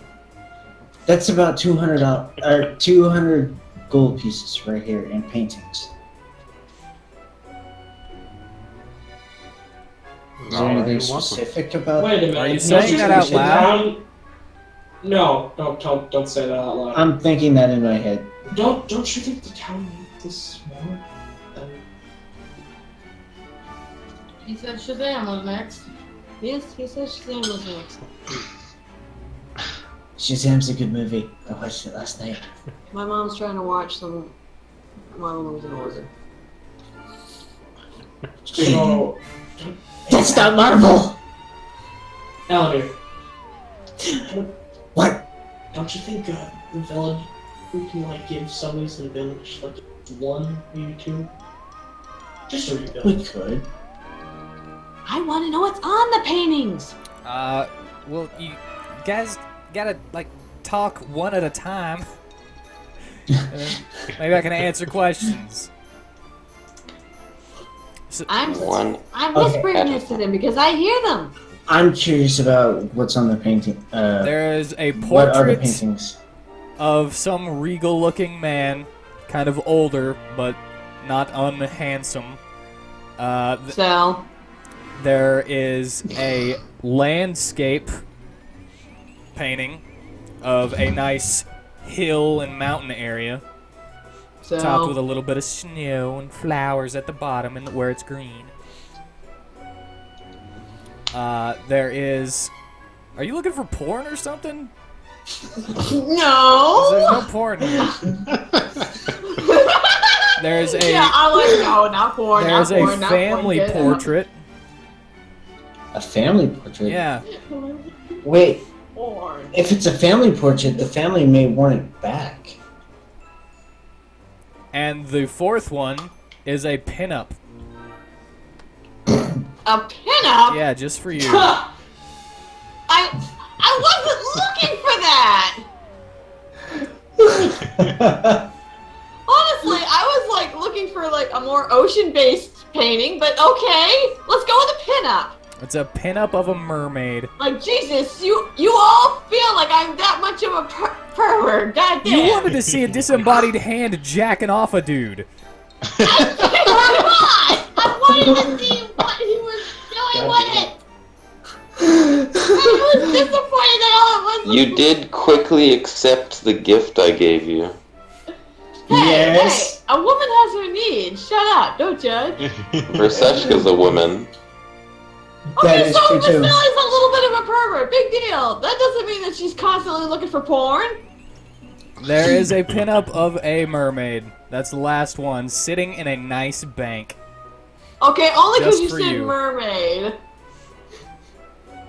That's about 200 gold pieces right here in paintings. Is there anything specific about? Wait a minute. Are you don't saying that out think the loud? town- No, don't say that out loud. I'm thinking that in my head. Don't you think the town needs this smaller? He said Shazam was next. Yes, he says Shazam was next. Shazam's a good movie. I watched it last night. My mom's trying to watch some Marvel movies in order. So, That's not Marvel! Eleanor, What? don't you think the village, we can like give some of these in the village like 1, maybe 2? Just to rebuild. We could. I want to know what's on the paintings. Well, you guys gotta, like, talk one at a time. And then maybe I can answer questions. So, I'm One. whispering Okay. this to them because I hear them. I'm curious about what's on the painting. there is a What are the portrait paintings? of some regal-looking man, kind of older, but not unhandsome. So, There is a landscape painting of a nice hill and mountain area, topped with a little bit of snow and flowers at the bottom and where it's green. There is... Are you looking for porn or something? 'Cause no. there's no porn here. There's a... Yeah, I like no, not porn. There's not a porn, not family porn, portrait. A family portrait? Yeah. Wait, Porn. if it's a family portrait, the family may want it back. And the 4th one is a pinup. A pinup. Yeah, just for you. I wasn't looking for that. Honestly, I was like looking for like a more ocean-based painting, but okay, let's go with a pinup. It's a pinup of a mermaid. Like Jesus, you all feel like I'm that much of a pervert. Goddamn. You wanted to see a disembodied hand jacking off a dude. I wanted to see what he was doing with it. I was disappointed that all it was. You did quickly accept the gift I gave you. Hey, Yes. hey, a woman has her needs. Shut up, don't judge. Verseshka's a woman. Okay, is so true Miss too. Millie's a little bit of a pervert. Big deal. That doesn't mean that she's constantly looking for porn. There is a pinup of a mermaid. That's the last one, sitting in a nice bank. Okay, only because Just you for said you. mermaid.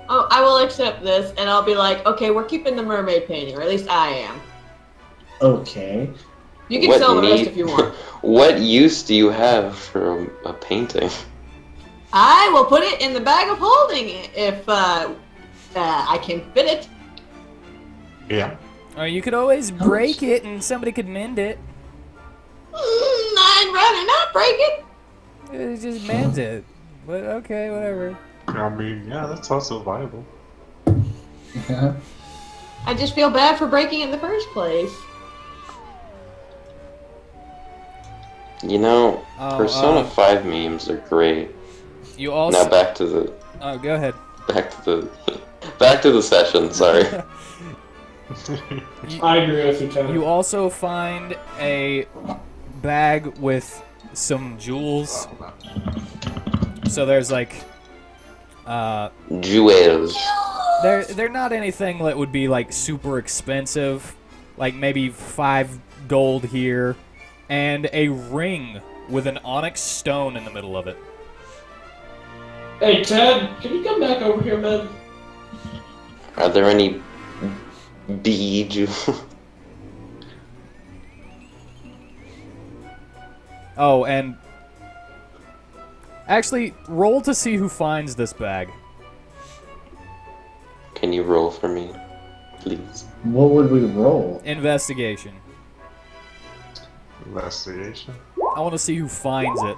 Oh, I will accept this, and I'll be like, okay, we're keeping the mermaid painting, or at least I am. Okay. You can What sell the rest need- if you want. What use do you have for a painting? I will put it in the bag of holding if I can fit it. Yeah. Or you could always break it and somebody could mend it. I'd rather not break it. It just mends it. But okay, whatever. I mean, yeah, that's also viable. Yeah. I just feel bad for breaking it in the first place. You know, Oh, Persona 5 memes are great. You also... Now back to the Oh, go ahead. back to the session, sorry. I agree with you, Tony. You also find a bag with some jewels. So there's like... Jewels. They're not anything that would be like super expensive, like maybe 5 gold here, and a ring with an onyx stone in the middle of it. Hey, Ted, can you come back over here, man? Are there any bee jewels? Oh, and actually, roll to see who finds this bag. Can you roll for me, please? What would we roll? Investigation. Investigation. I want to see who finds it.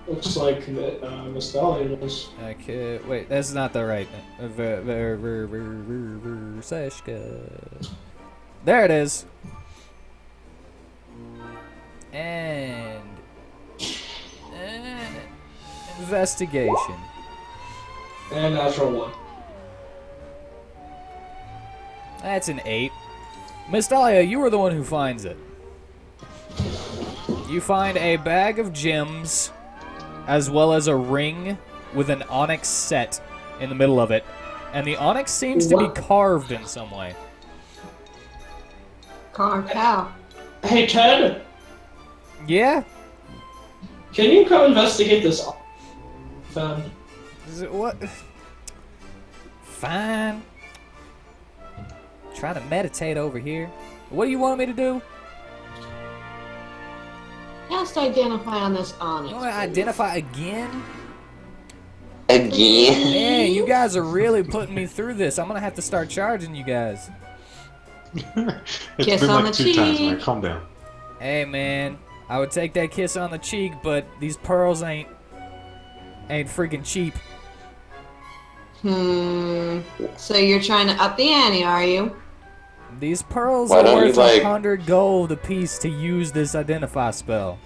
Looks like Miss Dahlia was. Okay, wait, that's not the right. JzeroSK. There it is. And investigation. And natural 1. That's an 8. Miss Dahlia, you were the one who finds it. You find a bag of gems, as well as a ring with an onyx set in the middle of it. And the onyx seems to be carved in some way. Carved how? Hey, Ted, Yeah? can you come investigate this? Found. Is it what? Fine. Trying to meditate over here. What do you want me to do? Cast identify on this onyx. You want to identify again? Again? Man, you guys are really putting me through this. I'm gonna have to start charging you guys. It's Kiss been on like the 2 times, cheek. man. Calm down. Hey man, I would take that kiss on the cheek, but these pearls ain't freaking cheap. So you're trying to up the ante, are you? These pearls Why are don't you, worth like- 100 gold apiece to use this identify spell.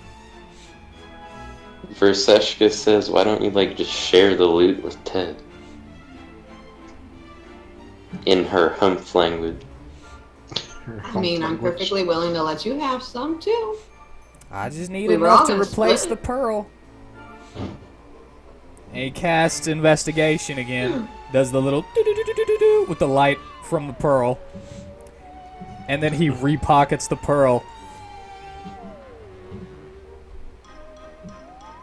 Verseshka says, why don't you, like, just share the loot with Ted? In her humph language. I mean, I'm perfectly willing to let you have some too. I just need We were enough all to gonna replace split the it. pearl. And he casts investigation again. Does the little do-do-do-do-do-do with the light from the pearl. And then he repockets the pearl.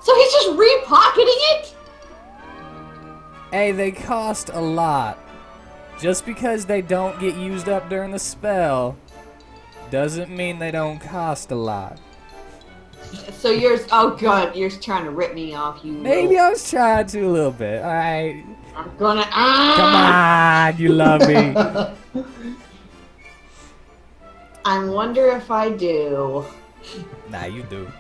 So he's just repocketing it? Hey, they cost a lot. Just because they don't get used up during the spell doesn't mean they don't cost a lot. So you're, oh god, you're trying to rip me off, you Maybe I was trying to a little bit. Alright. I'm gonna, Come on, you love me. I wonder if I do. Nah, you do.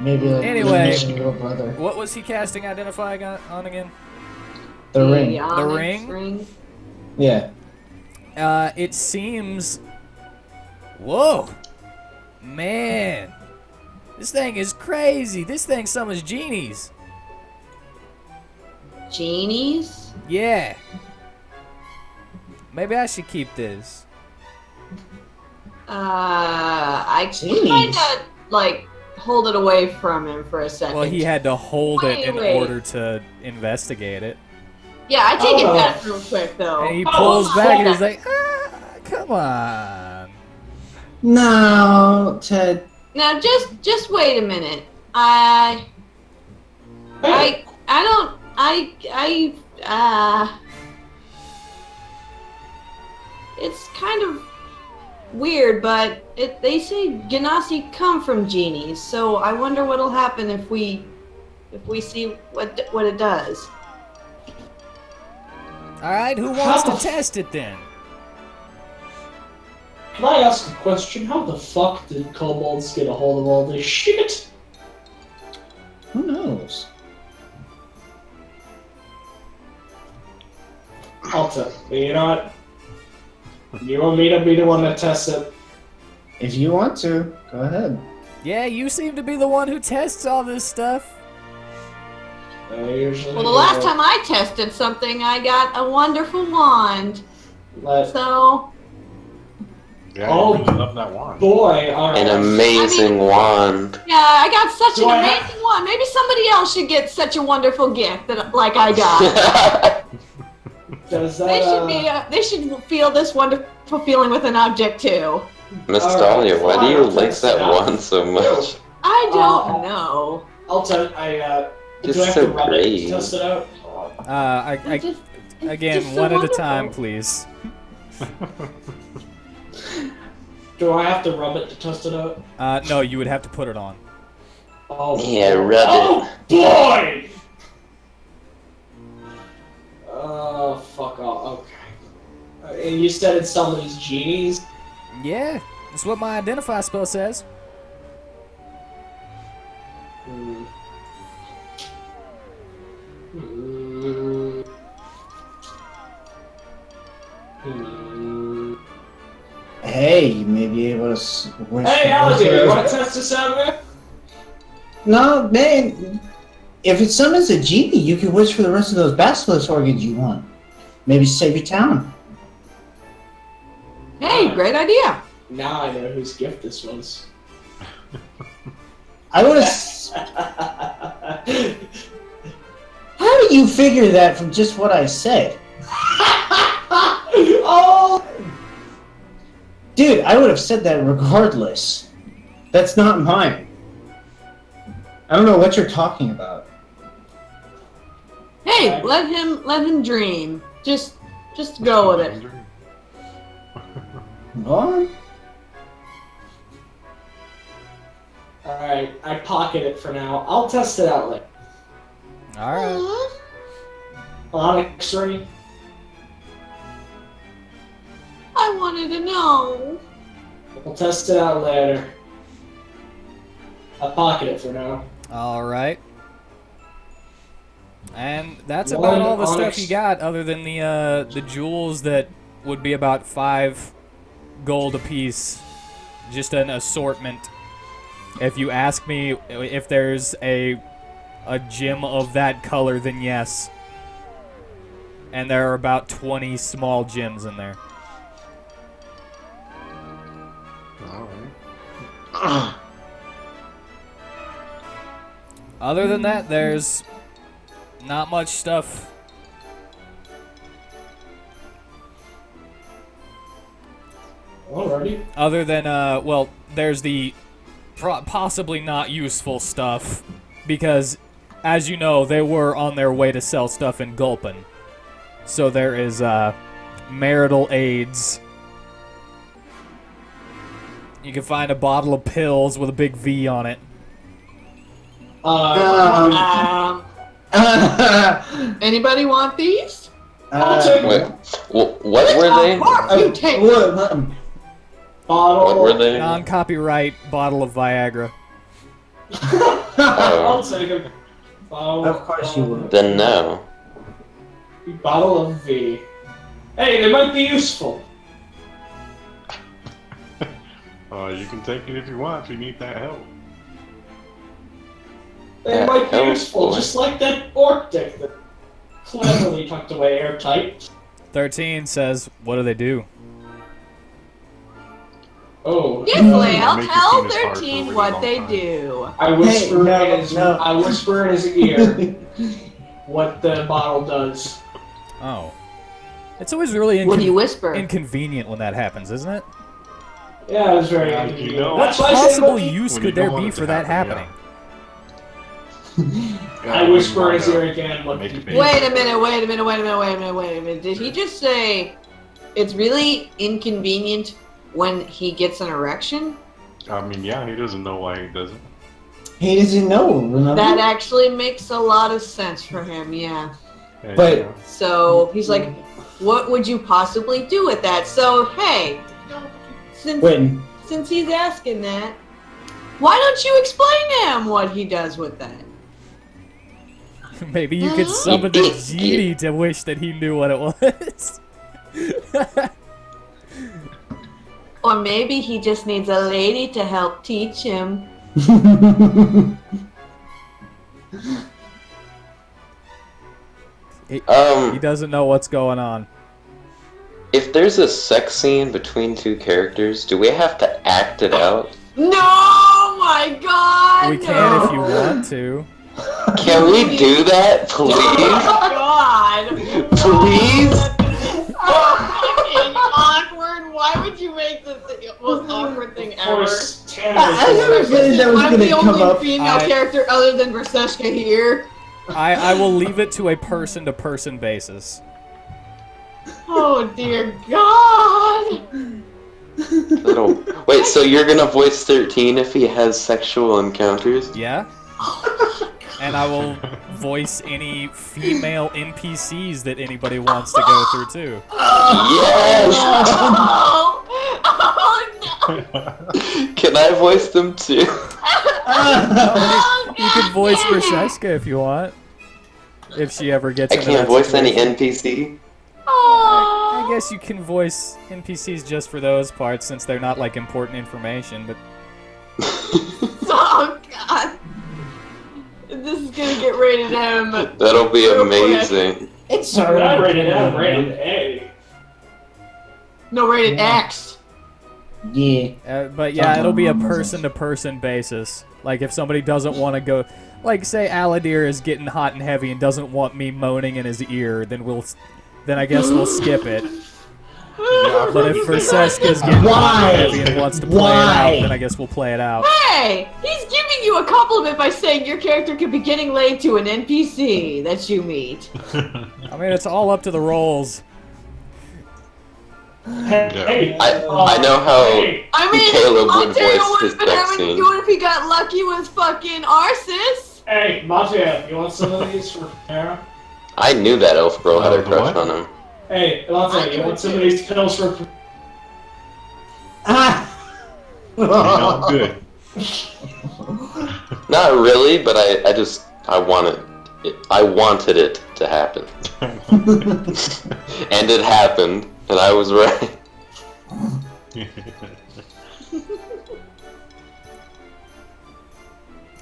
Maybe like Anyway. your little brother. What was he casting identifying on again? The ring. onyx ring? Yeah. It seems... Whoa! Man! This thing is crazy! This thing summons genies! Genies? Yeah! Maybe I should keep this. I Jeez. kinda, like, hold it away from him for a second. Well, he had to hold it in Wait. order to investigate it. Yeah, I take Oh. it back real quick, though. And he Oh, pulls back and he's yeah. like, come on. No, Ted. Now, just wait a minute. I it's kind of weird, but they say Ganassi come from genies, so I wonder what'll happen if we see what it does. Alright, who wants to test it then? Can I ask a question? How the fuck did kobolds get a hold of all this shit? Who knows? I'll tell you. You know what? You want me to be the one that tests it? If you want to, go ahead. Yeah, you seem to be the one who tests all this stuff. I usually Well, the last time I tested something, I got a wonderful wand. Let So, Yeah, Oh, you really love that wand. boy, alright. An amazing wand. yeah, I got such Do an I have- amazing one. Maybe somebody else should get such a wonderful gift that, like I got. Does that? They should feel this wonderful feeling with an object too. Miss Alright, Dahlia, why do fine, you I'll like test that it out. one so much? I don't know. I'll tell. Do Just I have so to rub it brave. to test it out? Again, just so one at a wonderful. time, please. Do I have to rub it to test it out? No, you would have to put it on. Oh. Yeah, rub Oh boy! Fuck off. Okay. And you said it's somebody's genies? Yeah, that's what my identify spell says. Hmm. Hmm. Hmm. Hey, you may be able to. Hey, Alligator, you want to test this out, man? No, man. If it summons a genie, you can wish for the rest of those basilisk organs you want. Maybe save your town. Hey, great idea. Now I know whose gift this was. I would have. How do you figure that from just what I said? Oh! Dude, I would have said that regardless. That's not mine. I don't know what you're talking about. Hey, let him dream. Just go with it. Go on. Alright, I pocket it for now. I'll test it out later. Alright. Onyx ring? I wanted to know. We'll test it out later. I pocket it for now. Alright. And that's One about all the onyx. stuff you got, other than the jewels that would be about 5 gold apiece. Just an assortment. If you ask me if there's a gem of that color, then yes. And there are about 20 small gems in there. Alright. Other than that, there's not much stuff. Alrighty. Other than, well, there's the possibly not useful stuff. Because, as you know, they were on their way to sell stuff in Gulpin. So there is, marital aids. You can find a bottle of pills with a big V on it. Anybody want these? Wait, what were they? Of course you take. Bottle. What were they? Non-copyright bottle of Viagra. I'll take a bottle. Of course you would. Then no. Bottle of V. Hey, they might be useful. You can take it if you want, if you need that help. They Yeah, might be that was useful, cool. just like that orc dick that cleverly tucked away airtight. 13 says, what do they do? Oh. Yes, Leil, Make your tell penis hard for a 13 really what long they time. do. I whisper, Hey, in his, no. I whisper in his ear what the bottle does. Oh. It's always really What do you whisper? inconvenient when that happens, isn't it? Yeah, it was very Yeah, inconvenient. you know. What That's why I say possible let me- use when could you there don't want be it to for that happen, happening? I whisper in his ear again what Make the it big. Wait a minute. Did he just say it's really inconvenient when he gets an erection? I mean, yeah, he doesn't know why he does it. He doesn't know, remember? That actually makes a lot of sense for him, yeah. And, But- you know, So he's like, what would you possibly do with that? So, hey, since he's asking that, why don't you explain to him what he does with that? Maybe you could summon the genie to wish that he knew what it was. Or maybe he just needs a lady to help teach him. He Um, doesn't know what's going on. if there's a sex scene between two characters, do we have to act it out? No, my God! We can no. if you want to. Can we do that, please? Oh, God! Please? fucking awkward. Why would you make the most awkward thing Of ever? course, Tanner's I had a feeling that was I'm gonna the come only up. female character other than Verseshka here. I will leave it to a person-to-person basis. Oh dear God. Wait, so you're gonna voice 13 if he has sexual encounters? Yeah? And I will voice any female NPCs that anybody wants to go through too. Yes! Oh, oh no. Can I voice them too? You can voice Verseshka if you want. If she ever gets I into can't that voice any situation. NPC. I guess you can voice NPCs just for those parts since they're not like important information, but Oh God. This is gonna get rated M. That'll be real quick. amazing. It's Not already rated M, rated A. No, rated X. Yeah. but yeah, it'll be a person-to-person basis. Like if somebody doesn't want to go, like say Aladir is getting hot and heavy and doesn't want me moaning in his ear, then I guess we'll skip it. But if Verseshka's getting hot and heavy and wants to play it out, then I guess we'll play it out. Hey, he's giving you a compliment by saying your character could be getting laid to an NPC that you meet. I mean, it's all up to the roles. Hey, I know how I mean, Caleb would Ontario voice would his have been sex having scene. you if he got lucky with fucking Arsis. Hey, Mateo, you want some of these for Tara? I knew that elf girl had a The crush what? on him. Hey, Mateo, you want some of these pills for? Ah! You know, I'm good. Not really, but I wanted it to happen. And it happened, and I was right.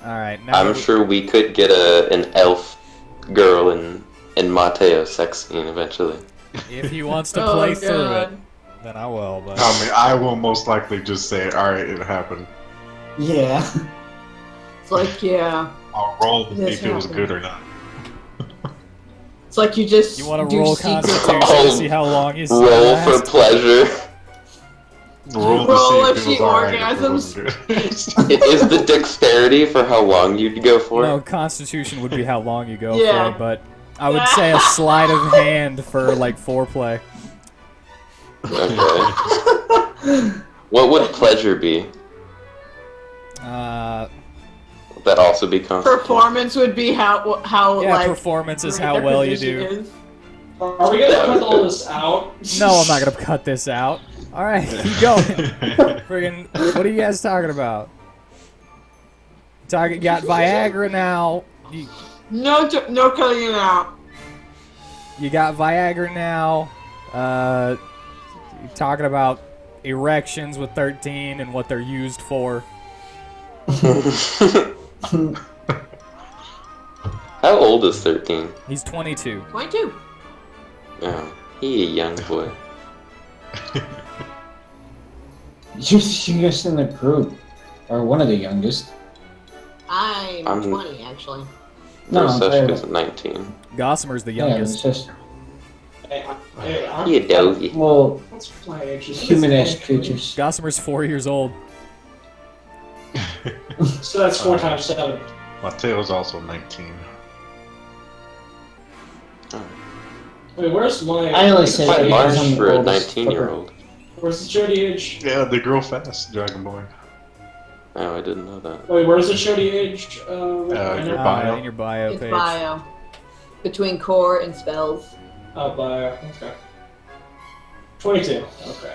Alright, now I'm sure we could get an elf girl in Mateo's sex scene eventually. if he wants to Oh, play through it, God. then I will, but... I mean, I will most likely just say, alright, it happened. Yeah. It's like, yeah. I'll roll to see This if it was happened. good or not. It's like you just You want to do roll secret- Constitution to see how long you Roll for last? pleasure. Roll to Roll see if if she it was alright. If it orgasms. wasn't good. Is the dexterity for how long you'd go for? No, Constitution would be how long you go Yeah. for, but I would say a sleight of hand for, like, foreplay. Okay. What would pleasure be? Would that also be constitution? Performance would be how Yeah, like performance is great how their well you position do. is. Are we gonna cut all this out? No, I'm not gonna cut this out. Alright, keep going. Friggin', what are you guys talking about? Got Viagra now. No cutting it out. You got Viagra now. You're talking about erections with 13 and what they're used for. How old is 13? He's 22. 22. Oh, he a young boy. You're the youngest in the group. Or one of the youngest. I'm 20 actually. No, Verseshka's 19. Gossamer's the Yeah, youngest. it's just, He a dozy. well, What's my age? human-esque creatures. Gossamer's 4 years old. So that's 4 times 7. Mateo's also 19. Wait, where's my? I only say Quite that because large I'm for the a oldest 19-year-old. Where's the Jody age? Yeah, they grow fast, Dragon Boy. Oh, I didn't know that. Wait, where's the Jody age? your I bio. In your bio It's page. bio. Between core and spells. Oh, bio. Okay. 22. Okay.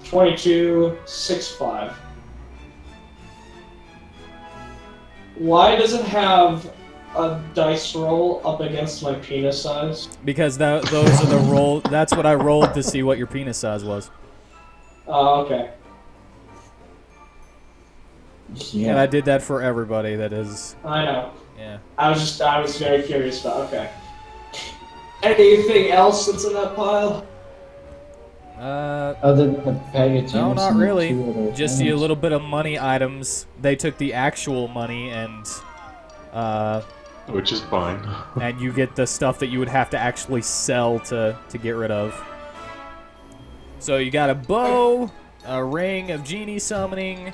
22, 6'5". Why does it have a dice roll up against my penis size? Because those are the roll. That's what I rolled to see what your penis size was. Oh, okay. Yeah. And I did that for everybody that is. I know. Yeah. I was very curious about. Okay. Anything else that's in that pile? Other than the bag of No, gems not and the really. 2 other Just things. a little bit of money items. They took the actual money and Which is fine. and you get the stuff that you would have to actually sell to get rid of. So you got a bow, a ring of genie summoning,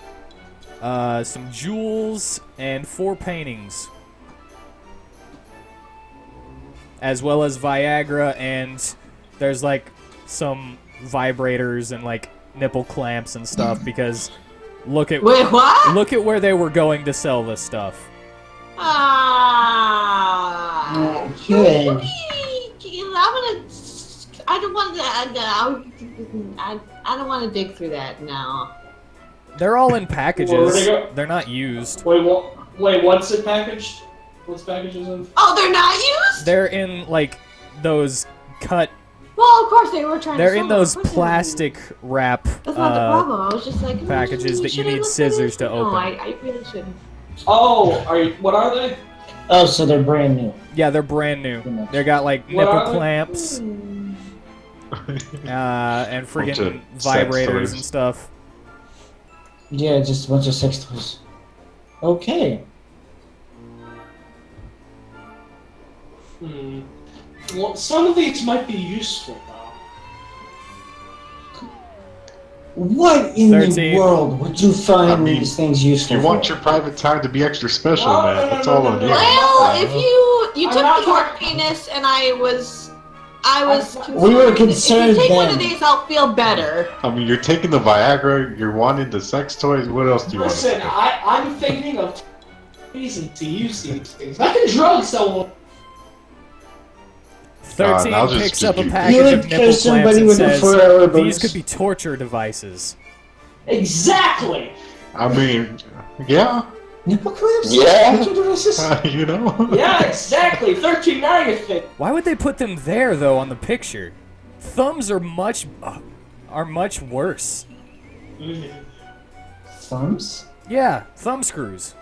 some jewels, and 4 paintings. As well as Viagra, and there's like some vibrators and like nipple clamps and stuff because look at Wait, what? look at where they were going to sell this stuff. Ah. Okay. I don't want to. I don't want to dig through that now. They're all in Where packages. they go? They're not used. Wait, what's it packaged? What's packages in? Oh, they're not used. They're in like those cut. Well, of course they were trying. They're to in sell those them. Of course they were. plastic wrap That's not the problem. I was just like packages that you should I need look at scissors it? to No, open. I really shouldn't. Oh, what are they? Oh, so they're brand new. Yeah, they're brand new. They got like What nipple are they? clamps and Bunch friggin' of sex vibrators toys. and stuff. Yeah, just a bunch of sex toys. Okay. Well, some of these might be useful though. What in 13. the world would you find I mean, these things If useful you want for? your private time to be extra special, No, man, no, that's no, all no, on no, you. no. Well, if you I'm took not the your talking- penis and I was We were concerned, concerned if you take one then. of these, I'll feel better. I mean, you're taking the Viagra, you're wanting the sex toys. What else do you want? Listen, I'm thinking of reason to use these things. I can drug someone. 13 I'll just picks up a give you- package You of would nipple kill clamps somebody and with a says, 4-hour these bonus. could be torture devices. Exactly. I mean, yeah, Nipple clamps? Yeah. What is this? you know. Yeah, exactly. 13 now you think. Why would they put them there though on the picture? Thumbs are much worse. Thumbs? Yeah, thumb screws.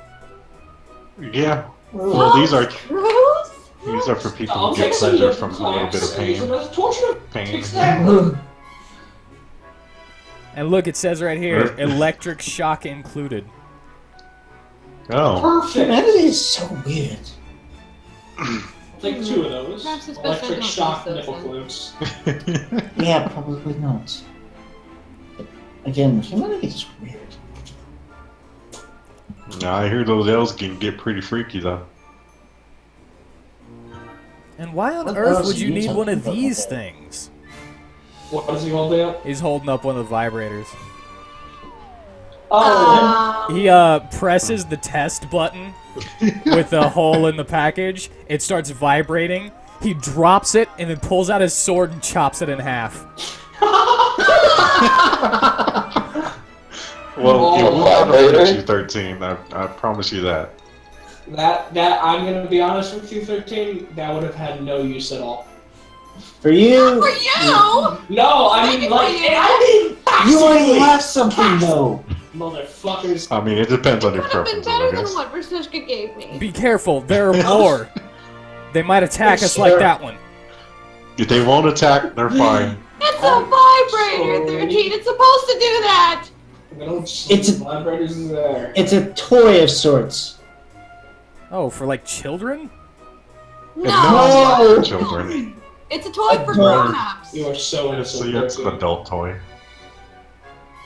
Yeah. Well, these are Gross. for people I'll who get take some pleasure nipple from a little bit of clamps and use pain. them as torture. Pain. Exactly. And look, it says right here, electric shock included. Oh, Perfect. Humanity is so weird. Take 2 of those. Perhaps it's best I Electric don't shock use those nipple then. clamps. Yeah, probably not. But again, humanity is weird. I hear those elves can get pretty freaky though. And why on What earth else would are you you need one of talking about? these things? What is he holding up? He's holding up one of the vibrators. Oh, He presses the test button with the hole in the package. It starts vibrating. He drops it and then pulls out his sword and chops it in half. Well, it Oh, will not vibrator? hurt you, 13. I promise you that. that I'm gonna be honest with you, 13. That would have had no use at all. For you, For you. No, I Maybe mean for like you. I mean you already actually, have something though. motherfuckers. I mean, it depends on your Would have been preferences, I better than guess. what Rasushka gave me. Be careful, there are more. They might attack us like Sure. that one. If they won't attack, they're fine. It's a vibrator, 13. It's supposed to do that. It's a- vibrators there. It's a toy of sorts. Oh, for like children? And no, it's not for children. It's a toy for Adult. grown-ups. You are so It's, innocent. it's an 13. adult toy.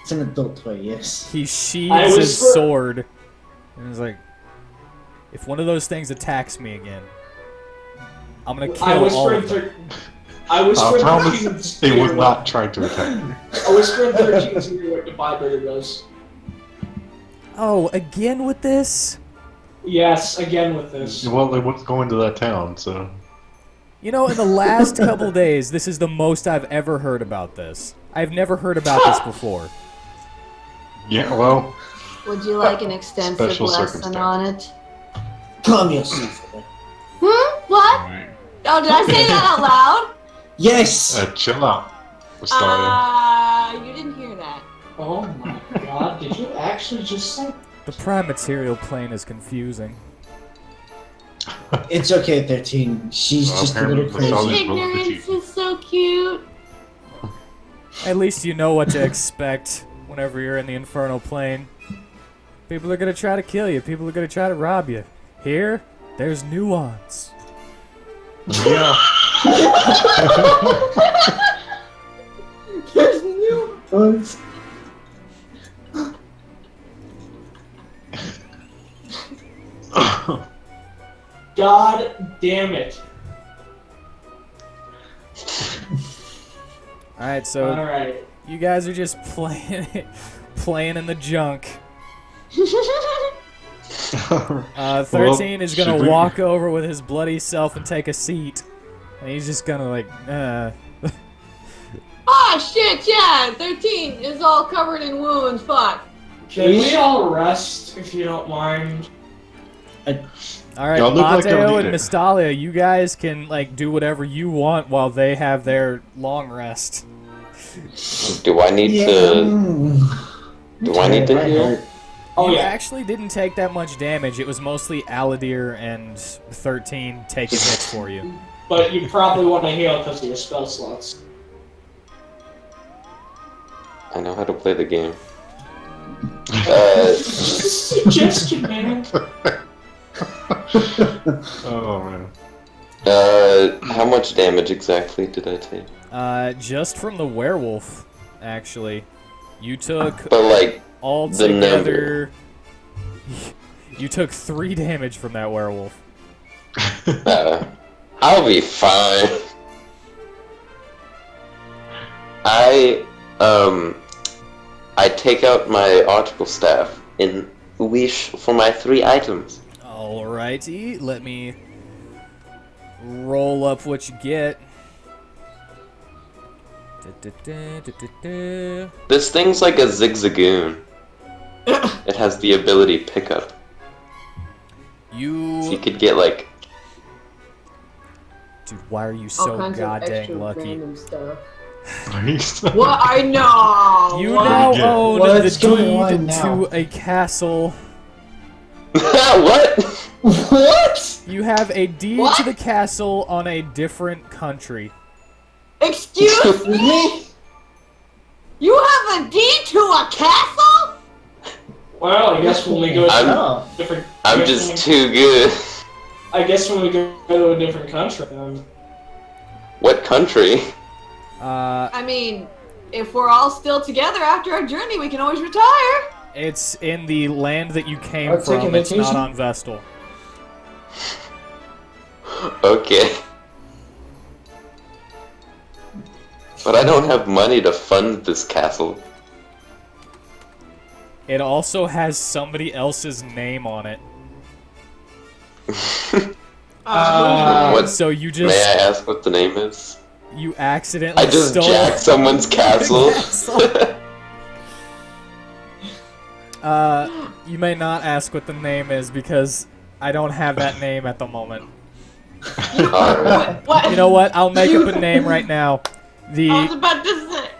It's an adult toy, yes. He I sheathes his whisper- sword and is like, if one of those things attacks me again, I'm gonna I kill all whisper in of them. I whisper I in promise 13's they was ear not trying to attack you. what- I whisper in 13's ear what the vibrator does. Oh, again with this? Yes, again with this. Well, they was going to that town, so. You know, in the last couple days, this is the most I've ever heard about this. I've never heard about this before. Yeah, well, Would you like an extensive Special lesson circumstance. on it? Calm yourself. What? Oh, did I say that out loud? Yes! chill out, Astoria. You didn't hear that. Oh my god, did you actually just say? The prime material plane is confusing. It's okay, 13. She's Well, just a little apparently the crazy. solid- Ignorance is so cute. At least you know what to expect whenever you're in the infernal plane. People are gonna try to kill you. People are gonna try to rob you. Here, There's nuance. Yeah. There's new. God damn it. Alright, so Alright. you guys are just playing in the junk. 13 is should gonna we- walk over with his bloody self and take a seat. And he's just gonna like, Ah, shit, yeah, 13 is all covered in wounds, fuck. Can we all rest, if you don't mind? Alright, Y'all look like y'all Mateo need and it. Mystalia, you guys can like do whatever you want while they have their long rest. Do I need to? Do I need to heal? Oh You yeah. actually didn't take that much damage. It was mostly Aladir and 13 taking hits for you. But you probably want to heal because of your spell slots. I know how to play the game. Suggestion, man. Oh man. How much damage exactly did I take? Just from the werewolf, actually. You took But like, all the together. You took 3 damage from that werewolf. I'll be fine. I take out my article staff and wish for my 3 items. Alrighty, let me roll up what you get. This thing's like a zigzagoon. It has the ability pickup. So you You, could get like, dude, why are you All so kinds of goddamn extra lucky? random stuff. Nice. What? I know! You what? now Yeah. own What's the going on deed now? to a castle. what? What? You have a deed What? to the castle on a different country. Excuse me? You have a deed to a castle? Well, I guess when we go to Oh. different. I'm just too good. I guess when we go to a different country. What country? Uh, I mean, if we're all still together after our journey, we can always retire. it's in the land that you came Or take a from. It's not vacation? on Vestal. Okay. But I don't have money to fund this castle. It also has somebody else's name on it. What? So you May I just ask what the name is? you accidentally I just stole jacked someone's castle. You may not ask what the name is because I don't have that name at the moment. Alright. What? You know what? I'll make up a name right now. I was The about to say.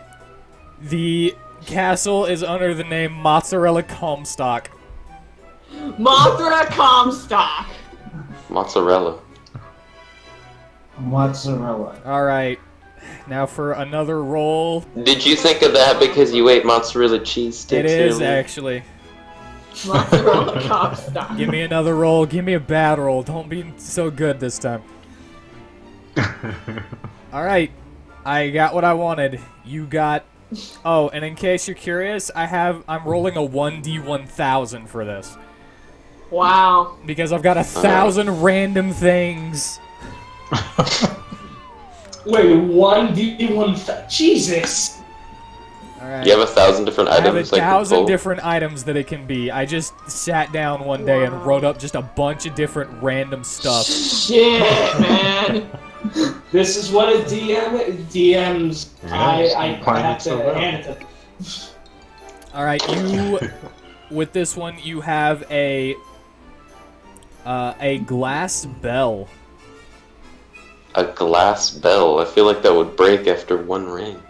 the castle is under the name Mozzarella Comstock. Mothra Comstock. Mozzarella. Mozzarella. All right. Now for another roll. Did you think of that because you ate mozzarella cheese sticks It is earlier? actually. Mozzarella Comstock. Give me another roll. Give me a bad roll. Don't be so good this time. All right. I got what I wanted. You got. Oh, and in case you're curious, I'm rolling a 1d1000 for this Wow. because I've got 1,000 random things. Wait, 1d1. Jesus! All right. You have 1,000 different I have items like 1,000 Nicole? different items that it can be. I just sat down one day and Wow. wrote up just a bunch of different random stuff. Shit, man. This is what a DM's. I Find have it so to well. hand it to. All right, you with this one you have a glass bell. A glass bell. I feel like that would break after one ring.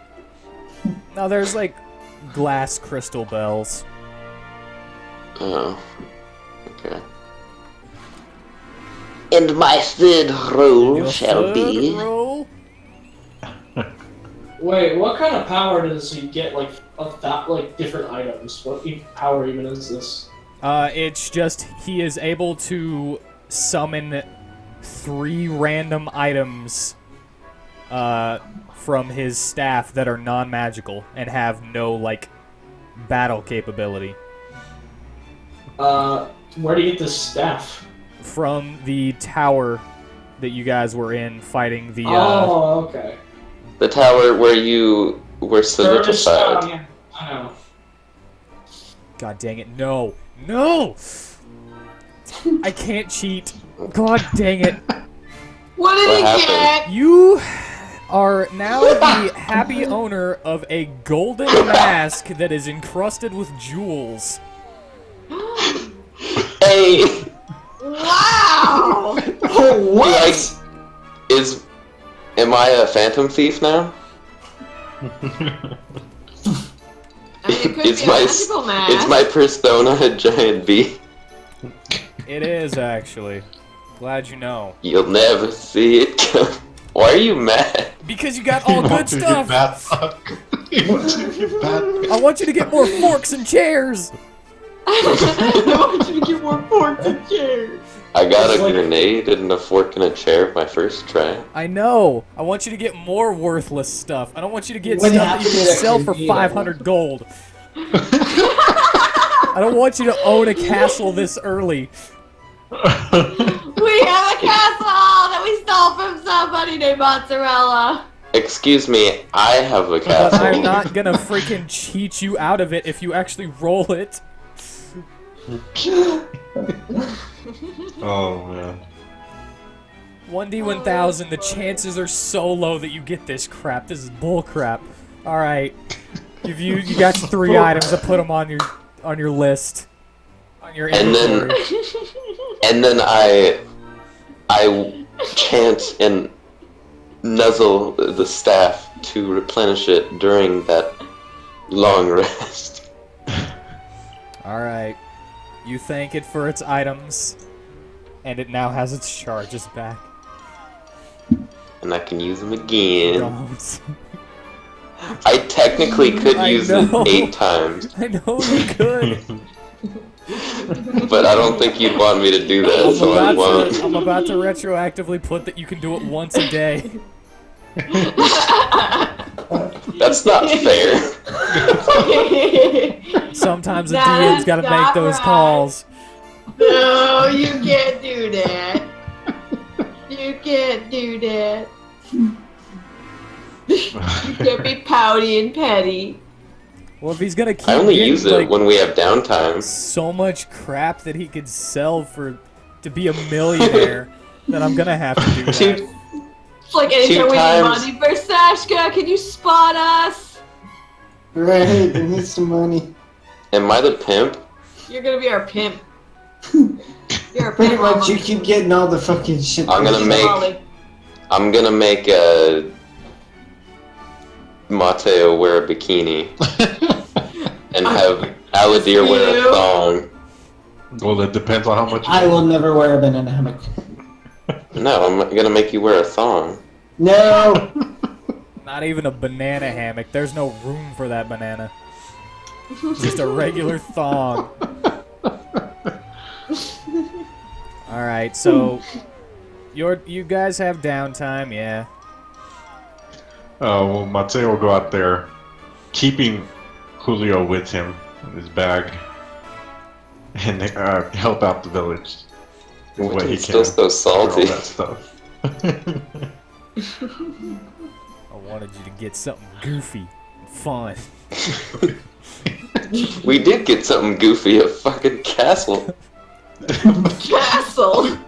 Now there's like glass crystal bells. Oh. Okay. And my third roll Your shall third be... roll? Wait, what kind of power does he get? Like of that, like different items. What power even is this? It's just he is able to summon 3 random items from his staff that are non-magical and have no, like, battle capability. Where do you get the staff? From the tower that you guys were in fighting the, Oh, okay. The tower where you were solidified. Yeah, I know. God dang it, no! No! I can't cheat. God dang it. What did What he happened? get? You are now the happy owner of a golden mask that is encrusted with jewels. Hey! Wow! What? Am I a phantom thief now? I mean, it could It's be a magical mask. Is my persona a giant bee? It is, actually. Glad you know. You'll never see it come. Why are you mad? Because you got all good stuff! You want to get bad I want you to get more forks and chairs! I want you to get more forks and chairs. I got It's a like- grenade and a fork and a chair my first try. I know. I want you to get more worthless stuff. I don't want you to get What stuff that you happened can to that sell for grenade? 500 gold. I don't want you to own a castle this early. We have a castle that we stole from somebody named Mozzarella. Excuse me, I have a But I'm castle. not gonna freaking cheat you out of it if you actually roll it. Oh man. 1d1000, the chances are so low that you get this crap. This is bull crap. Alright. You got your 3 items. I put them on your list. On your And then- inventory. And then I chant and nuzzle the staff to replenish it during that long rest. Alright. You thank it for its items. And it now has its charges back. And I can use them again. Don't. I technically could I use know. it 8 times, I know you could. but I don't think you'd want me to do that, so I won't. I'm about to retroactively put that you can do it once a day. That's not fair. Sometimes a That's DM's gotta make not those right. calls. No, you can't do that. You can't do that. You can't be pouty and petty. Well, if he's gonna keep I only getting, use it like, when we have downtime. so much crap that he could sell to be a millionaire, then I'm gonna have to do that. Two, It's like anytime we need times. money for Sashka, can you spot us? Right, I need some money. am I the pimp? You're gonna be our pimp. You're our Pretty pimp. much, mama. you keep getting all the fucking shit. I'm gonna She's make- Molly. I'm gonna make Mateo wear a bikini and have Aladir wear a You? thong. Well, it depends on how much. I will never wear a banana hammock. No, I'm gonna make you wear a thong. No! Not even a banana hammock. There's no room for that banana. Just a regular thong. Alright, so you guys have downtime, yeah. Well, Mateo will go out there, keeping Julio with him in his bag, and help out the village in what he It's can. still so for all salty. that stuff. I wanted you to get something goofy and fun. We did get something goofy, a fucking castle. Castle.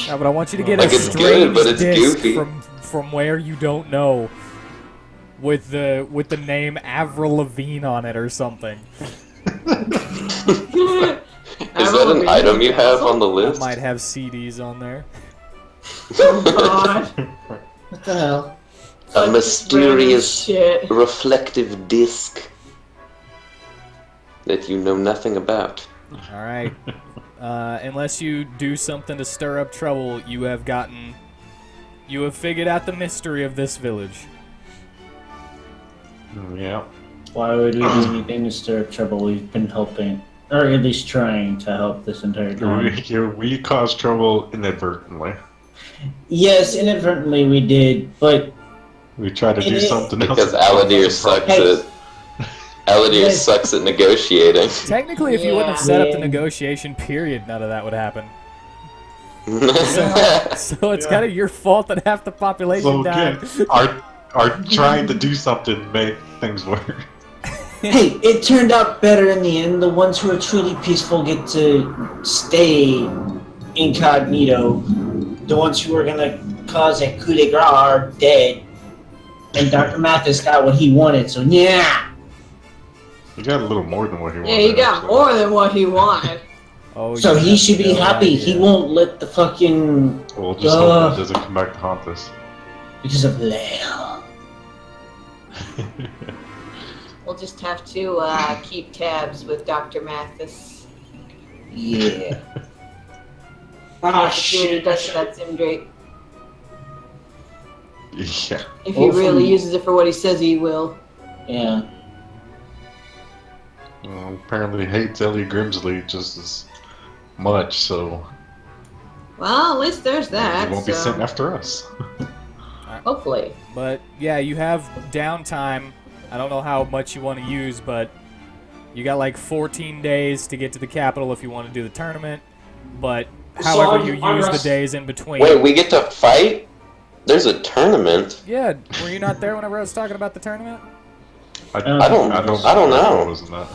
No, but I want you to get Like, a it's good, strange but it's disc goofy. from where you don't know, with the name Avril Lavigne on it or something. Is that an item you have on the I list? might have CDs on there. God. What the hell? A mysterious Shit. reflective disc that you know nothing about. All right. Unless you do something to stir up trouble, you have figured out the mystery of this village. Yeah. Why would we do anything to stir up trouble? We've been helping. Or at least trying to help this entire time. We caused trouble inadvertently. Yes, inadvertently we did, but We tried to do something else. Because Aladir sucks at Aladir sucks at negotiating. Technically, if you wouldn't have set up the Yeah. negotiation period, none of that would happen. Yeah. So it's kind of your fault that half the population So died. again, our trying to do something made things worse. hey, it turned out better in the end. The ones who are truly peaceful get to stay incognito. The ones who are gonna cause a coup de grace are dead. And Dr. Mathis got what he wanted, so yeah! He got a little more than what he wanted. Yeah, he got actually. more than what he wanted. Oh, So you he have should be no happy. idea. He won't let the fucking... We'll just hope it doesn't come back to haunt us. Because of Leia. We'll just have to keep tabs with Dr. Mathis. Yeah. Ah, See what he shit. does to that sim drape. Yeah. If he Hopefully- really uses it for what he says he will. Yeah. Well, apparently hates Ellie Grimsley just as much, so Well, at least there's that. he won't be so sent after us. hopefully. But yeah, you have downtime. I don't know how much you want to use, but you got like 14 days to get to the capital if you want to do the tournament. But So however I'm- you I'm use the rest- days in between. Wait, we get to fight? There's a tournament. Yeah, were you not there whenever I was talking about the tournament? I don't know. It wasn't that.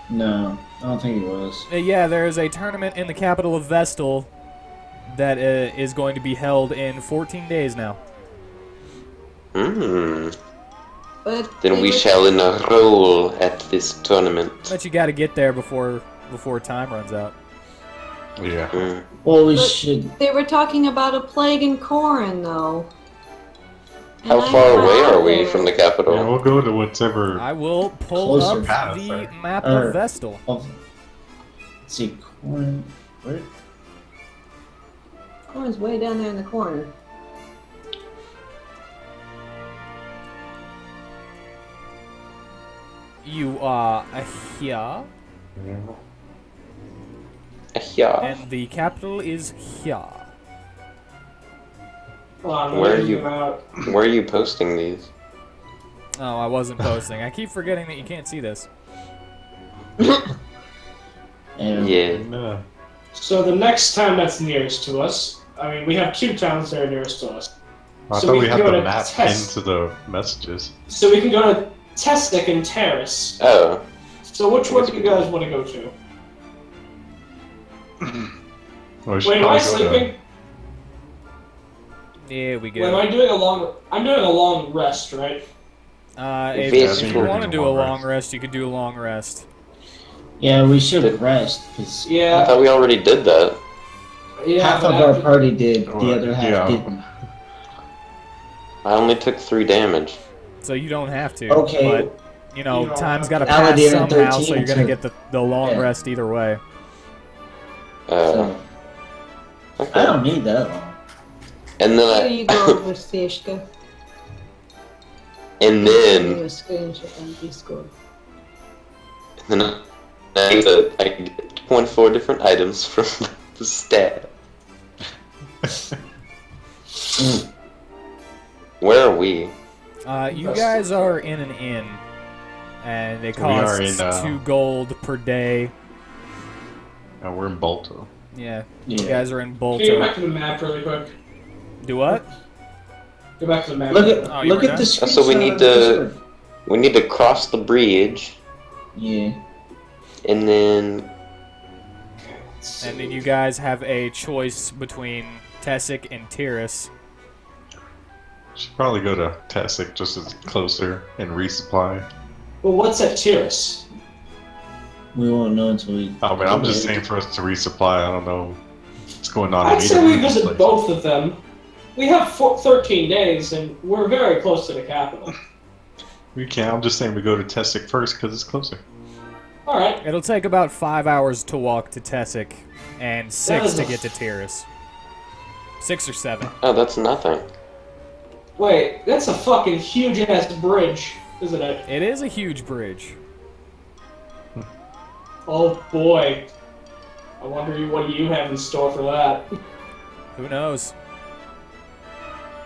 No, I don't think he was. Yeah, there is a tournament in the capital of Vestal that is going to be held in 14 days now. Hmm. But Then they we were- shall enroll at this tournament. But you got to get there before time runs out. Yeah. Hmm. Well, we But- should... They were talking about a plague in Corin, though. And How I'm far not away are we there. from the Yeah, capital? we'll go to whatever. I will pull Closer up path, the sir. map Or- of Vestal. Oh, let's see, Corin... Where? Corin's way down there in the corner. You are here, Yeah. and the capital is here. Hold on, Where are let me you? zoom out. Where are you posting these? Oh, I wasn't posting. I keep forgetting that you can't see this. Yeah. Nah. So the next town that's nearest to us, I mean, we have 2 towns that are nearest to us. I So thought we we can had go the to map test. into the messages. So we can go to Tessic and Terrace. Oh. So which one do you guys want to go to? Well, we should Wait, am I probably go to- sleeping? Here we Wait, am go. I doing a long? I'm doing a long rest, right? If Yes, you we're want to doing do a long long rest. rest, you could do a long rest. Yeah, we should rest, because I Yeah. thought we already did that. Yeah. half but of our after- party did, the Well, other half yeah. didn't. I only took 3 damage. So you don't have to. Okay. But, you know, You don't time's have got to to. pass Aladir and somehow, so 13 you're going to took- get the long yeah. rest either way. So, I Okay. don't need that long. And Here then you go, JzeroSK. and Give you then a screenshot on Discord. I get 24 different items from the stat. Where are we? You guys are in an inn, and it We are costs in, 2 gold per day. We're in Bolto. Yeah, Yeah. you guys are in Can you go back Bolto. to the map really quick? Do what? Go back to the map. Look at Oh, you look were at the done? So we screenshot need on the to- Discord. We need to cross the bridge, Yeah. and then And then you guys have a choice between Tessic and Tiris. Should probably go to Tessic just as closer and resupply. Well, what's at Tiris? We won't know until we. Oh man, I'm just saying for us to resupply. I don't know what's going on. I'd say we in this visit place. both of them. We have 13 days, and we're very close to the capital. We can. I'm just saying we go to Tessic first because it's closer. All right. It'll take about 5 hours to walk to Tessic, and 6 is to a- get to Tiris. 6 or 7. oh, that's nothing. Wait, that's a fucking huge ass bridge, isn't it? It is a huge bridge. Oh boy. I wonder what you have in store for that. Who knows?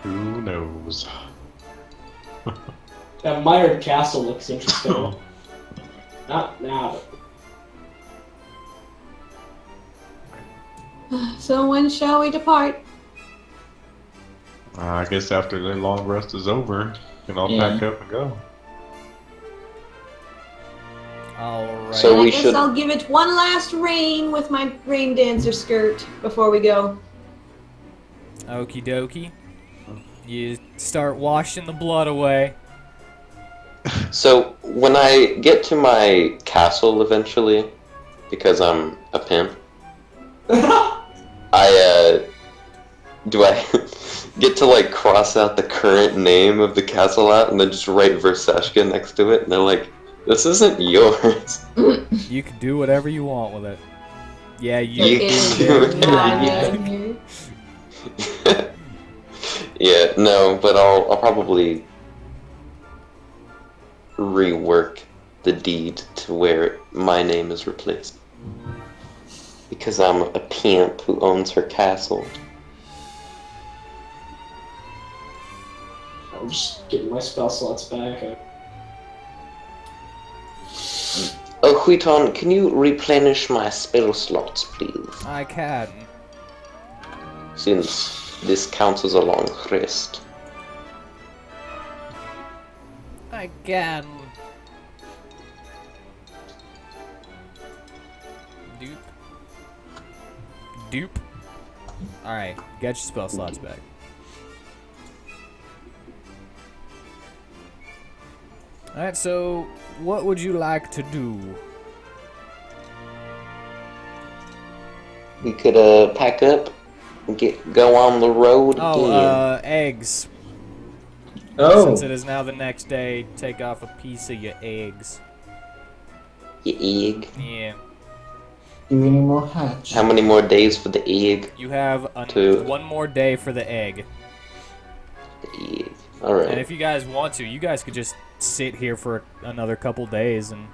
Who knows? That mired castle looks interesting. Not now. So when shall we depart? I guess after their long rest is over, we can all Yeah. pack up and go. Alright. So I we guess should- I'll give it one last rain with my rain dancer skirt before we go. Okie dokie. You start washing the blood away. So when I get to my castle eventually, because I'm a pimp, do I get to like cross out the current name of the castle out and then just write Verseshka next to it? And they're like, this isn't yours. You can do whatever you want with it. Yeah, you You do. can Yeah, no, but I'll probably rework the deed to where my name is replaced. Because I'm a pimp who owns her castle. I'm just getting my spell slots back. Oh, WheatTon, can you replenish my spell slots, please? I can. Since this counts as a long rest. I can. Doop. Doop. Alright, get your spell slots back. Alright, so what would you like to do? We could pack up and go on the road Oh, again. eggs. Oh, Since it is now the next day, take off a piece of your eggs. Your egg. Yeah. do any more hatch? How many more days for the egg? You have Two. one more day for the egg. The egg. Alright. And if you guys want to, you guys could just sit here for another couple days and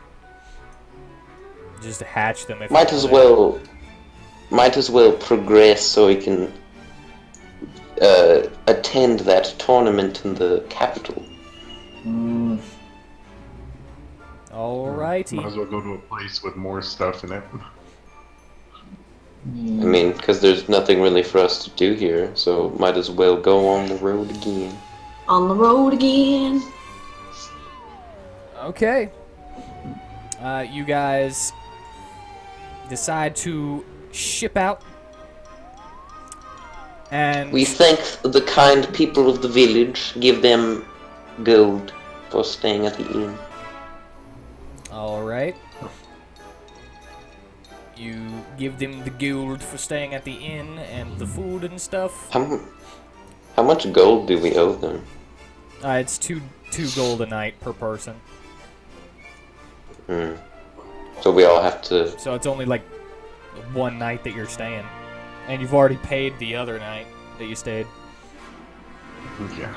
just hatch them if you Might as well progress so we can attend that tournament in the capital. Mm, Might Alrighty. as well go to a place with more stuff in it. yeah. I mean, because there's nothing really for us to do here, so might as well go on the road again. On the road again. Okay. You guys decide to ship out. And We thank the kind people of the village, give them gold for staying at the inn. alright. You give them the gold for staying at the inn and the food and stuff. How much gold do we owe them? It's two gold a night per person. Hmm. So we all have to... So it's only like one night that you're staying. And you've already paid the other night that you stayed. Yeah.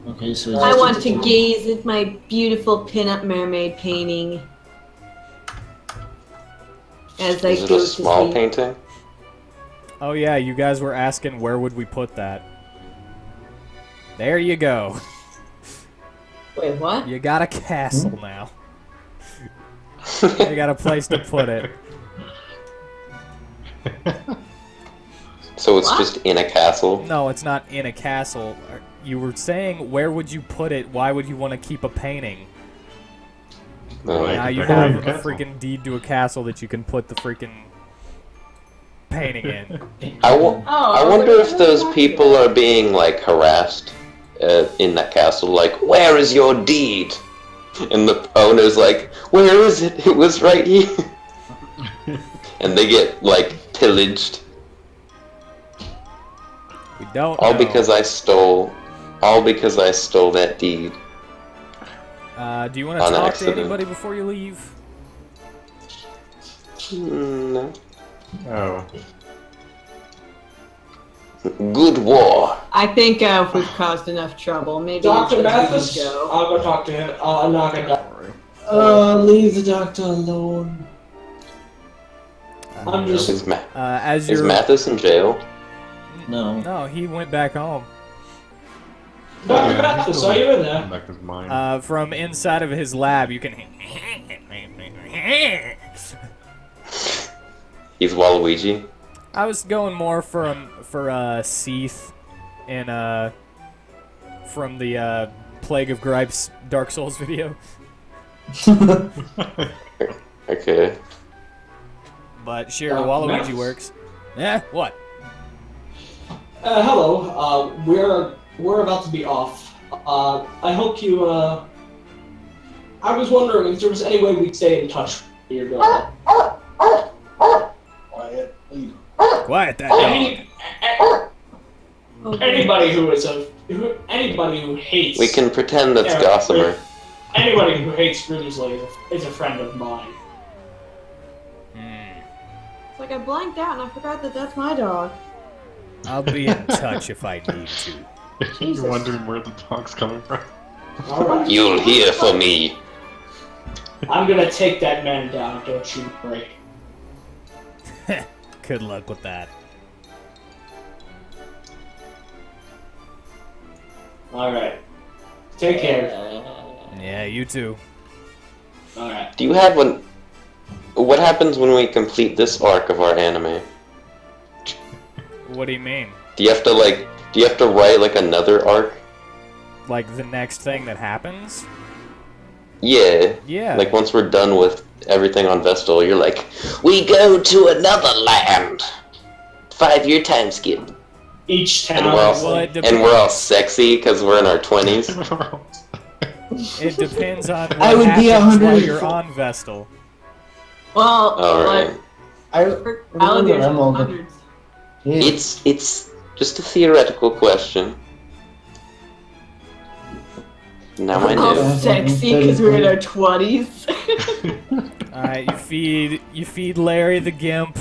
Okay, so I want to gaze at my beautiful pinup mermaid painting. As I Is it go a to small sleep. painting? Oh yeah, you guys were asking where would we put that. There you go. Wait, what? You got a castle now. You got a place to put it. So it's What? just in a castle? No, it's not in a castle. You were saying where would you put it? Why would you want to keep a painting? Like, Now you back in have your a castle. freaking deed to a castle that you can put the freaking painting in. I Oh, wonder if those people are being, like, harassed in that castle. Like, where is your deed? And the owner's like, where is it? It was right here. And they get, like, pillaged. We don't All know. because I stole that deed. Do you want to On talk accident. to anybody before you leave? No. Oh. Good war. I think we've caused enough trouble. Maybe Dr. we should Mathis? go. I'll go talk to him. I'm not gonna die. Leave the doctor alone. I'm just. As Is you're Mathis in jail? no, he went back home. Dr. Yeah, Mathis, he's are you in there? Back his mind. From inside of his lab, you can. He's Waluigi. I was going more for Seath in from the Plague of Gripes Dark Souls video. Okay. But sure, Waluigi Mathis. works. Yeah, what? Hello. We're about to be off. I hope you. I was wondering if there was any way we'd stay in touch. Here, go. Quiet, please. Quiet that dog. Anybody who hates. We can pretend that's Gossamer. Anybody who hates Grimsley is a friend of mine. It's like I blanked out and I forgot that that's my dog. I'll be in touch if I need to. You're wondering where the dog's coming from. All right. You'll hear from me. I'm gonna take that man down. Don't you worry. Good luck with that. All right. Take care. Yeah, you too. All right. Do you have one? What happens when we complete this arc of our anime? What do you mean? Do you have to write like another arc? Like the next thing that happens? Yeah. Yeah. Like once we're done with everything on Vestal, you're like, we go to another land. 5-year time skip. Each town. And we're all, is Well, like, it and we're all sexy because we're in our 20s. It depends on what I would be happens while 100. you're on Vestal. Well, All right. like, I for remember alligators I'm older. hundreds. Yeah. It's just a theoretical question. Now I All know. sexy because we're in our 20s. Alright, you feed Larry the Gimp.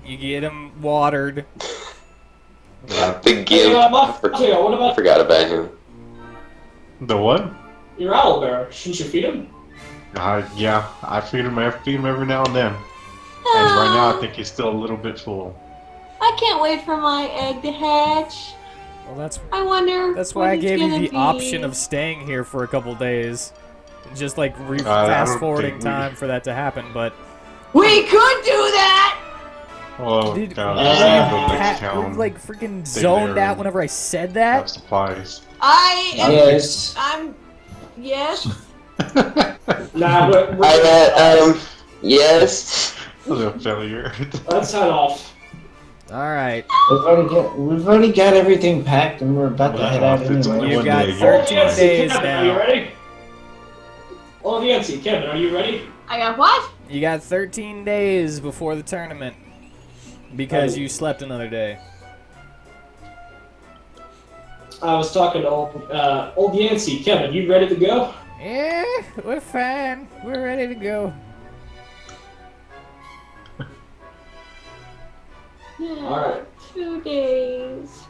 You get him watered. The Hey, gimp. Matteo, what I about forgot about him. The what? your owlbear? Shouldn't you feed him? Yeah, I feed him every now and then. And right now, I think he's still a little bit full. I can't wait for my egg to hatch. Well, that's I wonder. why what I it's gave you gonna the be. option of staying here for a couple days. Just like I don't fast forwarding think time for that to happen, but We could do that. Oh, Dude, God, we I have to go next we, town. like freaking Stay zoned there out and whenever I said have that. supplies. I am. Yes. Yes. Nah, Yes. What a failure. let's head off. All right, We've already got everything packed and we're about to head out It's only anyway. You one got day. 13 Yancy, days Kevin, now. Are you ready? Oh, Yancy, Kevin, are you ready? I got what? you got 13 days before the tournament because you slept another day. I was talking to old Yancy. Kevin, you ready to go? Yeah, we're fine. We're ready to go. Yeah, All right. 2 days.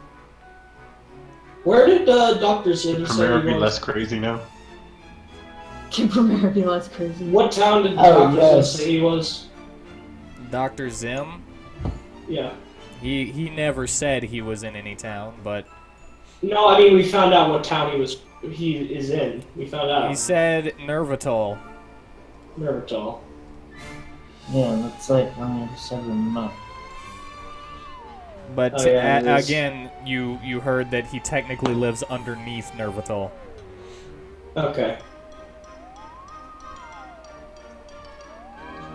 Where did Dr. Zinn say Premier he be was? less crazy now. Can Premier be less crazy? What town did Oh, Dr. yes. Zinn say he was? Dr. Zim, Yeah. he never said he was in any town, but No, I mean we found out what town he is in. We found out. he said Nervatol. Nervatol. Yeah, that's like on the other side of the map. But Oh, yeah, it is. again, you heard that he technically lives underneath Nervatol. Okay.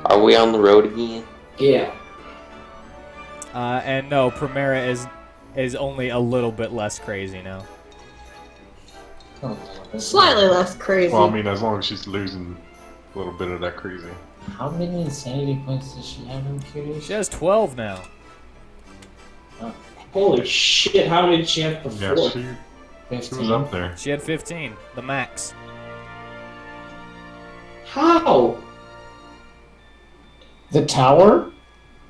Are we on the road again? Yeah. And no, Primera is only a little bit less crazy now. Oh, Slightly less crazy. Well, I mean, as long as she's losing a little bit of that crazy. How many insanity points does she have? I'm curious. She has 12 now. Holy shit! How many did she have before? Yeah, she 15. was up there. She had 15, the max. How? The tower?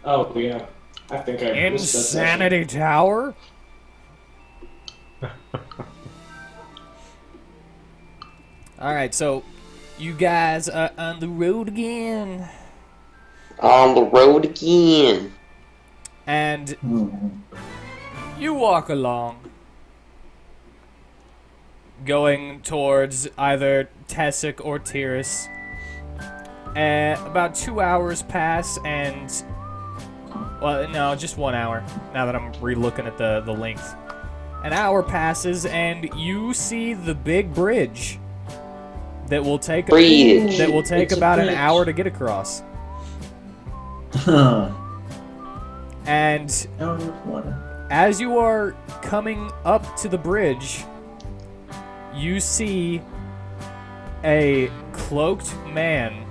Oh yeah. I think I missed that section. Insanity Tower? Alright, so You guys are on the road again. On the road again. And Hmm. you walk along, going towards either Tessic or Tyrus. About 2 hours pass, and well, no, just 1 hour. Now that I'm re-looking at the length, an hour passes, and you see the big bridge that will take Bridge. It's a about an bridge. hour to get across. And Out of water. as you are coming up to the bridge, you see a cloaked man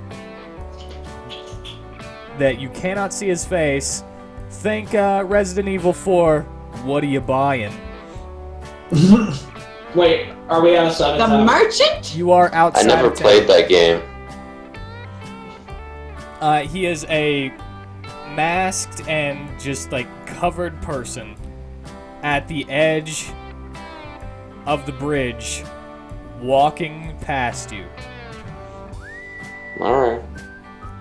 that you cannot see his face. Think Resident Evil 4, what are you buying? Wait, are we outside The of town? merchant? You are I outside never of town. played that game. He is a masked and just like covered person at the edge of the bridge, walking past you. Alright.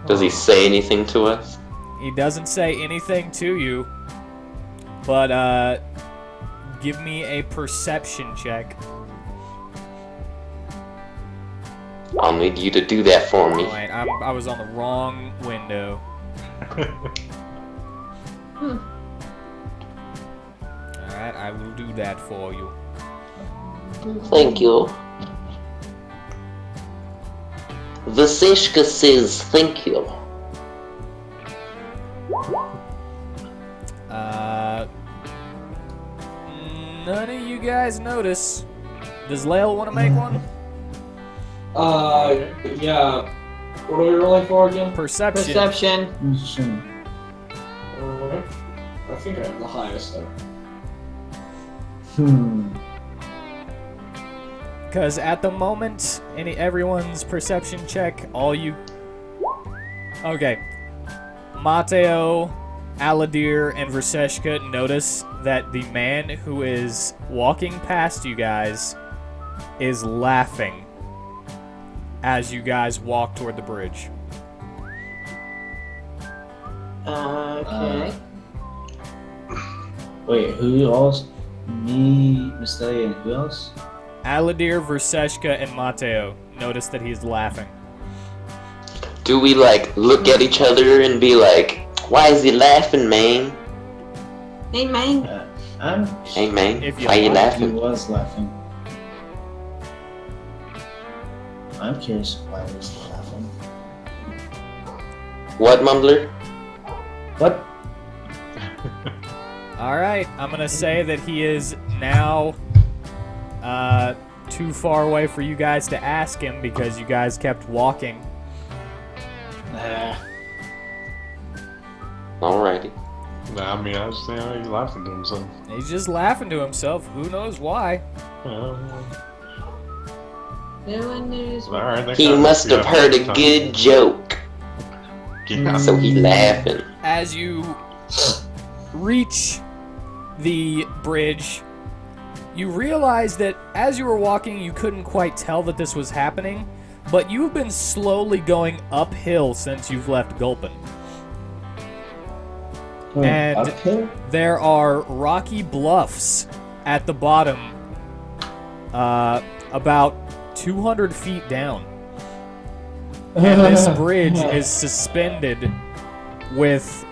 Does he say anything to us? He doesn't say anything to you, but give me a perception check. I'll need you to do that for me. Oh, wait, I was on the wrong window. Alright, I will do that for you. Thank you. Vasishka says thank you. None of you guys notice. Does Lael want to make one? Yeah. What are we rolling for again? Perception. Perception. Alright. I think I have the highest there. Because at the moment, everyone's perception check, all you... Okay. Mateo, Aladir, and Verseshka notice that the man who is walking past you guys is laughing as you guys walk toward the bridge. Okay. Wait, who else? Me, Mystelia, and who else? Aladir, Verseshka, and Mateo notice that he's laughing. Do we like look at each other and be like, why is he laughing, man? Hey, man. I'm. Hey man, If you why you like, He laughing? was laughing. I'm curious why he was laughing. What, Mumbler? What? Alright, I'm gonna say that he is now too far away for you guys to ask him because you guys kept walking. Alrighty. Nah, I mean, I just think he's laughing to himself. He's just laughing to himself. Who knows why? Yeah, No one knows. all right, He must have heard a good joke, Yeah. so he laughing. As you reach the bridge, you realize that as you were walking, you couldn't quite tell that this was happening, but you've been slowly going uphill since you've left Gulpin. And- Uphill? There are rocky bluffs at the bottom, about 200 feet down. And this bridge is suspended with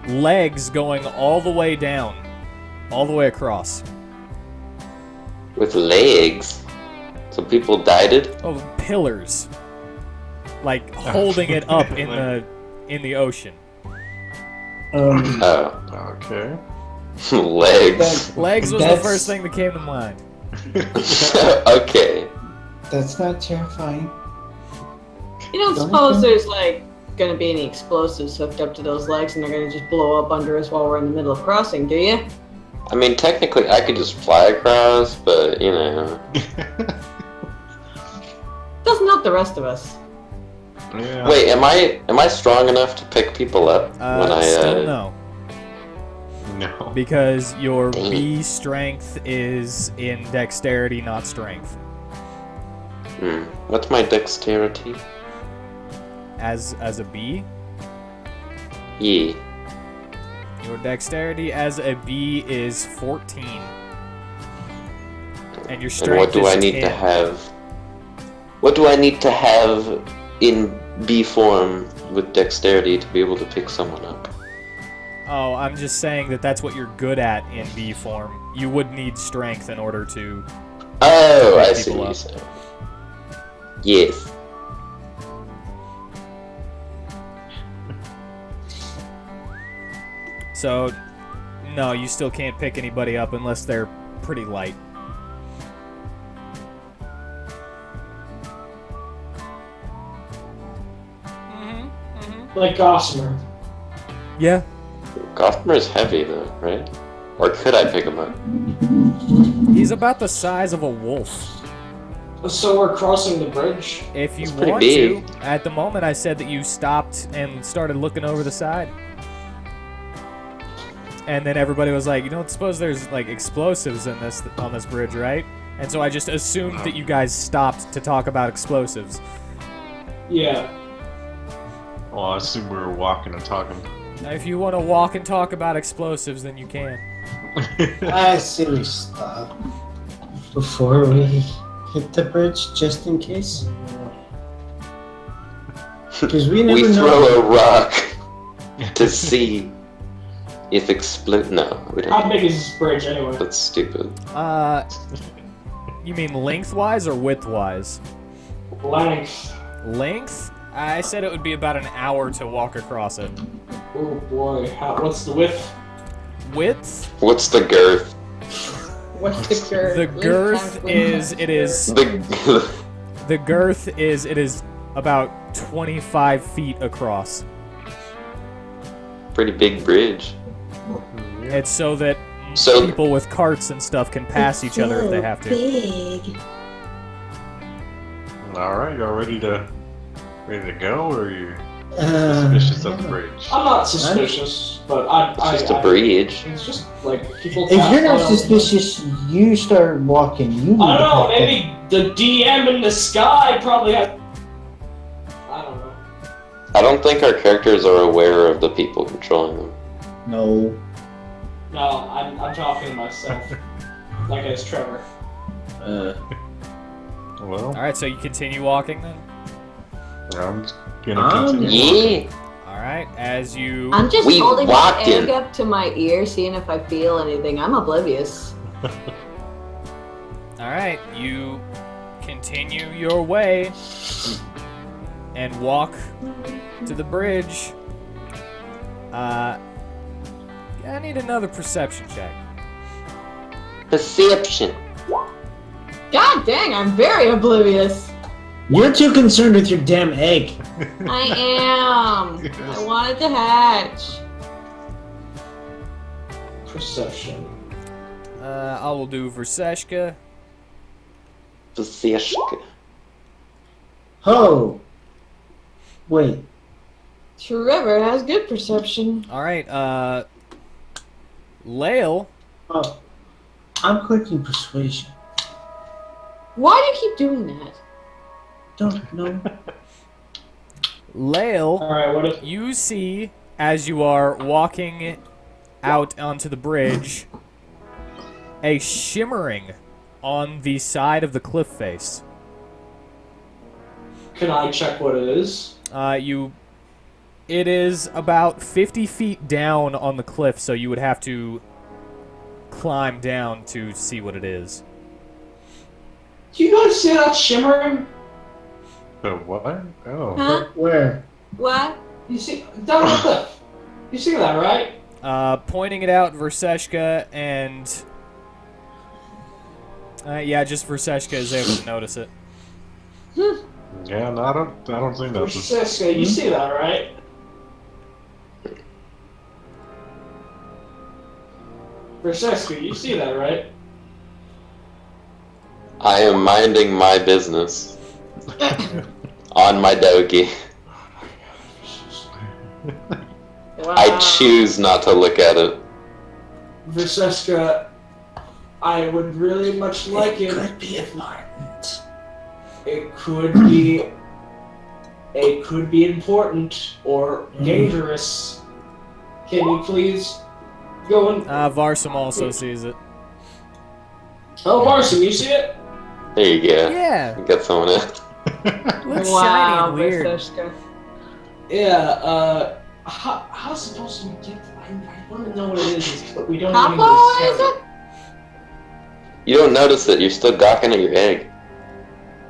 legs going all the way down, all the way across. With legs. So people died it? Oh, pillars, like holding it up in the ocean. Oh. Okay. Legs. Legs was the That's- first thing that came to mind. Okay. That's not terrifying. You don't suppose there's like gonna be any explosives hooked up to those legs and they're gonna just blow up under us while we're in the middle of crossing, do you? I mean, technically, I could just fly across, but you know. Doesn't help the rest of us. Yeah. Wait, am I strong enough to pick people up when I? Still no, No. because your Dang. B strength is in dexterity, not strength. What's my dexterity? As a bee? Yeah. Your dexterity as a bee is 14. And your strength And what do is I need 10. to have? What do I need to have in bee form with dexterity to be able to pick someone up? Oh, I'm just saying that that's what you're good at in bee form. You would need strength in order to... Oh, pick I see people what you're up. saying. Yes. So, no, you still can't pick anybody up unless they're pretty light. Like Gossamer. Yeah. Gossamer's heavy though, right? Or could I pick him up? He's about the size of a wolf. So we're crossing the bridge. If you That's pretty want big. to, at the moment I said that you stopped and started looking over the side. And then everybody was like, you don't suppose there's like explosives in this on this bridge, right? And so I just assumed that you guys stopped to talk about explosives. Yeah. Well, I assume we were walking and talking. Now, if you want to walk and talk about explosives, then you can. I say we stop before we hit the bridge, just in case. Because we never We know. throw a rock to see if No, we How don't. big is this bridge anyway? That's stupid. You mean lengthwise or widthwise? Length. Length? I said it would be about an hour to walk across it. Oh boy. What's the width? Width? What's the girth? What's the girth? The girth is it is The about 25 feet across. pretty big bridge. It's so that So- people with carts and stuff can pass each other if they have to. Big. All right, y'all ready to go, or are you suspicious of the bridge? I'm not suspicious, but It's just a bridge. It's just like people. If you're not pass by. suspicious, you start walking. You need I don't know. to pick Maybe the DM in the sky probably has. I don't know. I don't think our characters are aware of the people controlling them. No. No, I'm talking to myself, like as Trevor. Well, Alright, so you continue walking then? I'm gonna continue. Yeah. Alright, as you... I'm just We holding my walked in. egg up to my ear, seeing if I feel anything. I'm oblivious. Alright, you continue your way and walk to the bridge. I need another perception check. Perception. God dang, I'm very oblivious. You're too concerned with your damn egg. I am. I wanted to hatch. Perception. I will do Verseshka. Perception. Oh. Wait. Trevor has good perception. Alright, Lael. Oh. I'm clicking persuasion. Why do you keep doing that? Don't know. Lael, All right. What if? you see, as you are walking out onto the bridge, a shimmering on the side of the cliff face. Can I check what it is? It is about 50 feet down on the cliff, so you would have to climb down to see what it is. Do you guys see that shimmering? The what? Oh. Huh? Where? What? You see down the cliff. You see that, right? Pointing it out, Verseshka, and... yeah, just Verseshka is able to notice it. Yeah, no, I don't think that's. Francisco, you see that, right? Francisco, you see that, right? I am minding my business. On my donkey. Wow. I choose not to look at it. Francisco, I would really much like it. Could be a varmint. It could be. It could be important or dangerous. Can you please go and? Varsum also sees it. Oh, Marcy, you see it? There you go. Yeah. You got someone else. Looks Wow, shiny and weird. WheatTons. Yeah. How's supposed to get? I want to know what it is, but we don't. How even far is discover it? You don't notice it. You're still gawking at your egg.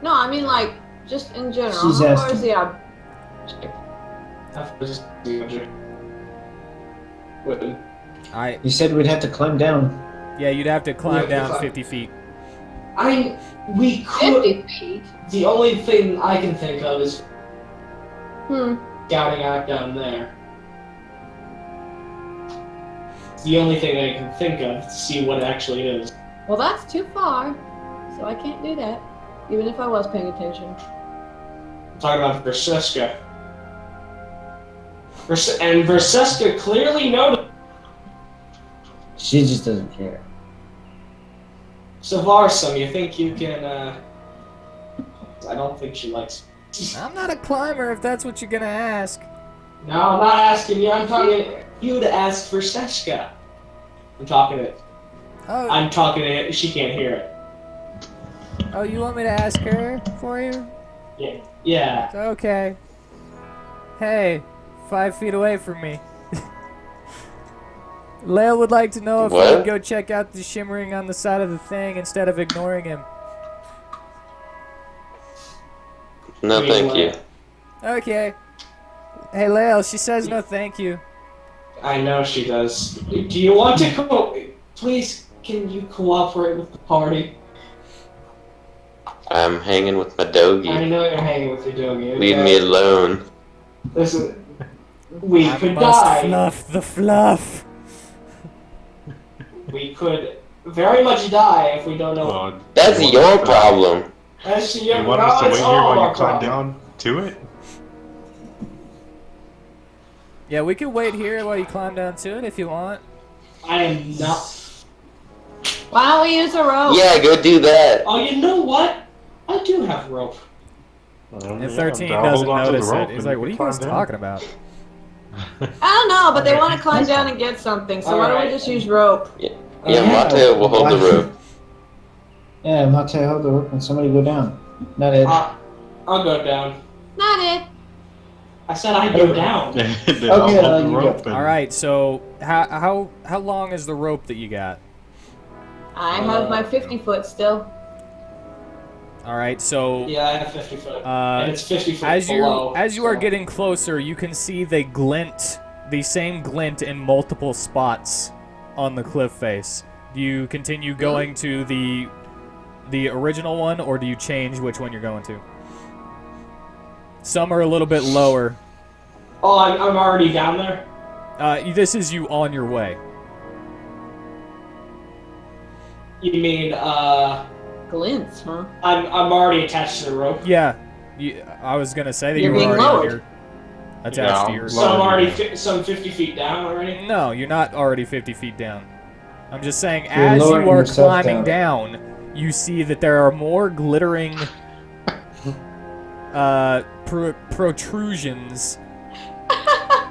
No, I mean like just in general. She's How far asking. is the How far is the object? Wait, You said we'd have to climb down. Yeah, you'd have to climb Yeah, down fine. 50 feet. we could. 50 feet? The only thing I can think of is Hmm. scouting out down there. It's the only thing I can think of to see what it actually is. Well, that's too far, so I can't do that, even if I was paying attention. I'm talking about Verseska. And Verseska clearly noticed. She just doesn't care. So Varsum, you think you can? I don't think she likes. I'm not a climber if that's what you're gonna ask. No, I'm not asking you. I'm talking you to ask Verseska. I'm talking to. Oh, I'm talking to. She can't hear it. oh, you want me to ask her for you? Yeah. Yeah. Okay. Hey, 5 feet away from me. Lale would like to know if I What? would go check out the shimmering on the side of the thing instead of ignoring him. No, Wait, thank what? you. Okay. Hey, Lale, she says no thank you. I know she does. Do you want to please, can you cooperate with the party? I'm hanging with my I doggy. know you're hanging with your doggy. Okay? Leave me alone. Listen, we I could must die. fluff the fluff. We could very much die if we don't know. Oh, That's you your want us to- problem. That's You want us to wait here while you climb down to it? Yeah, we could wait here while you climb down to it if you want. I am not. Why don't we use a rope? Yeah, go do that. Oh, you know what? I do have rope. And 13 I'll doesn't hold on to the notice rope it. He's and like, what are you climb guys down." talking about? I don't know, but they want to climb down and get something, so why don't we Alright. just use rope? Yeah, Yeah, Mate will hold the why- rope. Yeah, I'm not hold the rope and somebody go down. Not it. I'll go down. Not it. I said I'd go down. Then Okay, I'll hold the you rope go. and- All right, so how long is the rope that you got? I have my 50-foot still. All right, so Yeah, I have 50 foot. And it's 50 foot as below. you are so- getting closer, you can see the same glint in multiple spots on the cliff face. Do you continue going to the original one, or do you change which one you're going to? Some are a little bit lower. Oh, I'm already down there? This is you on your way. You mean, Glints, huh? I'm already attached to the rope? Yeah, I was gonna say that You're you were being already lowered. here, attached to Yeah, your. So I'm Lower, already yeah. some 50 feet down already? No, you're not already 50 feet down. I'm just saying, You're as lowering you are yourself climbing down, you see that there are more glittering protrusions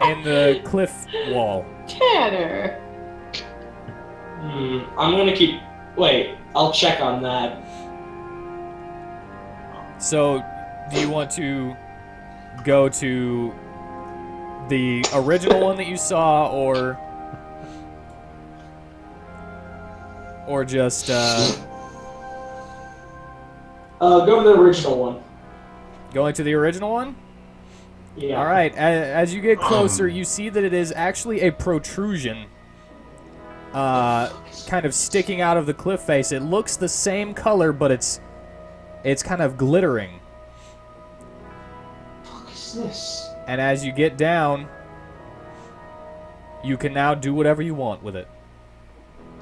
in the cliff wall. Tanner. I'm gonna keep. Wait, I'll check on that. So, do you want to go to the original one that you saw, or just Go to the original one. going to the original one? Yeah. All right. As you get closer, you see that it is actually a protrusion, kind of sticking out of the cliff face. It looks the same color, but it's kind of glittering. What is this? And as you get down, you can now do whatever you want with it.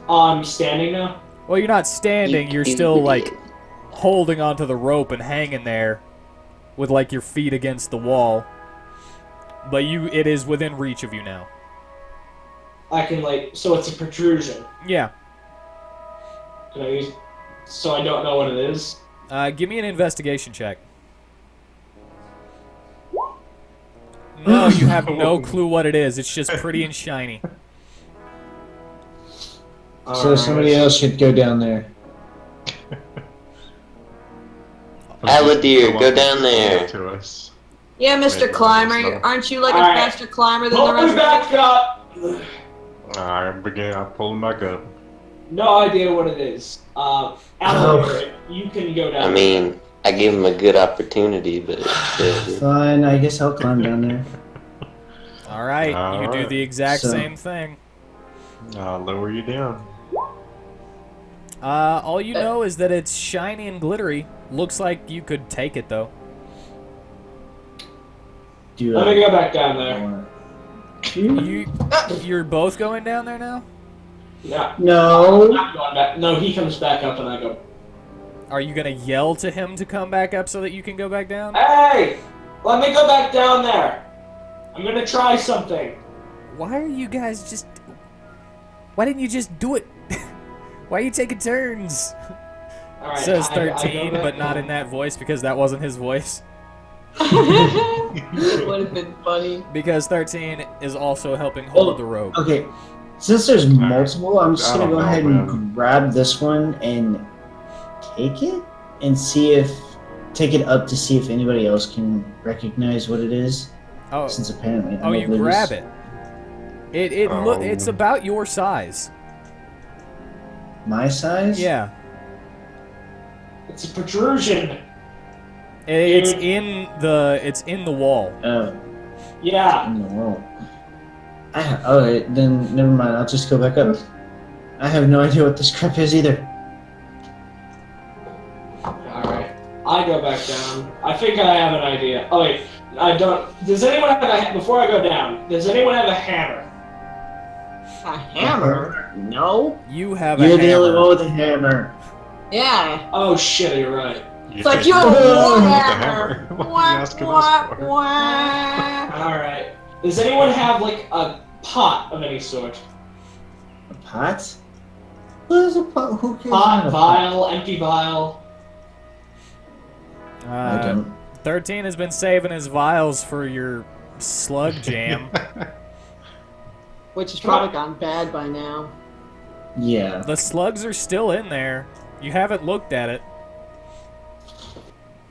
I'm standing now? Well, you're not standing. You're still like holding onto the rope and hanging there, with like your feet against the wall. But it is within reach of you now. I can, so it's a protrusion. Yeah. Can I use. So I don't know what it is? Give me an investigation check. No, you have no clue what it is. It's just pretty and shiny. So somebody else should go down there. Aladir, go down there. To us. Yeah, Mr. Maybe Climber, so. aren't you like a Alright. faster climber than Pull the me rest of back up! I'm pulling back up. No idea what it is. Aladir, you can go down I mean, I gave him a good opportunity, but Fine, I guess I'll climb down there. All right, you do Alright. the exact So- same thing. I'll lower you down. All you know is that it's shiny and glittery. Looks like you could take it though. Do Let me go back down there. You're both going down there now? Yeah. No. I'm going back. No, he comes back up and I go, Are you gonna yell to him to come back up so that you can go back down? hey! Let me go back down there! I'm gonna try something. Why are you guys just... Why didn't you just do it? Why are you taking turns? Alright, Says I go 13, back but not down. in that voice because that wasn't his voice. It would have been funny. Because 13 is also helping hold the rope. Okay, since there's multiple, I'm just I gonna don't go know, ahead man. and grab this one and take it and take it up to see if anybody else can recognize what it is. Oh, Since apparently I'm oh, you oblivious. grab it. It's about your size. My size? Yeah. It's a protrusion. It's Dude. in the wall. Oh, Yeah. in the wall. Alright, then never mind. I'll just go back up. I have no idea what this crap is either. Alright. I go back down. I think I have an idea. Oh wait, I don't. Does anyone have before I go down, does anyone have a hammer? A hammer? No. You have You're a the only hammer. one with a hammer. Yeah. Oh shit, you're right. It's like you have a Oh, hammer. What are you asking us for? Alright. Does anyone have like a pot of any sort? A pot? What is a pot? Who cares? Pot, about a vial, empty vial. I don't. 13 has been saving his vials for your slug jam. Which has probably gone bad by now. Yeah. The slugs are still in there. You haven't looked at it.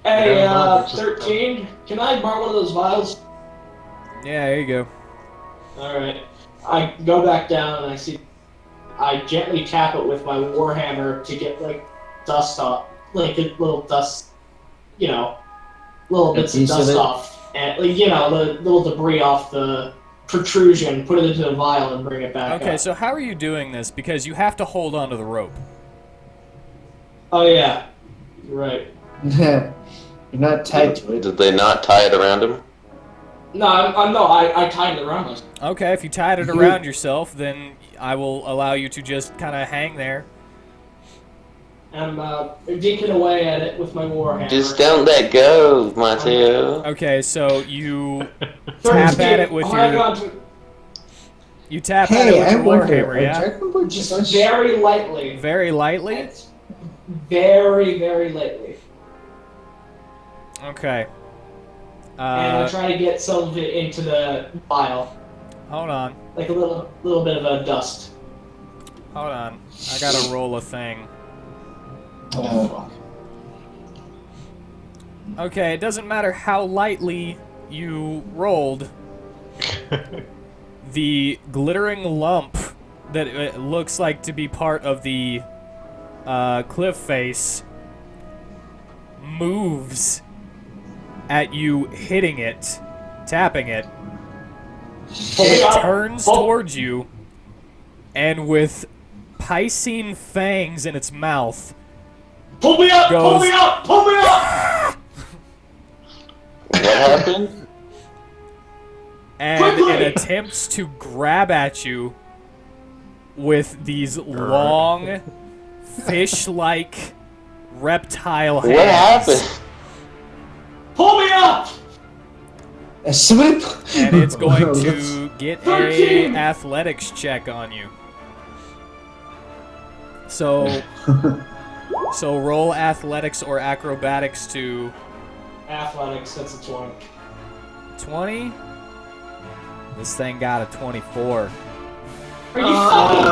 Hey, Yeah, no, it's just- 13, can I borrow one of those vials? Yeah, there you go. Alright. I go back down and I gently tap it with my warhammer to get like dust off, like a little dust, little A bits of piece of dust it? off, and like, the little debris off the protrusion, put it into the vial and bring it back Okay, up. so how are you doing this? Because you have to hold onto the rope. Oh yeah, you're right. You're not tied to it. did they not tie it around him? No, I tied it around us. Okay, if you tied it around yourself, then I will allow you to just kind of hang there. I'm dinking away at it with my warhammer. Just don't let go, Mateo. Okay, so you 13, tap at it with hold your- on to it you tap at it Hey, with I your wonder. warhammer, Are yeah? dragon board just just very lightly. Very lightly. It's very, very lightly. Okay. And I try to get some of it into the vial, Hold on. like a little bit of a dust. Hold on. I gotta roll a thing. Oh. Okay, it doesn't matter how lightly you rolled. The glittering lump that it looks like to be part of the cliff face moves at you hitting it, tapping it. It turns towards you, and with piscine fangs in its mouth, Pull me up! Pull Goes- me up! Pull me up! What happened? and Quickly! it attempts to grab at you with these long, fish-like reptile hands. What happened? Pull me up! Somebody. And it's going Oh, to get a 13. athletics check on you. So So roll athletics or acrobatics to Athletics, that's a 20. 20. This thing got a 24. Are you fucking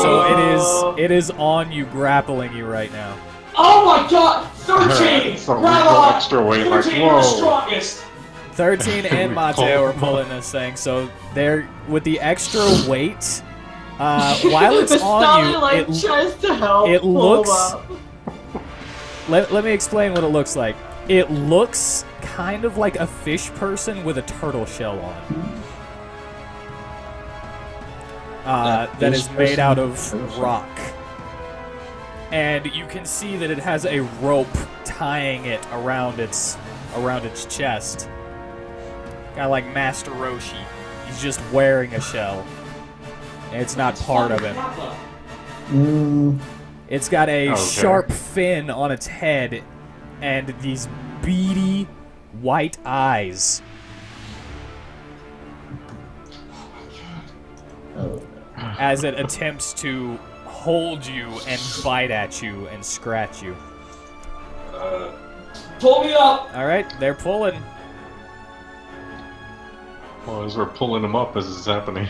So it is on you, grappling you right now. Oh my god! 13! So we Grab go on! extra weight, like, 13, you're the whoa. strongest! 13 and We Mateo pull. are pulling this thing, so they're with the extra weight. While it's on you, like tries to help. it pull looks- up. let me explain what it looks like. It looks kind of like a fish person with a turtle shell on. That is made out of rock. And you can see that it has a rope tying it around its chest. Kind of like Master Roshi. He's just wearing a shell. And it's not part of him. It's got a sharp fin on its head and these beady white eyes. As it attempts to hold you and bite at you and scratch you. Pull me up! Alright, they're pulling. Well, as we're pulling him up as it's happening.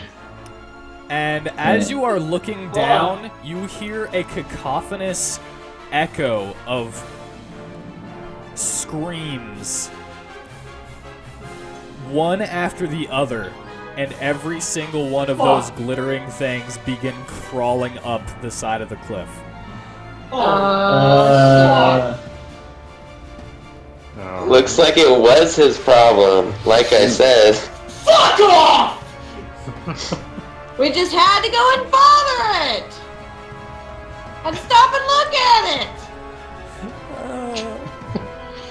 And as you are looking down, you hear a cacophonous echo of screams, one after the other, and every single one of those glittering things begin crawling up the side of the cliff. Looks like it was his problem, like I said. Fuck off! We just had to go and bother it! And stop and look at it!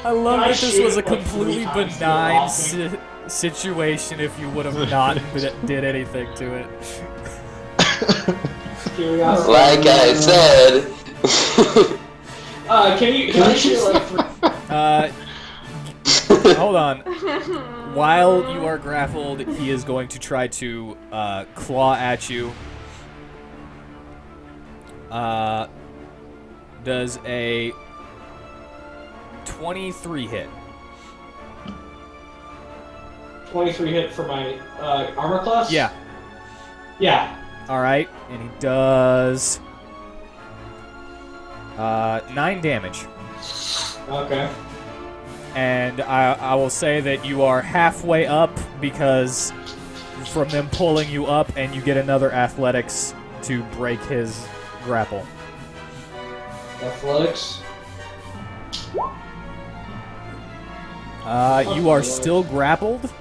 I love I that this shoot was a it like completely 3 times benign through situation if you would have not did anything to it. Curiosity. Like I said. Can you shoot like Hold on. While you are grappled, he is going to try to claw at you. Does a 23 hit? 23 hit for my armor class? Yeah. Yeah. Alright, and he does 9 damage. Okay. And I will say that you are halfway up because from them pulling you up, and you get another athletics to break his grapple. Athletics. You are still grappled,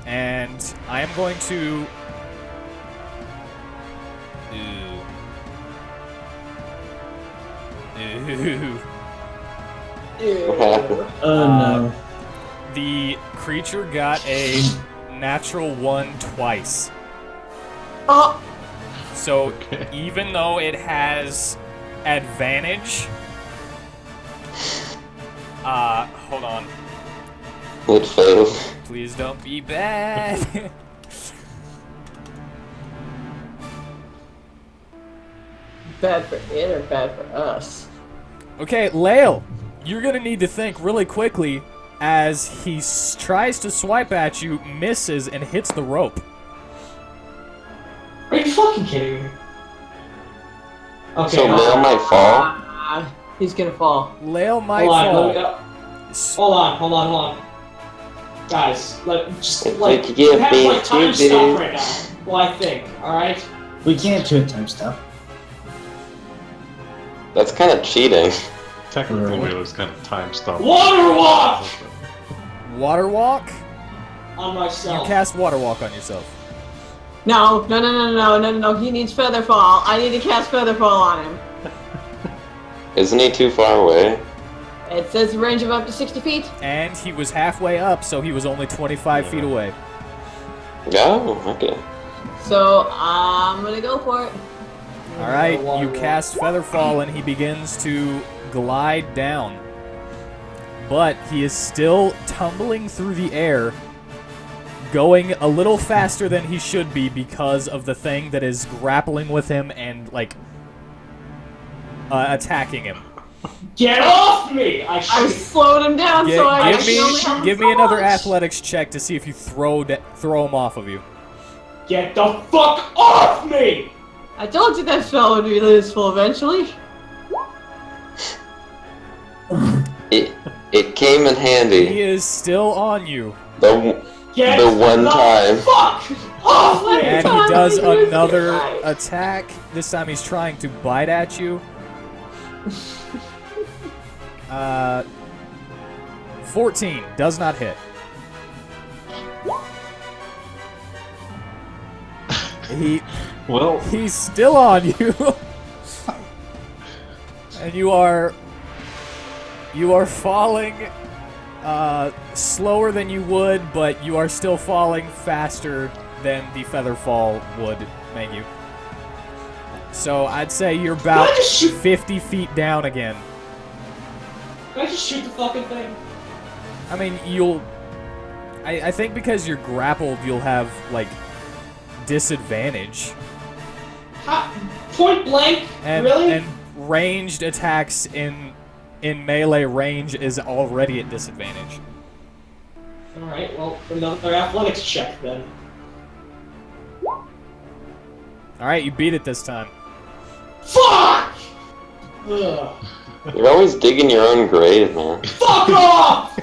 and I am going to... Ooh. What happened? No. The creature got a natural 1 twice. Oh! So Okay. even though it has advantage, hold on. It failed. Please don't be bad. Bad for it or bad for us? Okay, Lael, you're gonna need to think really quickly as he tries to swipe at you, misses, and hits the rope. Are you fucking kidding me? Okay. So Lil might fall? He's gonna fall. Lael might hold fall. Hold on. Guys, just It's like like you have being like time too stop big. right now. Well, I think. All right. We can't do it time stuff. That's kind of cheating. Technically, it was kind of time stop. Water walk Water walk? on You myself. cast water walk on yourself. No. He needs feather fall. I need to cast feather fall on him. Isn't he too far away? It says range of up to 60 feet. And he was halfway up, so he was only 25 feet away. Oh, okay. So I'm gonna go for it. Alright, you cast Featherfall and he begins to glide down. But he is still tumbling through the air, going a little faster than he should be because of the thing that is grappling with him and, like, attacking him. Get off me! I I shoot. slowed him down so I can only have Give so me another much. athletics check to see if you throw him off of you. Get the fuck off me! I told you that spell would be useful eventually. It came in He handy. is still on you, Get The one time. fuck off me! and he Time does to use another the knife. attack. This time he's trying to bite at you. 14 does not hit. Well, He's still on you, and you are falling slower than you would, but you are still falling faster than the feather fall would make you. So I'd say you're about Can I just shoot- 50 feet down again. Can I just shoot the fucking thing? I mean, I think because you're grappled, you'll have like disadvantage. Point blank? And, really? and ranged attacks in melee range is already at disadvantage. Alright, well, another athletics check then. Alright, you beat it this time. Fuck! Ugh. You're always digging your own grave, man. Fuck off!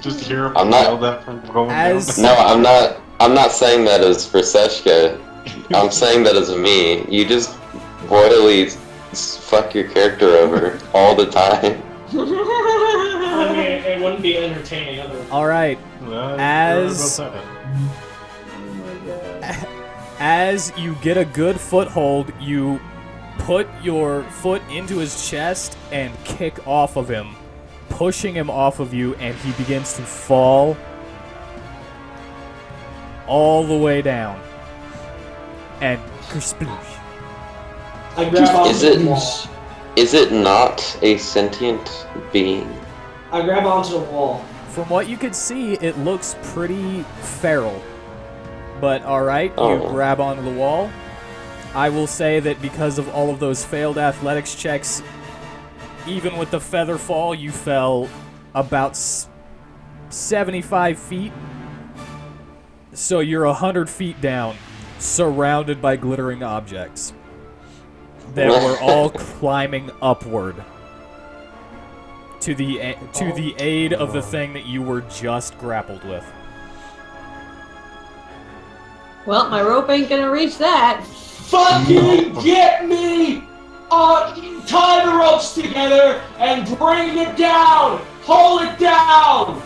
just hear him I'm not- yell that from going As- down. No, I'm not saying that as for Seshka. I'm saying that as me. You just royally fuck your character over all the time. I mean, it wouldn't be entertaining otherwise. Alright, Well, As- you're right about that. as you get a good foothold, you put your foot into his chest and kick off of him, pushing him off of you, and he begins to fall all the way down. And kersploosh. I grab onto Is the it- wall. Is it not a sentient being? I grab onto the wall. From what you could see, it looks pretty feral. But alright, you Oh. grab onto the wall. I will say that because of all of those failed athletics checks, even with the feather fall, you fell about 75 feet. So you're 100 feet down, surrounded by glittering objects that were all climbing upward to the aid of the thing that you were just grappled with. Well, my rope ain't gonna reach that. Fucking get me! Tie the ropes together and bring it down! Hold it down!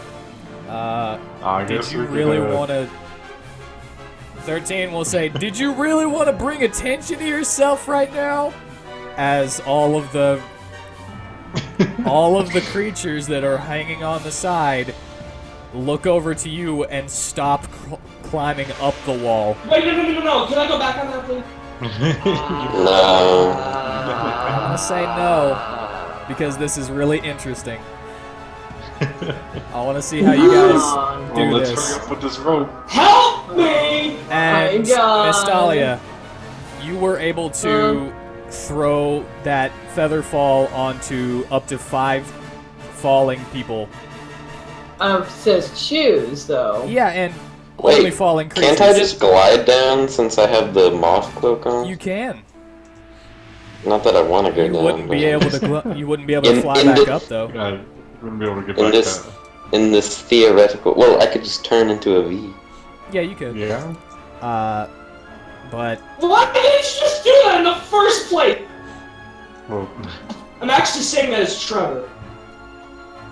I Did guess you we could, really want to... 13 will say, did you really want to bring attention to yourself right now? As all of the creatures that are hanging on the side look over to you and stop climbing up the wall. Wait, no. Can I go back on that, please? No. I'm gonna say no, because this is really interesting. I want to see how you guys do Well, let's this. hurry up with this rope. Help me! And My God. Miss Dahlia, you were able to throw that feather fall onto up to 5 falling people. Says choose though. Yeah, and Wait, only falling creatures. Can't I just glide down since I have the moth cloak on? You can. Not that I want to go You down. wouldn't be but- able to. You wouldn't be able to In- fly in back the- up though. I wouldn't be able to get In back this- that. In this theoretical... Well, I could just turn into a V. Yeah, you could. Yeah? But Why didn't you just do that in the first place? Well, I'm actually saying that as Trevor.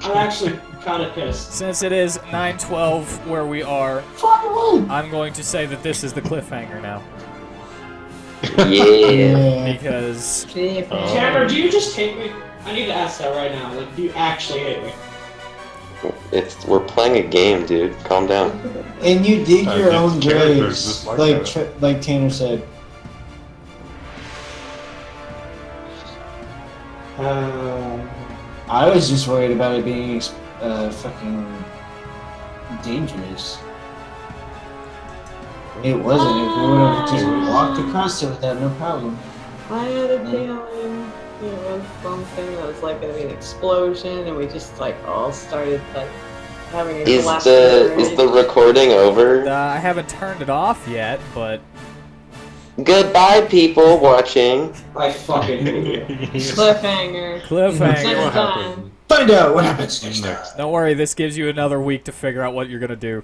I'm actually kind of pissed. since it is 9:12 where we are, Fucking I'm going to say that this is the cliffhanger now Yeah. because Cameron, do you just hate me? I need to ask that right now. Like, do you actually hate me? We're playing a game, dude. Calm down. And you dig your these own characters graves, just like like that. like Tanner said. I was just worried about it being fucking dangerous. It wasn't. If we would have just walked across it with that, no problem. I had a feeling it was something that was like gonna be an explosion, and we just like all started like having a Is collapse. the recording over? I haven't turned it off yet, but Goodbye, people watching. I fucking hate you. Cliffhanger. cliffhanger. Next what time. happened Find out what happens next time. next. Don't worry, this gives you another week to figure out what you're gonna do.